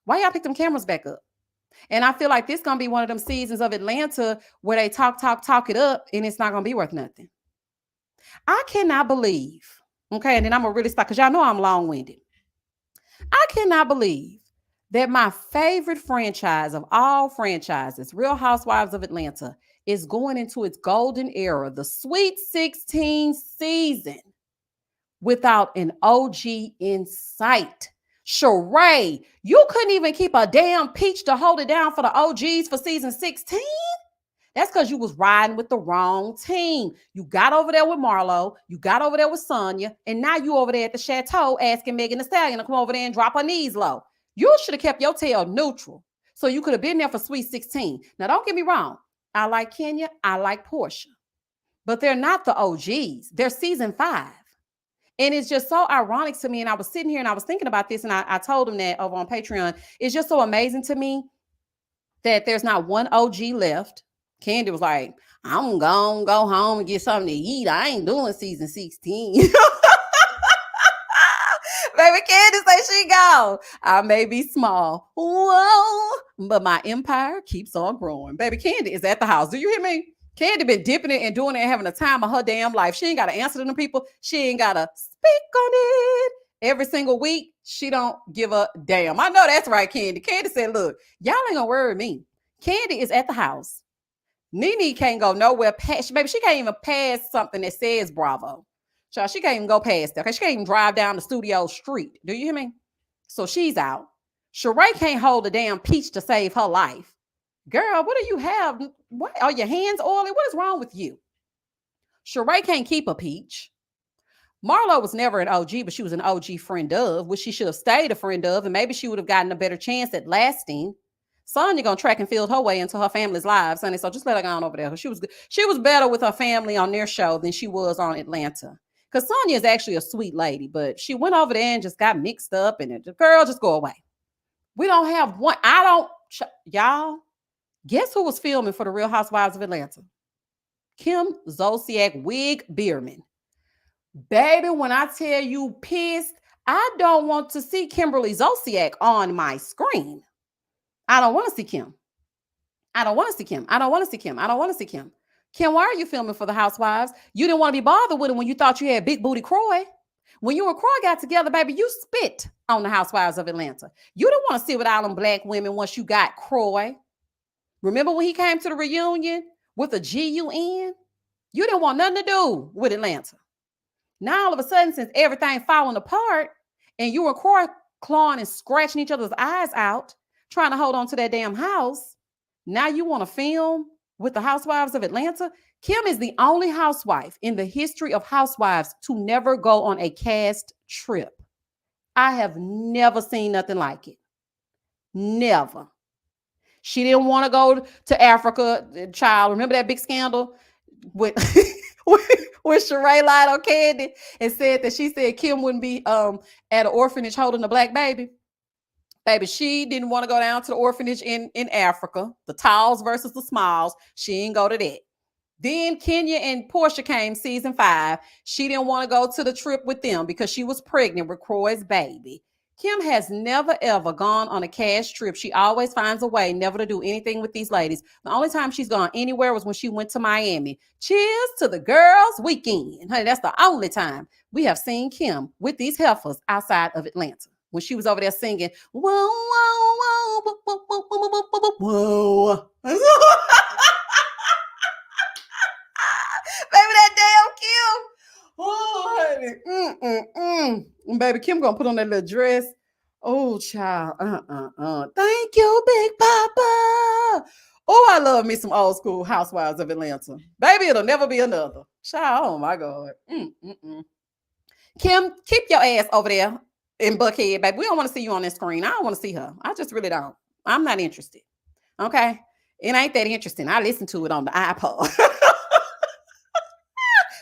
Why y'all pick them cameras back up? And I feel like this gonna be one of them seasons of Atlanta where they talk it up, and it's not gonna be worth nothing. I cannot believe. Okay, and then I'm gonna really stop, because y'all know I'm long-winded. I cannot believe that my favorite franchise of all franchises, Real Housewives of Atlanta, is going into its golden era, the Sweet 16 season, without an OG in sight. Sheree, you couldn't even keep a damn peach to hold it down for the OGs for season 16? That's because you was riding with the wrong team. You got over there with Marlo, you got over there with Sonya, and now you over there at the chateau asking Megan Thee Stallion to come over there and drop her knees low. You should have kept your tail neutral. So you could have been there for Sweet 16. Now, don't get me wrong. I like Khanya. I like Portia. But they're not the OGs. They're season 5. And it's just so ironic to me. And I was sitting here and I was thinking about this, and I told him that over on Patreon. It's just so amazing to me that there's not one OG left. Candy was like, I'm gonna go home and get something to eat. I ain't doing season 16. Baby Candy say she go. I may be small. Whoa. But my empire keeps on growing. Baby Candy is at the house. Do you hear me? Candy been dipping it and doing it and having the time of her damn life. She ain't got to answer to them people. She ain't got to speak on it. Every single week, she don't give a damn. I know that's right, Candy. Candy said, look, y'all ain't gonna worry me. Candy is at the house. Nene can't go nowhere past, baby, she can't even pass something that says Bravo. So she can't even go past that. She can't even drive down the studio street. Do you hear me? So she's out. Sheree can't hold a damn peach to save her life. Girl, what do you have? What are your hands oily? What is wrong with you? Sheree can't keep a peach. Marlo was never an OG, but she was an OG friend of, which she should have stayed a friend of, and maybe she would have gotten a better chance at lasting. Sonya gonna track and field her way into her family's lives, honey. So just let her go on over there. She was better with her family on their show than she was on Atlanta. Because Sonya is actually a sweet lady, but she went over there and just got mixed up, and the girl just go away. We don't have one. Y'all, guess who was filming for the Real Housewives of Atlanta? Kim Zolciak Wig Bierman. Baby, when I tell you pissed, I don't want to see Kimberly Zolciak on my screen. I don't want to see Kim. I don't want to see Kim. I don't want to see Kim. I don't want to see Kim. Kim, why are you filming for the Housewives? You didn't want to be bothered with it when you thought you had big booty Croy. When you and Croy got together, baby, you spit on the Housewives of Atlanta. You didn't want to sit with all them black women once you got Croy. Remember when he came to the reunion with a GUN? You didn't want nothing to do with Atlanta. Now, all of a sudden, since everything falling apart and you and Croy clawing and scratching each other's eyes out, trying to hold on to that damn house, now you want to film with the Housewives of Atlanta? Kim is the only housewife in the history of housewives to never go on a cast trip. I have never seen nothing like it. Never. She didn't want to go to Africa, child. Remember that big scandal with when Sheree lied on Candy and said that she said Kim wouldn't be at an orphanage holding a black baby? Baby, she didn't want to go down to the orphanage in Africa, the talls versus the smalls. She didn't go to that. Then Khanya and Portia came season 5. She didn't want to go to the trip with them because she was pregnant with Croy's baby. Kim has never, ever gone on a cash trip. She always finds a way never to do anything with these ladies. The only time she's gone anywhere was when she went to Miami. Cheers to the girls' weekend. Honey, that's the only time we have seen Kim with these heifers outside of Atlanta. When she was over there singing, whoa, whoa, whoa, whoa, whoa, whoa, whoa, whoa. Baby, that damn Kim. Oh, honey. Baby, Kim gonna put on that little dress. Oh, child. Thank you, Big Papa. Oh, I love me some old school Housewives of Atlanta. Baby, it'll never be another. Child, oh my God. Kim, keep your ass over there in Buckhead, baby. We don't want to see you on that screen. I don't want to see her. I just really don't. I'm not interested. Okay? It ain't that interesting. I listen to it on the iPod.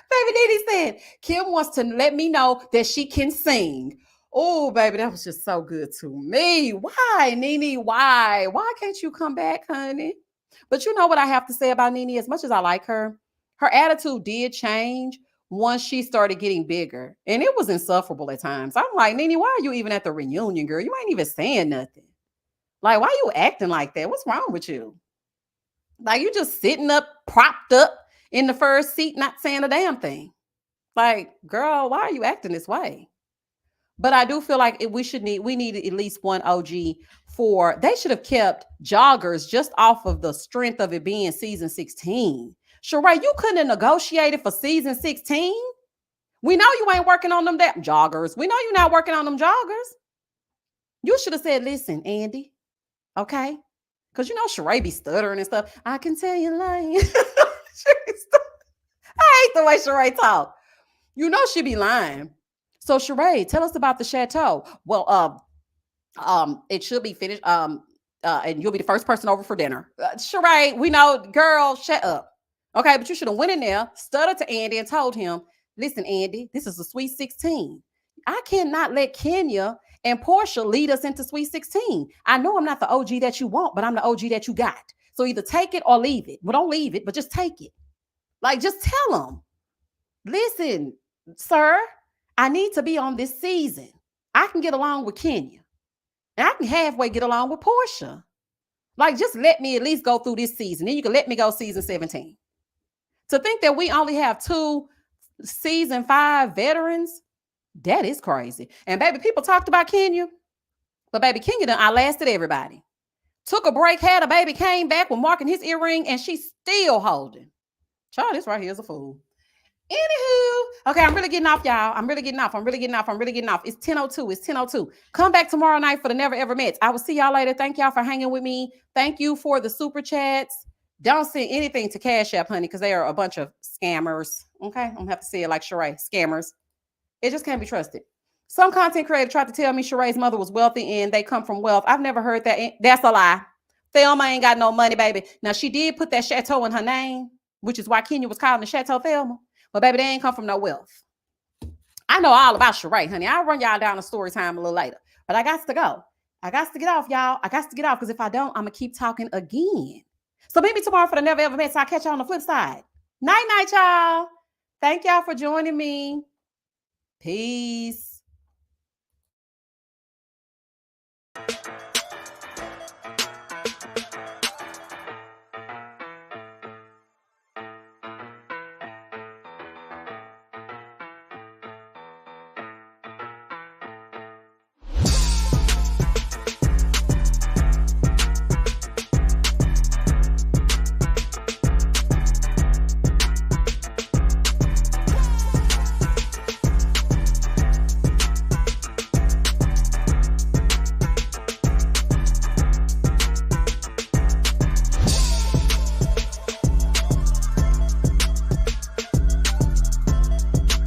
Baby Nene said, Kim wants to let me know that she can sing. Oh, baby, that was just so good to me. Why, Nene? Why? Why can't you come back, honey? But you know what I have to say about Nene? As much as I like her attitude did change once she started getting bigger. And it was insufferable at times. I'm like, Nene, why are you even at the reunion, girl? You ain't even saying nothing. Like, why are you acting like that? What's wrong with you? Like, you just sitting up, propped up in the first seat, not saying a damn thing. Like, girl, why are you acting this way? But I do feel like we needed at least one OG they should have kept joggers just off of the strength of it being season 16. Sheree, you couldn't have negotiated for season 16. We know you ain't working on them damn joggers. We know you're not working on them joggers. You should have said, listen, Andy, okay? Because you know Sheree be stuttering and stuff. I can tell you lying. I hate the way Sheree talk. You know she be lying. So Sheree, tell us about the chateau. Well, it should be finished. And you'll be the first person over for dinner. Sheree, we know, girl, shut up. Okay, but you should have went in there, stuttered to Andy, and told him, "Listen, Andy, this is a Sweet 16. I cannot let Khanya and Portia lead us into Sweet 16. I know I'm not the OG that you want, but I'm the OG that you got. So either take it or leave it. Well, don't leave it, but just take it. Like, just tell them, listen, sir, I need to be on this season. I can get along with Khanya. And I can halfway get along with Portia. Like, just let me at least go through this season. Then you can let me go season 17. To think that we only have 2 season 5 veterans, that is crazy. And baby, people talked about Khanya, but baby, Khanya done outlasted everybody. Took a break, had a baby, came back with Mark in his earring, and she's still holding. Child, this right here is a fool. Anywho, okay, I'm really getting off, y'all. I'm really getting off. It's 10:02. It's 10:02. Come back tomorrow night for the Never Ever Mets. I will see y'all later. Thank y'all for hanging with me. Thank you for the super chats. Don't send anything to Cash App, honey, because they are a bunch of scammers. Okay, I'm gonna have to say it like Sheree, scammers. It just can't be trusted. Some content creator tried to tell me Sheree's mother was wealthy and they come from wealth. I've never heard that. That's a lie. Thelma ain't got no money, baby. Now, she did put that chateau in her name, which is why Khanya was calling the Chateau Thelma. But baby, they ain't come from no wealth. I know all about Sheree, honey. I'll run y'all down a story time a little later. But I got to go. I got to get off, y'all. I got to get off because if I don't, I'm going to keep talking again. So meet me tomorrow for the Never Ever Met. So I'll catch y'all on the flip side. Night, night, y'all. Thank y'all for joining me. Peace.